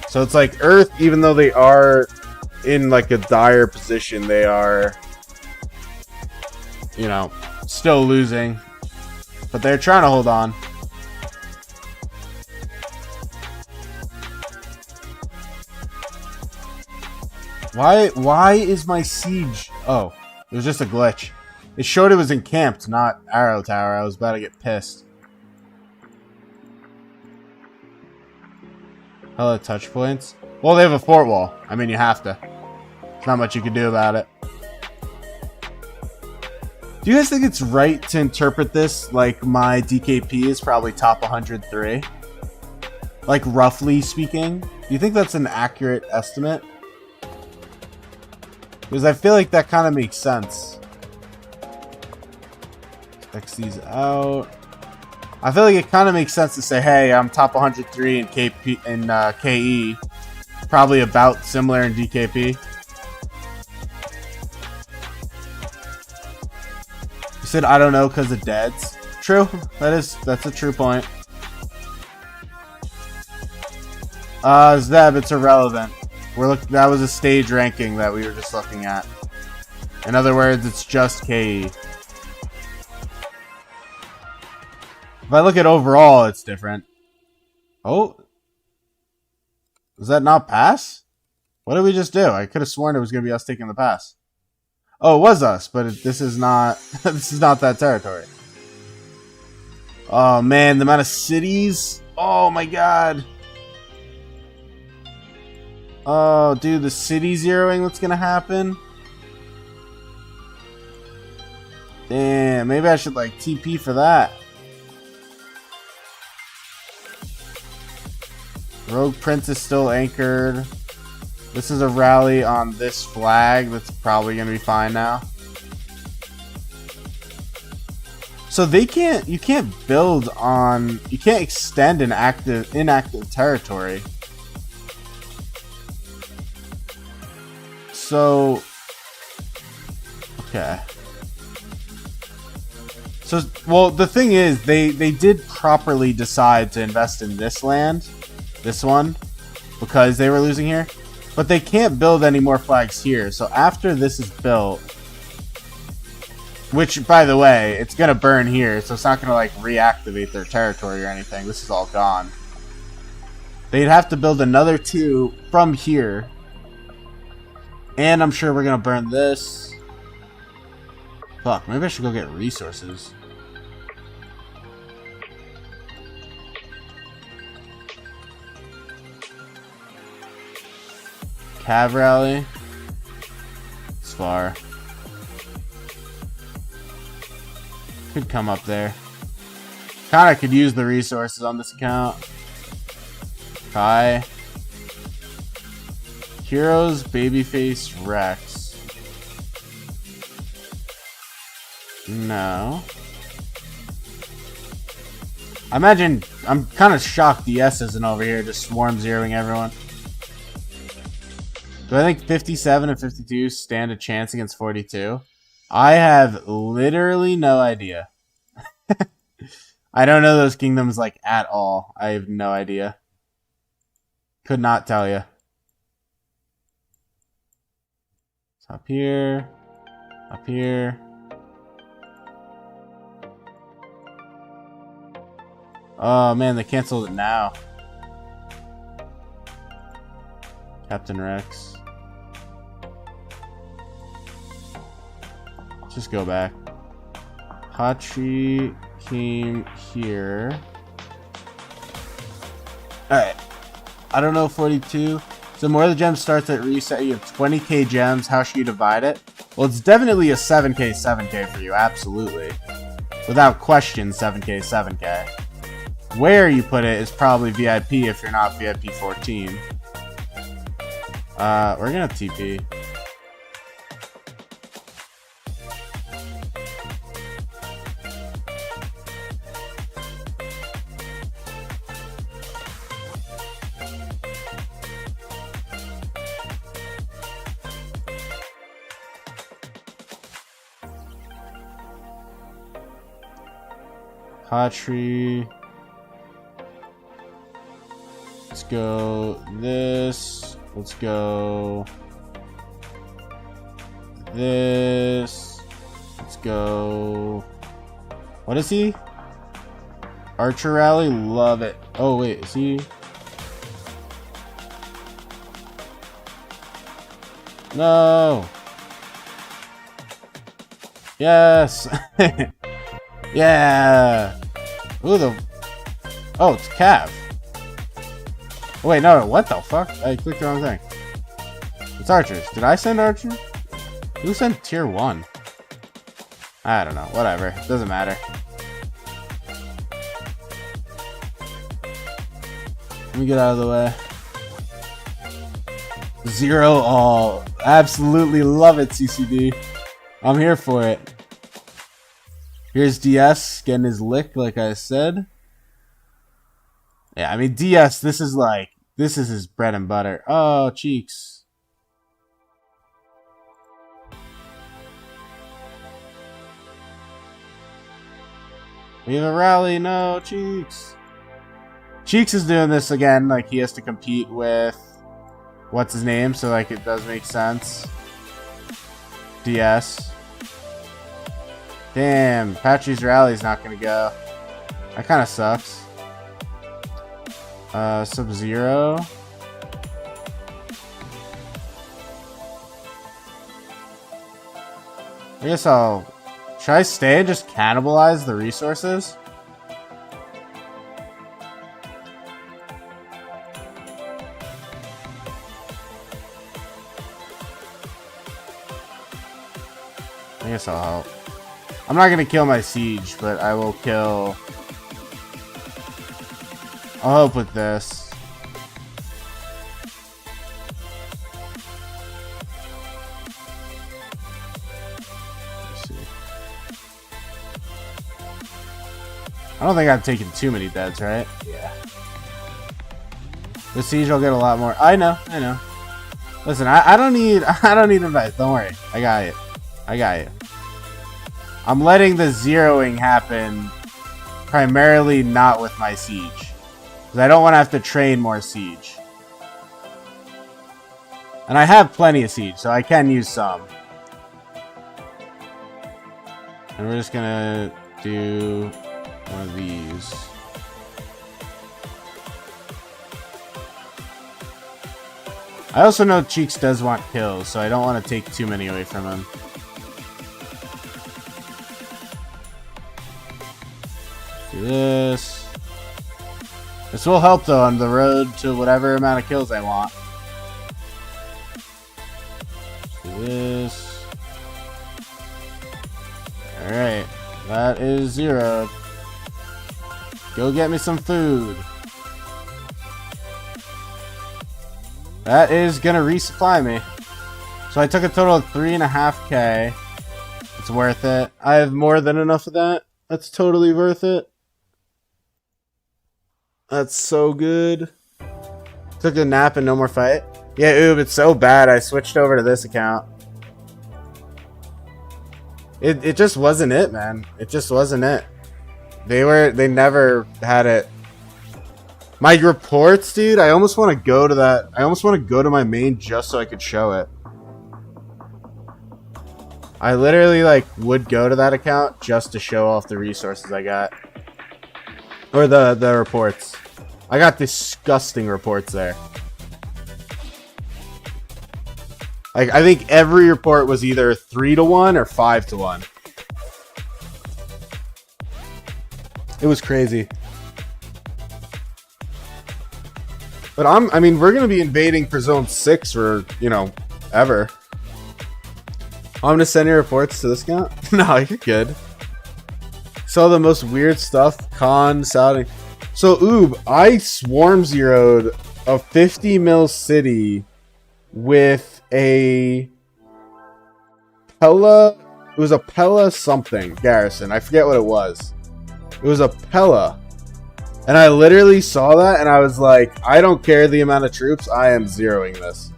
So it's like Earth, even though they are in like a dire position, they are, you know, still losing. But they're trying to hold on. Why is my siege? Oh, it was just a glitch. It showed it was encamped, not Arrow Tower. I was about to get pissed. Hello, touch points. Well, they have a fort wall. I mean, you have to. There's not much you can do about it. Do you guys think it's right to interpret this like my DKP is probably top 103? Like, roughly speaking? Do you think that's an accurate estimate? Because I feel like that kind of makes sense. X these out. I feel like it kind of makes sense to say, hey, I'm top 103 in KP in KE. Probably about similar in DKP. You said I don't know because of deads. True. That's a true point. Zeb, it's irrelevant. That was a stage ranking that we were just looking at. In other words, it's just KE. If I look at overall, it's different. Oh. Was that not pass? What did we just do? I could have sworn it was going to be us taking the pass. Oh, it was us, but this is not this is not that territory. Oh man, the amount of cities. Oh my god. Oh, dude, the city zeroing that's gonna happen. Damn, maybe I should like TP for that. Rogue Prince is still anchored. This is a rally on this flag that's probably gonna be fine now. So you can't build on, you can't extend an inactive territory. So, okay. So, well, the thing is, they did properly decide to invest in this land, this one, because they were losing here. But they can't build any more flags here. So after this is built, which, by the way, it's going to burn here, so it's not going to, like, reactivate their territory or anything. This is all gone. They'd have to build another 2 from here. And I'm sure we're going to burn this. Fuck, maybe I should go get resources. Cav rally. It's far. Could come up there. Kinda could use the resources on this account. Kai. Heroes, Babyface, Rex. No. I imagine, I'm kind of shocked the S isn't over here, just swarm zeroing everyone. Do I think 57 and 52 stand a chance against 42? I have literally no idea. I don't know those kingdoms like at all. I have no idea. Could not tell you. Up here. Up here. Oh man, they canceled it now. Captain Rex. Let's just go back. Hachi came here. Alright. I don't know 42. So more of the gems starts at reset. You have 20k gems. How should you divide it? Well, it's definitely a 7k, 7k for you. Absolutely. Without question, 7k, 7k. Where you put it is probably VIP if you're not VIP 14. We're gonna TP. Patri. Let's go this. Let's go this. Let's go. What is he? Archer Rally? Love it. Oh, wait. Is he? No. Yes. Yeah. Ooh, the. Oh, it's Cav. Oh, wait, no. What the fuck? I clicked the wrong thing. It's archers. Did I send archer? Who sent tier 1? I don't know. Whatever. Doesn't matter. Let me get out of the way. 0 all. Absolutely love it, CCD. I'm here for it. Here's DS getting his lick, like I said. Yeah, I mean, DS, this is his bread and butter. Oh, cheeks. We have a rally. No, Cheeks. Cheeks is doing this again, like he has to compete with what's his name, so like it does make sense. DS. Damn, Patri's rally's not gonna go. That kind of sucks. Sub-Zero. I guess should I stay and just cannibalize the resources? I guess I'll help. I'm not gonna kill my siege, but I will kill. I'll help with this. Let's see. I don't think I've taken too many deads, right? Yeah. The siege will get a lot more. I know. Listen, I don't need advice. Don't worry. I got it. I'm letting the zeroing happen primarily not with my siege. Because I don't want to have to train more siege. And I have plenty of siege, so I can use some. And we're just gonna do one of these. I also know Cheeks does want kills, so I don't want to take too many away from him. Do this. This will help though on the road to whatever amount of kills I want. Do this. Alright. That is 0. Go get me some food. That is gonna resupply me. So I took a total of 3.5k. It's worth it. I have more than enough of that. That's totally worth it. That's so good. Took a nap and no more fight. Yeah, oob, it's so bad. I switched over to this account. It just wasn't it, man. It just wasn't it. They never had it. My reports, dude, I almost want to go to that. I almost want to go to my main just so I could show it. I literally like would go to that account just to show off the resources I got. Or the reports. I got disgusting reports there. Like, I think every report was either 3-1 or 5-1. It was crazy. But I mean, we're gonna be invading for Zone 6 for, you know, ever. I'm gonna send your reports to this account? No, you're good. Saw the most weird stuff. Con, Saudi. So, oob, I swarm zeroed a 50 mil city with a Pella. It was a Pella something garrison. I forget what it was. It was a Pella. And I literally saw that and I was like, I don't care the amount of troops. I am zeroing this.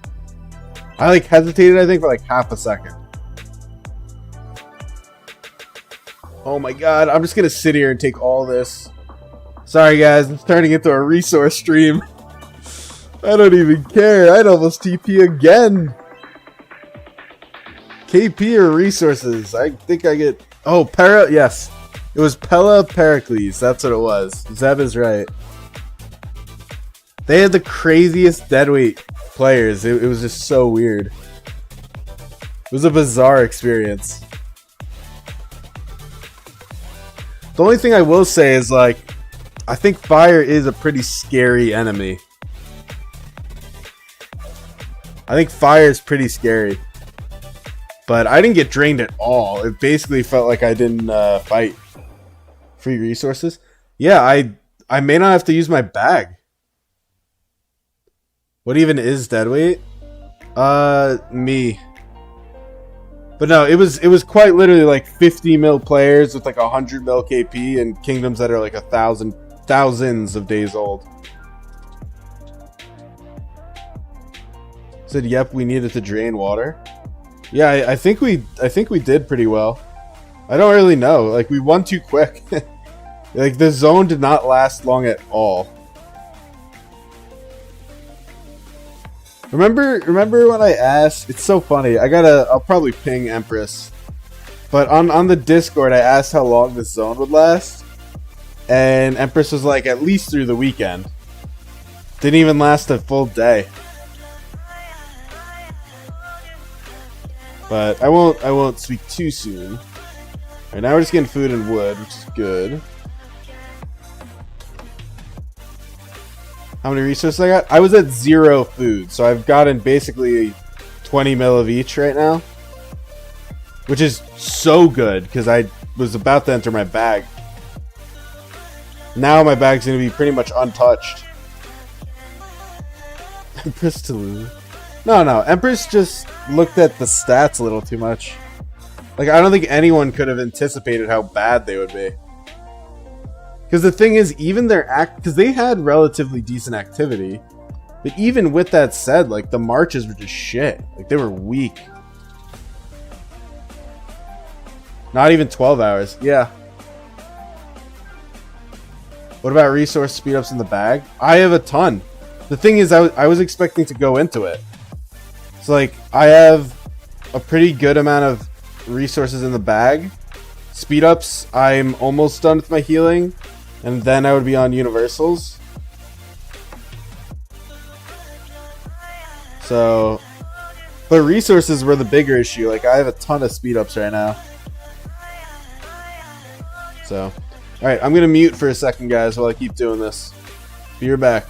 I like hesitated, I think, for like half a second. Oh my god, I'm just gonna sit here and take all this. Sorry guys, it's turning into a resource stream. I don't even care. I'd almost TP again. KP or resources? I think I get... Oh, yes. It was Pella Pericles. That's what it was. Zeb is right. They had the craziest deadweight players. It was just so weird. It was a bizarre experience. The only thing I will say is, like, I think fire is a pretty scary enemy. I think fire is pretty scary. But I didn't get drained at all. It basically felt like I didn't fight. Free resources? Yeah, I may not have to use my bag. What even is deadweight? Me. But no, it was quite literally like 50 mil players with like 100 mil KP and kingdoms that are like thousands of days old. Said, yep, we needed to drain water. Yeah, I think we did pretty well. I don't really know. Like, we won too quick. Like, the zone did not last long at all. Remember when I asked? It's so funny. I'll probably ping Empress. But on the Discord, I asked how long this zone would last. And Empress was like, at least through the weekend. Didn't even last a full day. But I won't speak too soon. Alright, now we're just getting food and wood, which is good. How many resources I got? I was at 0 food, so I've gotten basically 20 mil of each right now. Which is so good, because I was about to enter my bag. Now my bag's going to be pretty much untouched. Empress to lose. No, Empress just looked at the stats a little too much. Like, I don't think anyone could have anticipated how bad they would be. Because the thing is, even their because they had relatively decent activity. But even with that said, like, the marches were just shit. Like, they were weak. Not even 12 hours. Yeah. What about resource speedups in the bag? I have a ton. The thing is, I was expecting to go into it. So, like, I have a pretty good amount of resources in the bag. Speed ups, I'm almost done with my healing. And then I would be on universals. So, but resources were the bigger issue. Like, I have a ton of speed ups right now. So, alright, I'm going to mute for a second, guys, while I keep doing this. Be right back.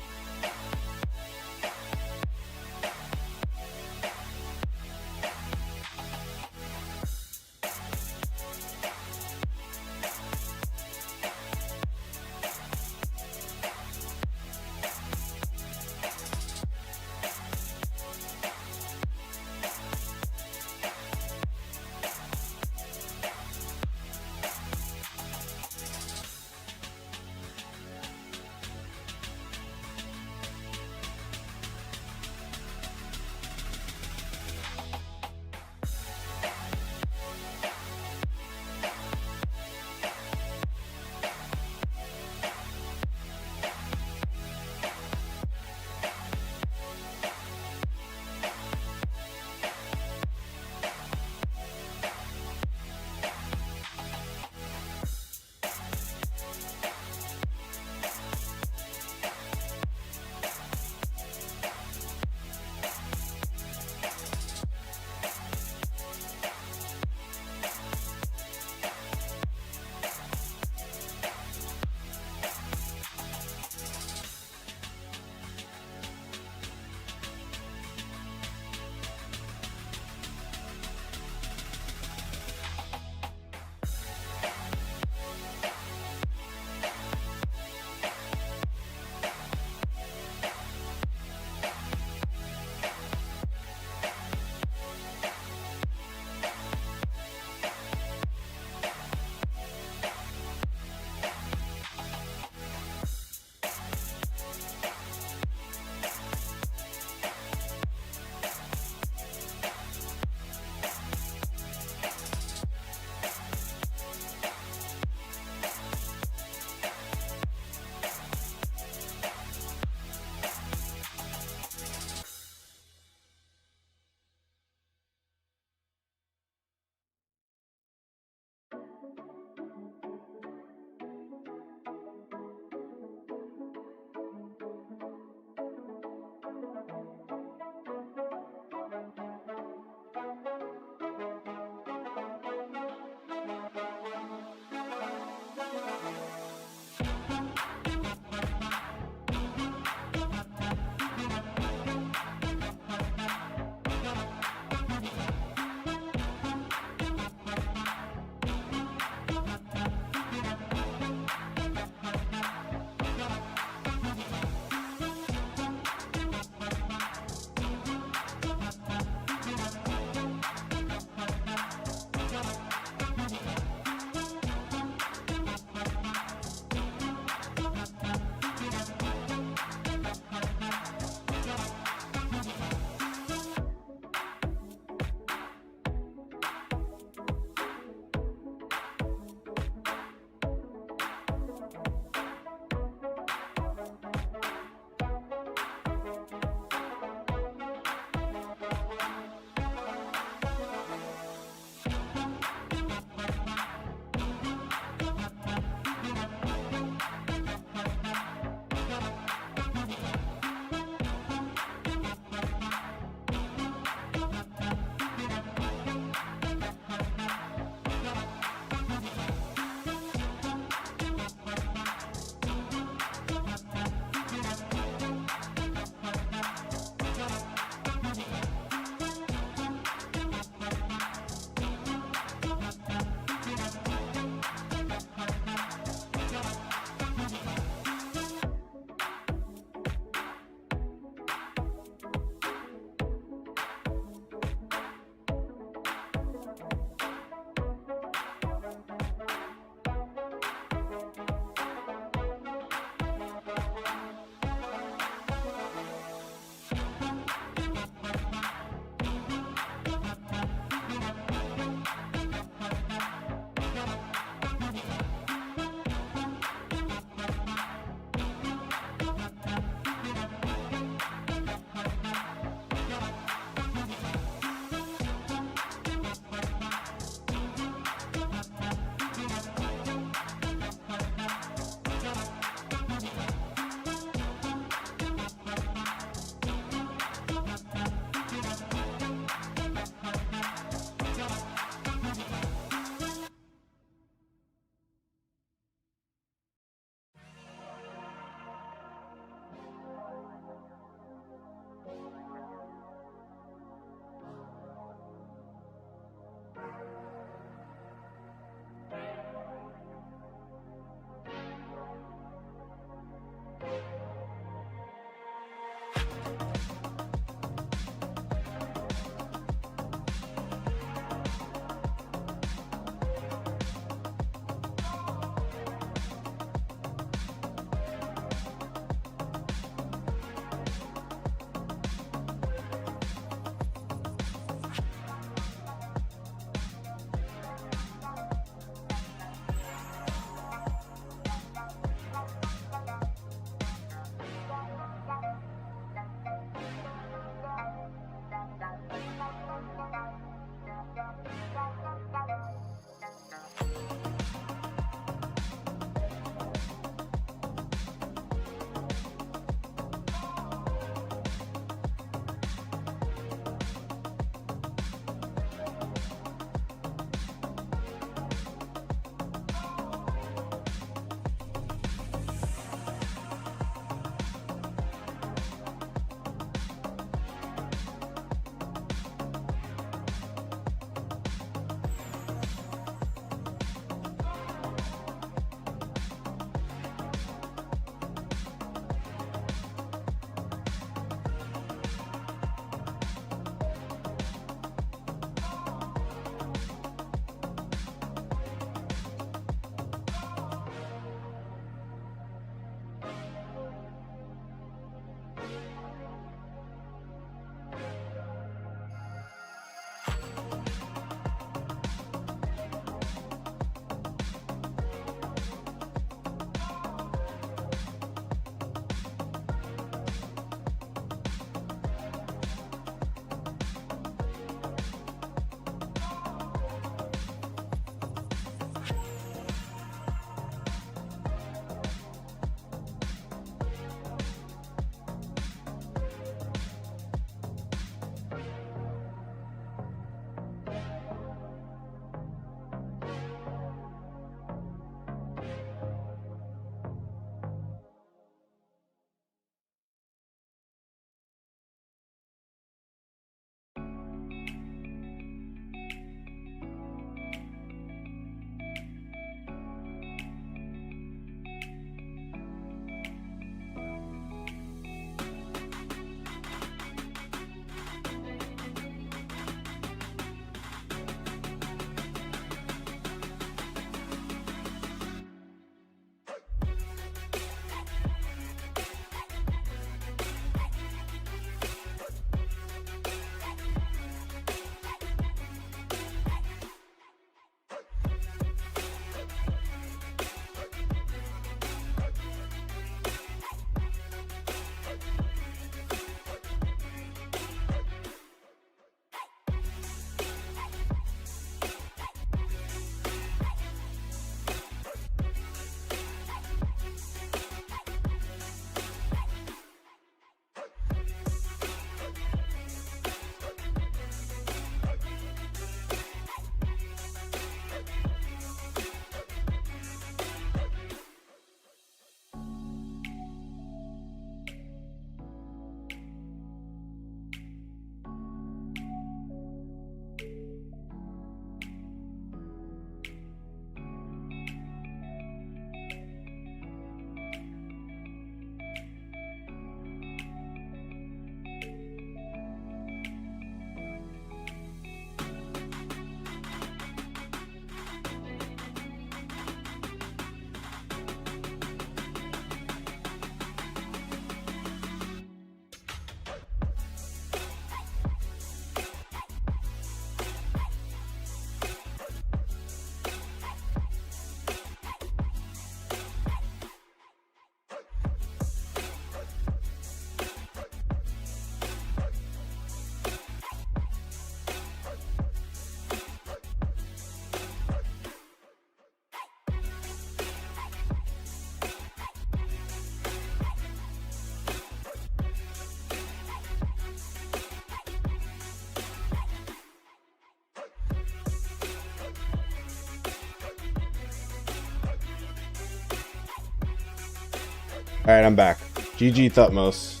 Alright, I'm back. GG Thutmose.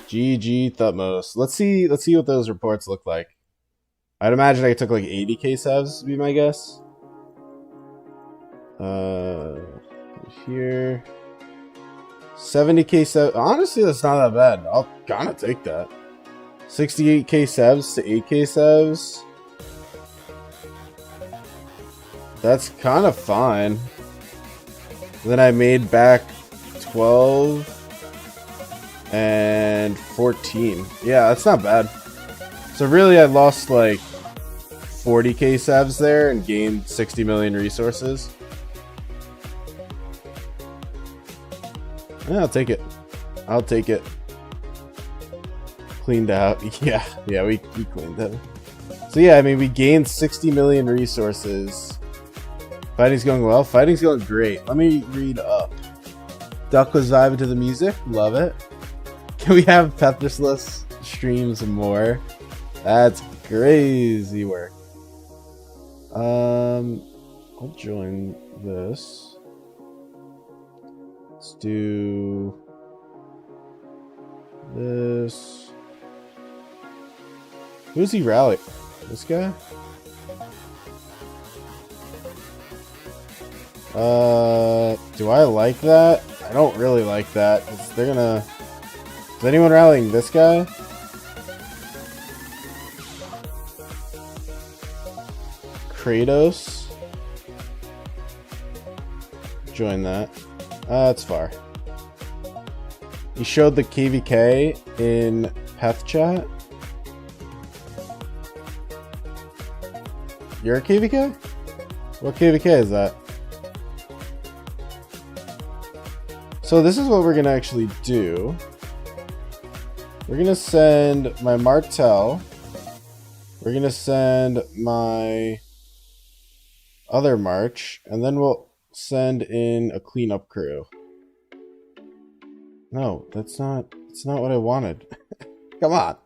GG Thutmose. Let's see what those reports look like. I'd imagine I took like 80k subs, would be my guess. Here. 70k subs. Honestly, that's not that bad. I'll kinda take that. 68k subs to 8k subs. That's kind of fine. Then I made back 12 and 14. Yeah, that's not bad. So really I lost like 40k subs there and gained 60 million resources. Yeah, I'll take it. I'll take it. Cleaned out. Yeah, we cleaned up. So yeah, I mean, we gained 60 million resources. Fighting's going well. Fighting's going great. Let me read up. Duck was vibing to the music. Love it. Can we have Peppersless streams more? That's crazy work. I'll join this. Let's do this. Who's he rally? This guy? Do I like that? I don't really like that. They're gonna... Is anyone rallying this guy? Kratos? Join that. That's far. He showed the KVK in Peth chat. You're a KVK? What KVK is that? So this is what we're gonna actually do. We're gonna send my Martel. We're gonna send my other March, and then we'll send in a cleanup crew. No, that's not what I wanted. Come on.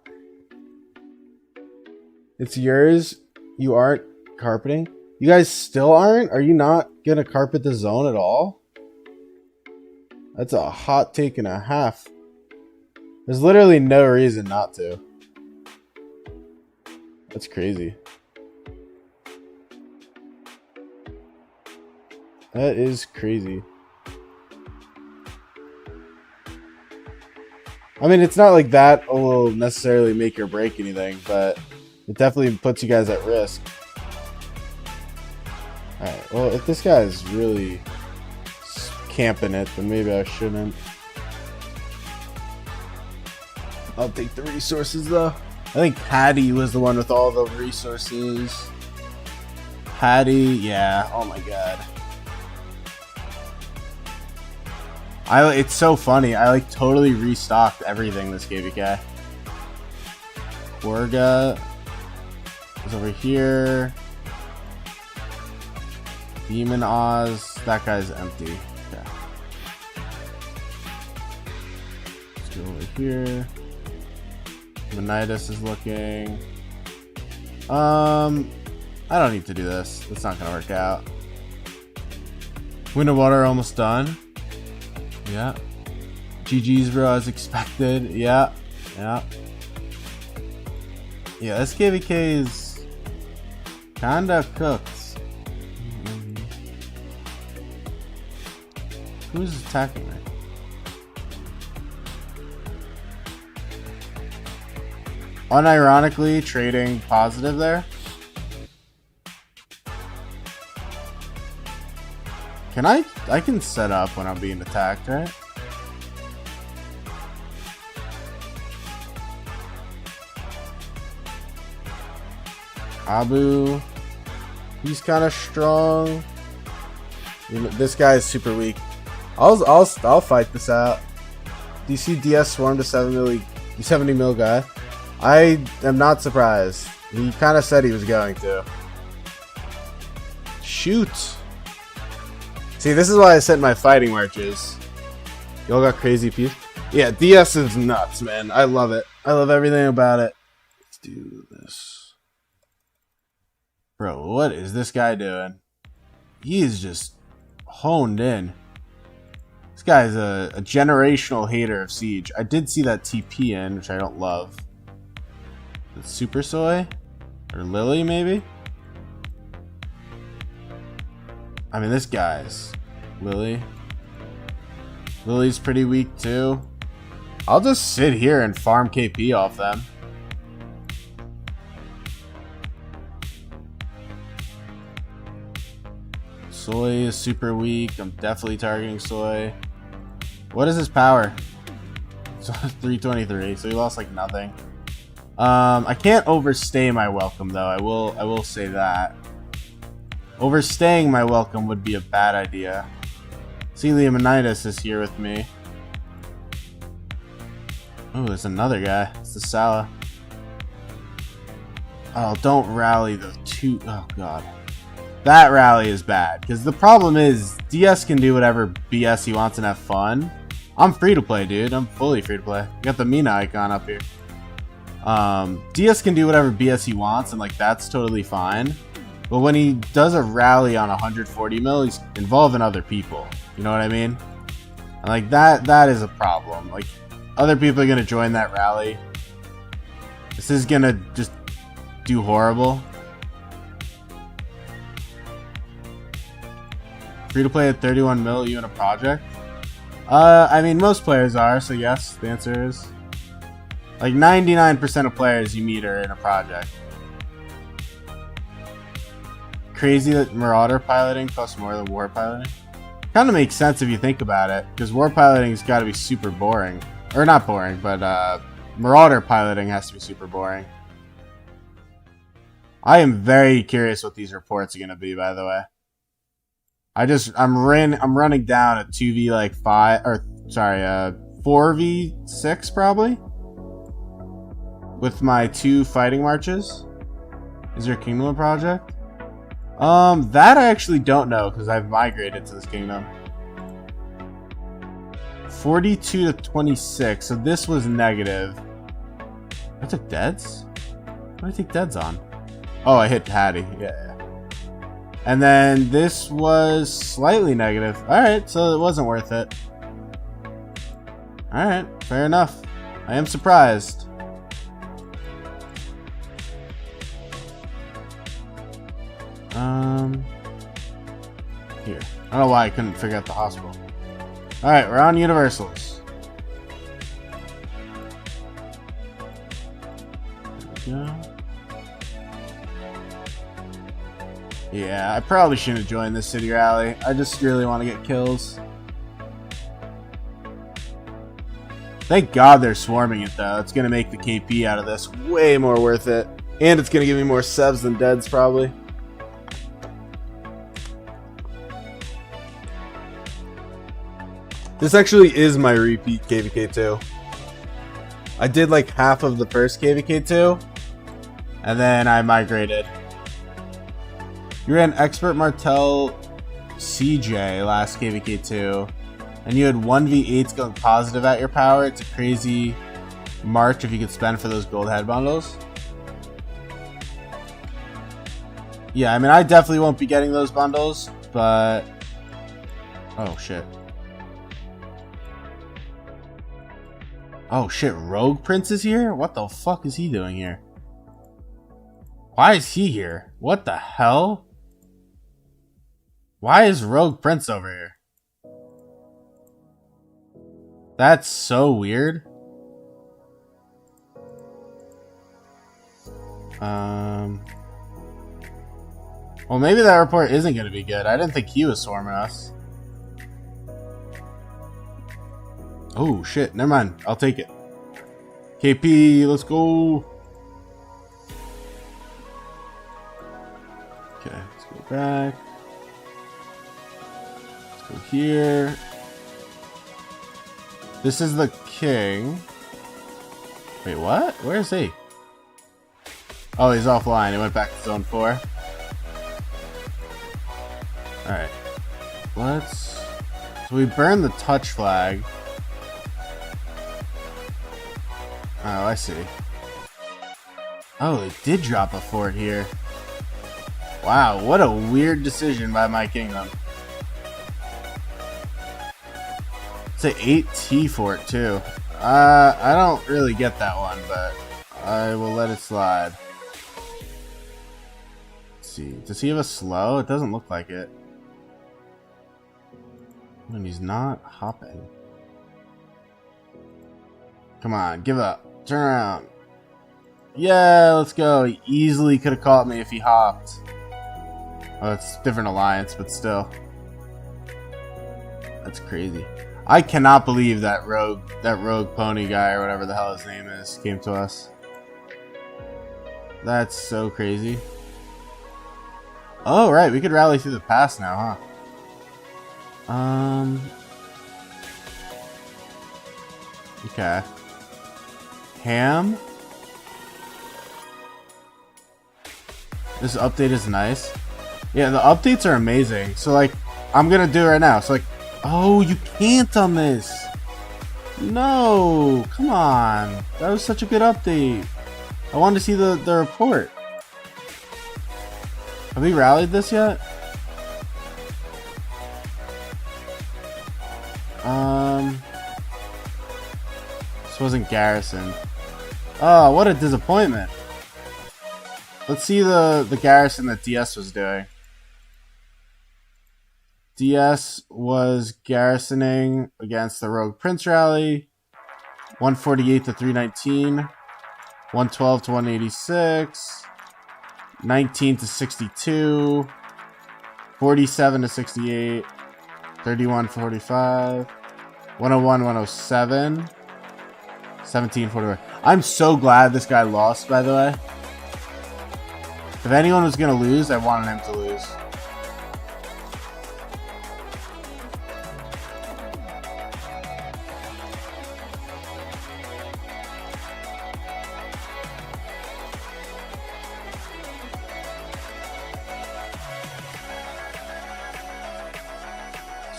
It's yours. You aren't carpeting. You guys still aren't? Are you not gonna carpet the zone at all? That's a hot take and a half. There's literally no reason not to. That's crazy. That is crazy. I mean, it's not like that will necessarily make or break anything, but it definitely puts you guys at risk. Alright, well, if this guy is really camping it, then maybe I shouldn't. I'll take the resources though. I think Hattie was the one with all the resources. Hattie, yeah, oh my god. It's so funny. I like totally restocked everything this KVK. Borga is over here. Demon Oz, that guy's empty. Okay. Let's go over here. Menitis is looking. I don't need to do this. It's not gonna work out. Wind and Water almost done. Yeah. GG's bro as expected. Yeah. Yeah. Yeah, this KVK is kinda cooked. Who's attacking me? Unironically trading positive there. Can I can set up when I'm being attacked, right? Abu, he's kind of strong. This guy is super weak. I'll fight this out. Do you see DS swarm to 70 mil guy? I am not surprised. He kind of said he was going to. Shoot. See, this is why I sent my fighting marches. Y'all got crazy peeps. Yeah, DS is nuts, man. I love it. I love everything about it. Let's do this. Bro, what is this guy doing? He is just honed in. This guy's a generational hater of Siege. I did see that TP in, which I don't love. Super Soy? Or Lily, maybe? I mean, this guy's Lily. Lily's pretty weak, too. I'll just sit here and farm KP off them. Soy is super weak. I'm definitely targeting Soy. What is his power? So 323, so he lost like nothing. I can't overstay my welcome though. I will say that. Overstaying my welcome would be a bad idea. Celiamonitis is here with me. Oh, there's another guy. It's the Sala. Oh, don't rally the two. Oh god. That rally is bad, because the problem is DS can do whatever BS he wants and have fun. I'm free to play, dude. I'm fully free to play. Got the Mina icon up here. DS can do whatever BS he wants, and like that's totally fine. But when he does a rally on 140 mil, he's involving other people. You know what I mean? And like that is a problem. Like other people are gonna join that rally. This is gonna just do horrible. Free to play at 31 mil, you in a project? I mean, most players are, so yes, the answer is. Like 99% of players you meet are in a project. Crazy that Marauder piloting costs more than war piloting? Kind of makes sense if you think about it, because war piloting's got to be super boring. Or not boring, but Marauder piloting has to be super boring. I am very curious what these reports are going to be, by the way. I'm running down a 2v like 5 or sorry 4v6 probably with my 2 fighting marches. Is there a kingdom project? That I actually don't know because I've migrated to this kingdom. 42 to 26, so this was negative. I took deads? What did I take deads on? Oh, I hit Hattie. Yeah. And then this was slightly negative. Alright, so it wasn't worth it. Alright, fair enough. I am surprised. Here. I don't know why I couldn't figure out the hospital. Alright, we're on universals. There we go. Yeah, I probably shouldn't have joined this city rally. I just really want to get kills. Thank God they're swarming it though. It's going to make the KP out of this way more worth it. And it's going to give me more sevs than deads probably. This actually is my repeat KVK2. I did like half of the first KVK2. And then I migrated. You ran Expert Martel CJ last KVK2, and you had 1v8s going positive at your power. It's a crazy march if you could spend for those gold head bundles. Yeah, I mean, I definitely won't be getting those bundles, but... Oh, shit. Oh, shit, Rogue Prince is here? What the fuck is he doing here? Why is he here? What the hell? Why is Rogue Prince over here? That's so weird. Well, maybe that report isn't going to be good. I didn't think he was swarming us. Oh, shit. Never mind. I'll take it. KP, let's go. Okay, let's go back. Let's go here. This is the king. Wait, what? Where is he? Oh, he's offline. He went back to zone 4. Alright. Let's... So we burned the touch flag. Oh, I see. Oh, they did drop a fort here. Wow, what a weird decision by my kingdom. It's an 8T for it too. I don't really get that one, but I will let it slide. Let's see. Does he have a slow? It doesn't look like it. And he's not hopping. Come on, give up. Turn around. Yeah, let's go. He easily could have caught me if he hopped. Oh, it's different alliance, but still. That's crazy. I cannot believe that rogue pony guy or whatever the hell his name is came to us. That's so crazy. Oh, right, we could rally through the pass now, huh? Okay. Ham? This update is nice. Yeah, the updates are amazing. So, like, I'm gonna do it right now. So, like, oh, you can't on this. No, come on. That was such a good update. I wanted to see the report. Have we rallied this yet? This wasn't Garrison. Oh, what a disappointment. Let's see the garrison that DS was doing. DS was garrisoning against the Rogue Prince rally. 148 to 319. 112 to 186. 19 to 62. 47 to 68. 31 45. 101 107. 17 45. I'm so glad this guy lost, by the way. If anyone was going to lose, I wanted him to lose.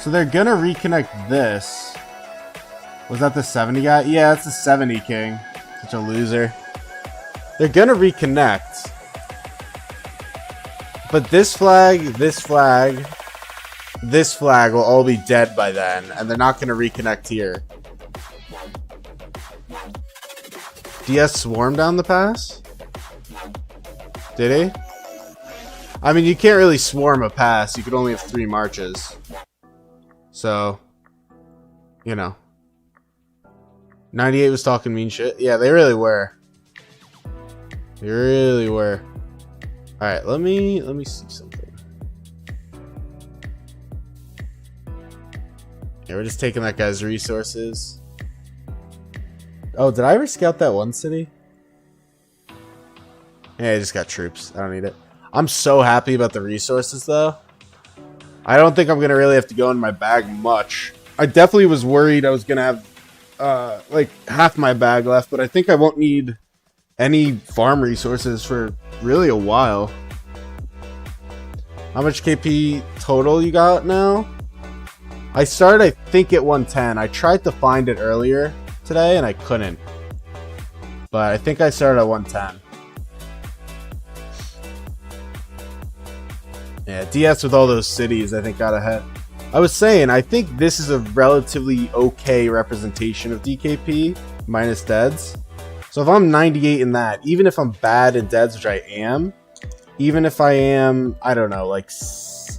So they're going to reconnect this. Was that the 70 guy? Yeah, that's the 70 king. Such a loser. They're going to reconnect. But this flag will all be dead by then, and they're not going to reconnect here. DS swarm down the pass? Did he? I mean, you can't really swarm a pass. You could only have 3 marches. So, you know. 98 was talking mean shit. Yeah, they really were. They really were. Alright, let me see something. Yeah, we're just taking that guy's resources. Oh, did I ever scout that one city? Yeah, I just got troops. I don't need it. I'm so happy about the resources, though. I don't think I'm going to really have to go in my bag much. I definitely was worried I was going to have, like, half my bag left, but I think I won't need any farm resources for really a while. How much KP total you got now? I started, I think, at 110. I tried to find it earlier today, and I couldn't. But I think I started at 110. Yeah, DS with all those cities, I think, got ahead. I was saying, I think this is a relatively okay representation of DKP, minus deads. So if I'm 98 in that, even if I'm bad in deads, which I am, even if I am, I don't know, like,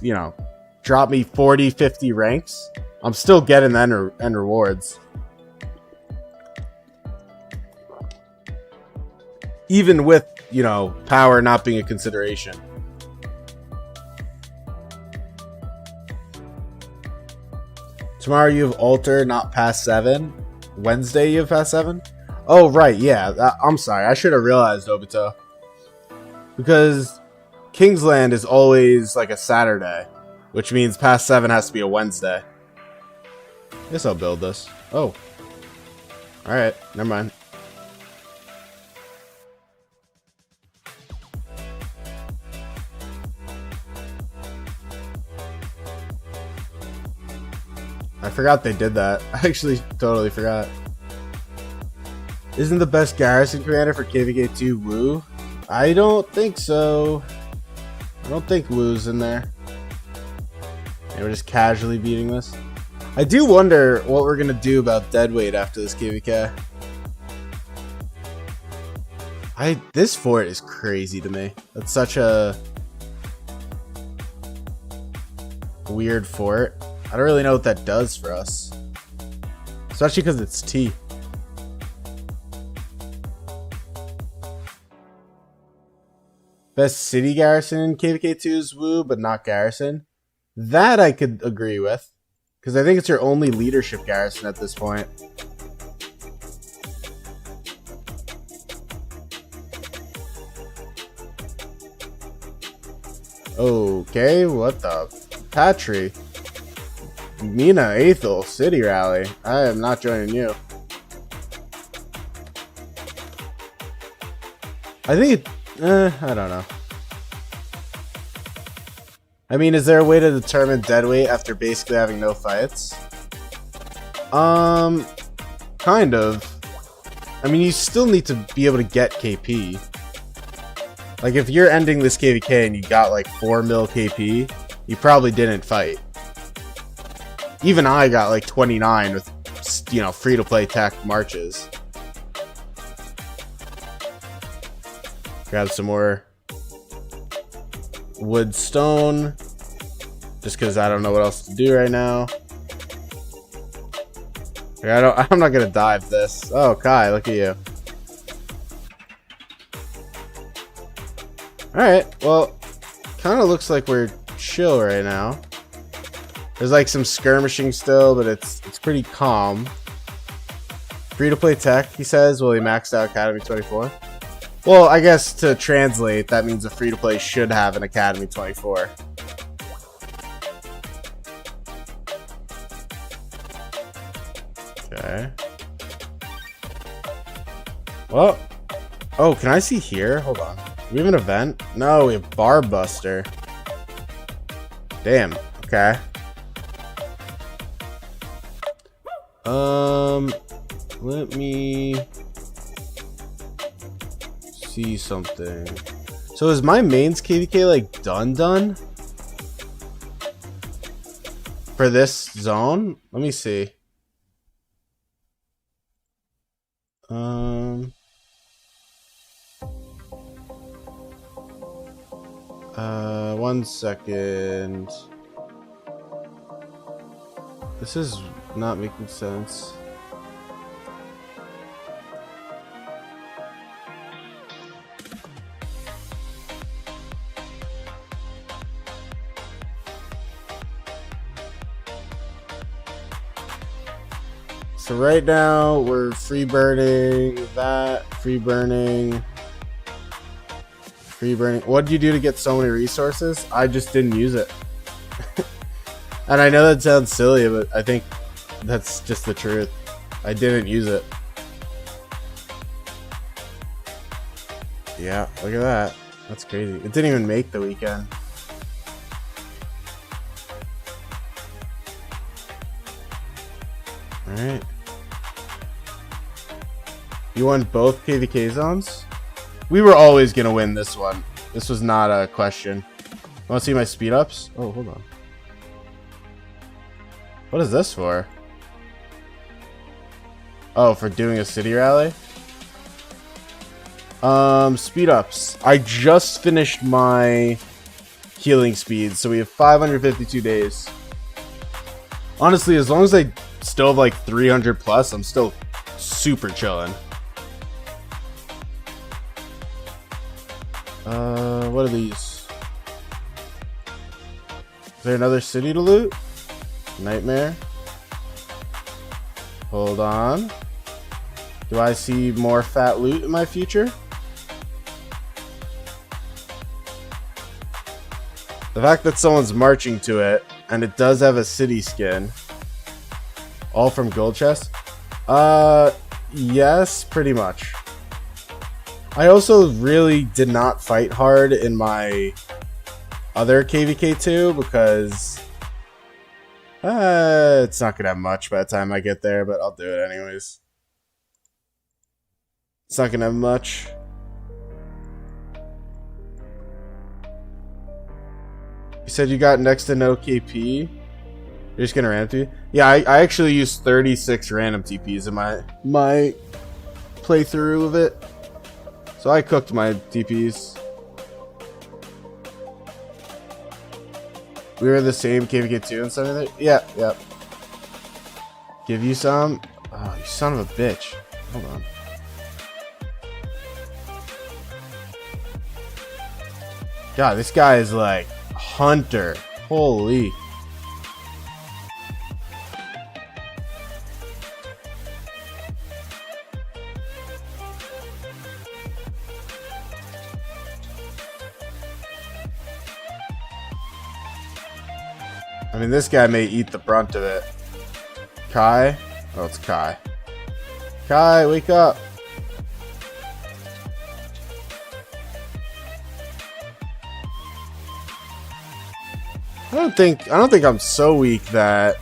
you know, drop me 40, 50 ranks, I'm still getting the end rewards. Even with, you know, power not being a consideration. Tomorrow you have altar, not past 7. Wednesday you have past 7. Oh, right, yeah. I'm sorry. I should have realized, Obito. Because Kingsland is always like a Saturday, which means past 7 has to be a Wednesday. I guess I'll build this. Oh. Alright, never mind. I forgot they did that. I actually totally forgot. Isn't the best garrison commander for KVK 2 Wu? I don't think so. I don't think Wu's in there. And we're just casually beating this. I do wonder what we're gonna do about deadweight after this KVK. This fort is crazy to me. That's such a weird fort. I don't really know what that does for us. Especially because it's T. Best city garrison in KVK2 is Wu, but not garrison. That I could agree with. Because I think it's your only leadership garrison at this point. Okay, what the? Patry. Mina Aethel, City Rally. I am not joining you. I think it... I don't know. I mean, is there a way to determine deadweight after basically having no fights? Kind of. I mean, you still need to be able to get KP. Like, if you're ending this KVK and you got like 4 mil KP, you probably didn't fight. Even I got like 29 with, you know, free-to-play tech marches. Grab some more wood stone. Just because I don't know what else to do right now. I'm not gonna dive this. Oh, Kai, look at you. Alright, well, kind of looks like we're chill right now. There's like some skirmishing still, but it's pretty calm. Free-to-play tech, he says. Well, he maxed out Academy 24. Well, I guess to translate, that means a free-to-play should have an Academy 24. Okay. Well, oh, can I see here? Hold on. Do we have an event? No, we have Barb Buster. Damn. Okay. Let me see something. So is my mains KVK like done? For this zone? Let me see. 1 second. This is not making sense. So right now we're free burning that, free burning. What did you do to get so many resources? I just didn't use it. And I know that sounds silly, but I think that's just the truth. I didn't use it. Yeah, look at that. That's crazy. It didn't even make the weekend. Alright. You won both KVK zones? We were always going to win this one. This was not a question. Want to see my speed ups? Oh, hold on. What is this for? Oh, for doing a city rally? Speed ups. I just finished my healing speed, so we have 552 days. Honestly, as long as I still have like 300 plus, I'm still super chilling. What are these? Is there another city to loot? Nightmare. Hold on. Do I see more fat loot in my future? The fact that someone's marching to it, and it does have a city skin. All from gold chest? Yes, pretty much. I also really did not fight hard in my other KVK2 because it's not gonna have much by the time I get there, but I'll do it anyways. It's not gonna have much. You said you got next to no KP? You're just gonna random TP? Yeah, I actually used 36 random TPs in my playthrough of it. So I cooked my TPs. We were the same KVK2 and something like that? Yeah, yeah. Give you some? Oh, you son of a bitch. Hold on. God, this guy is like Hunter. Holy. I mean, this guy may eat the brunt of it. Kai? Oh, it's Kai. Kai, wake up. I don't think I'm so weak that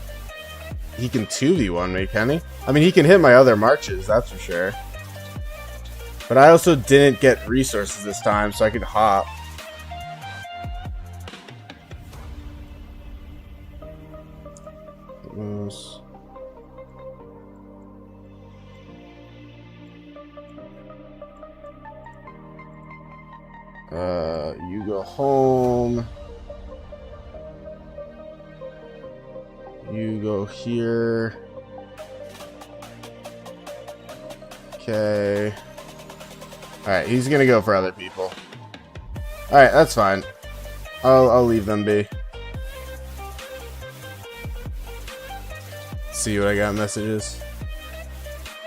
he can 2v1 me, can he? I mean, he can hit my other marches, that's for sure. But I also didn't get resources this time, so I could hop. You go home. You go here. Okay. Alright, he's gonna go for other people. Alright, that's fine. I'll leave them be. See what I got messages.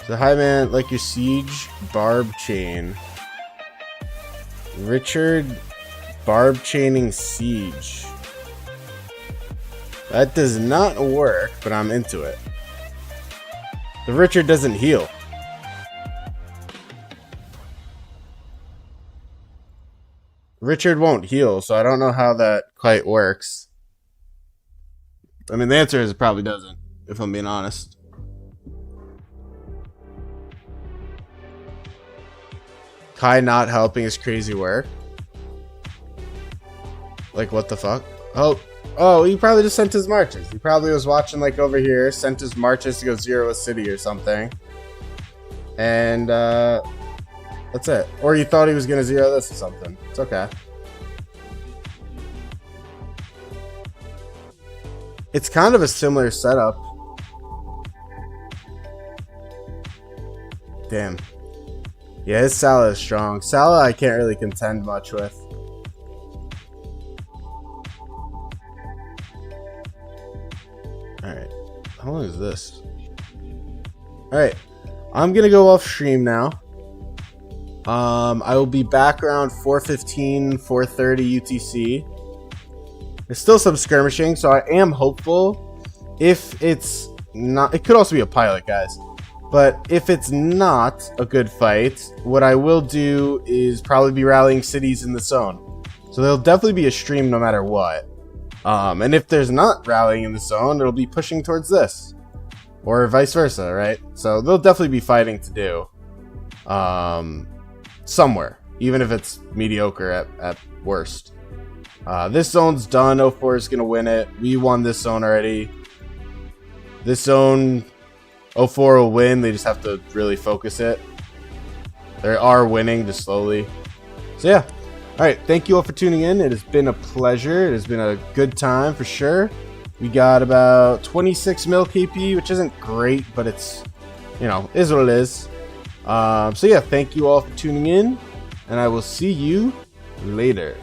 So, hi man, like your siege barb chain. Richard barb chaining siege. That does not work, but I'm into it. The Richard doesn't heal. Richard won't heal, so I don't know how that quite works. I mean, the answer is it probably doesn't, if I'm being honest. Kai not helping is crazy work. Like, what the fuck? Oh, he probably just sent his marches. He probably was watching, like, over here, sent his marches to go zero a city or something. And, that's it. Or you thought he was gonna zero this or something. It's okay. It's kind of a similar setup. Damn. Yeah, his Salah is strong. Salah I can't really contend much with. Alright. How long is this? Alright. I'm gonna go off stream now. I will be back around 4:15, 4:30 UTC. There's still some skirmishing, so I am hopeful. If it's not... It could also be a pilot, guys. But if it's not a good fight, what I will do is probably be rallying cities in the zone. So there'll definitely be a stream no matter what. And if there's not rallying in the zone, it'll be pushing towards this. Or vice versa, right? So there'll definitely be fighting to do. Somewhere. Even if it's mediocre at worst. This zone's done. 04 is going to win it. We won this zone already. This zone... 04 will win, they just have to really focus it. They are winning, just slowly. So yeah. Alright, thank you all for tuning in. It has been a pleasure. It has been a good time for sure. We got about 26 mil KP, which isn't great, but it's, you know, is what it is. So yeah, thank you all for tuning in, and I will see you later.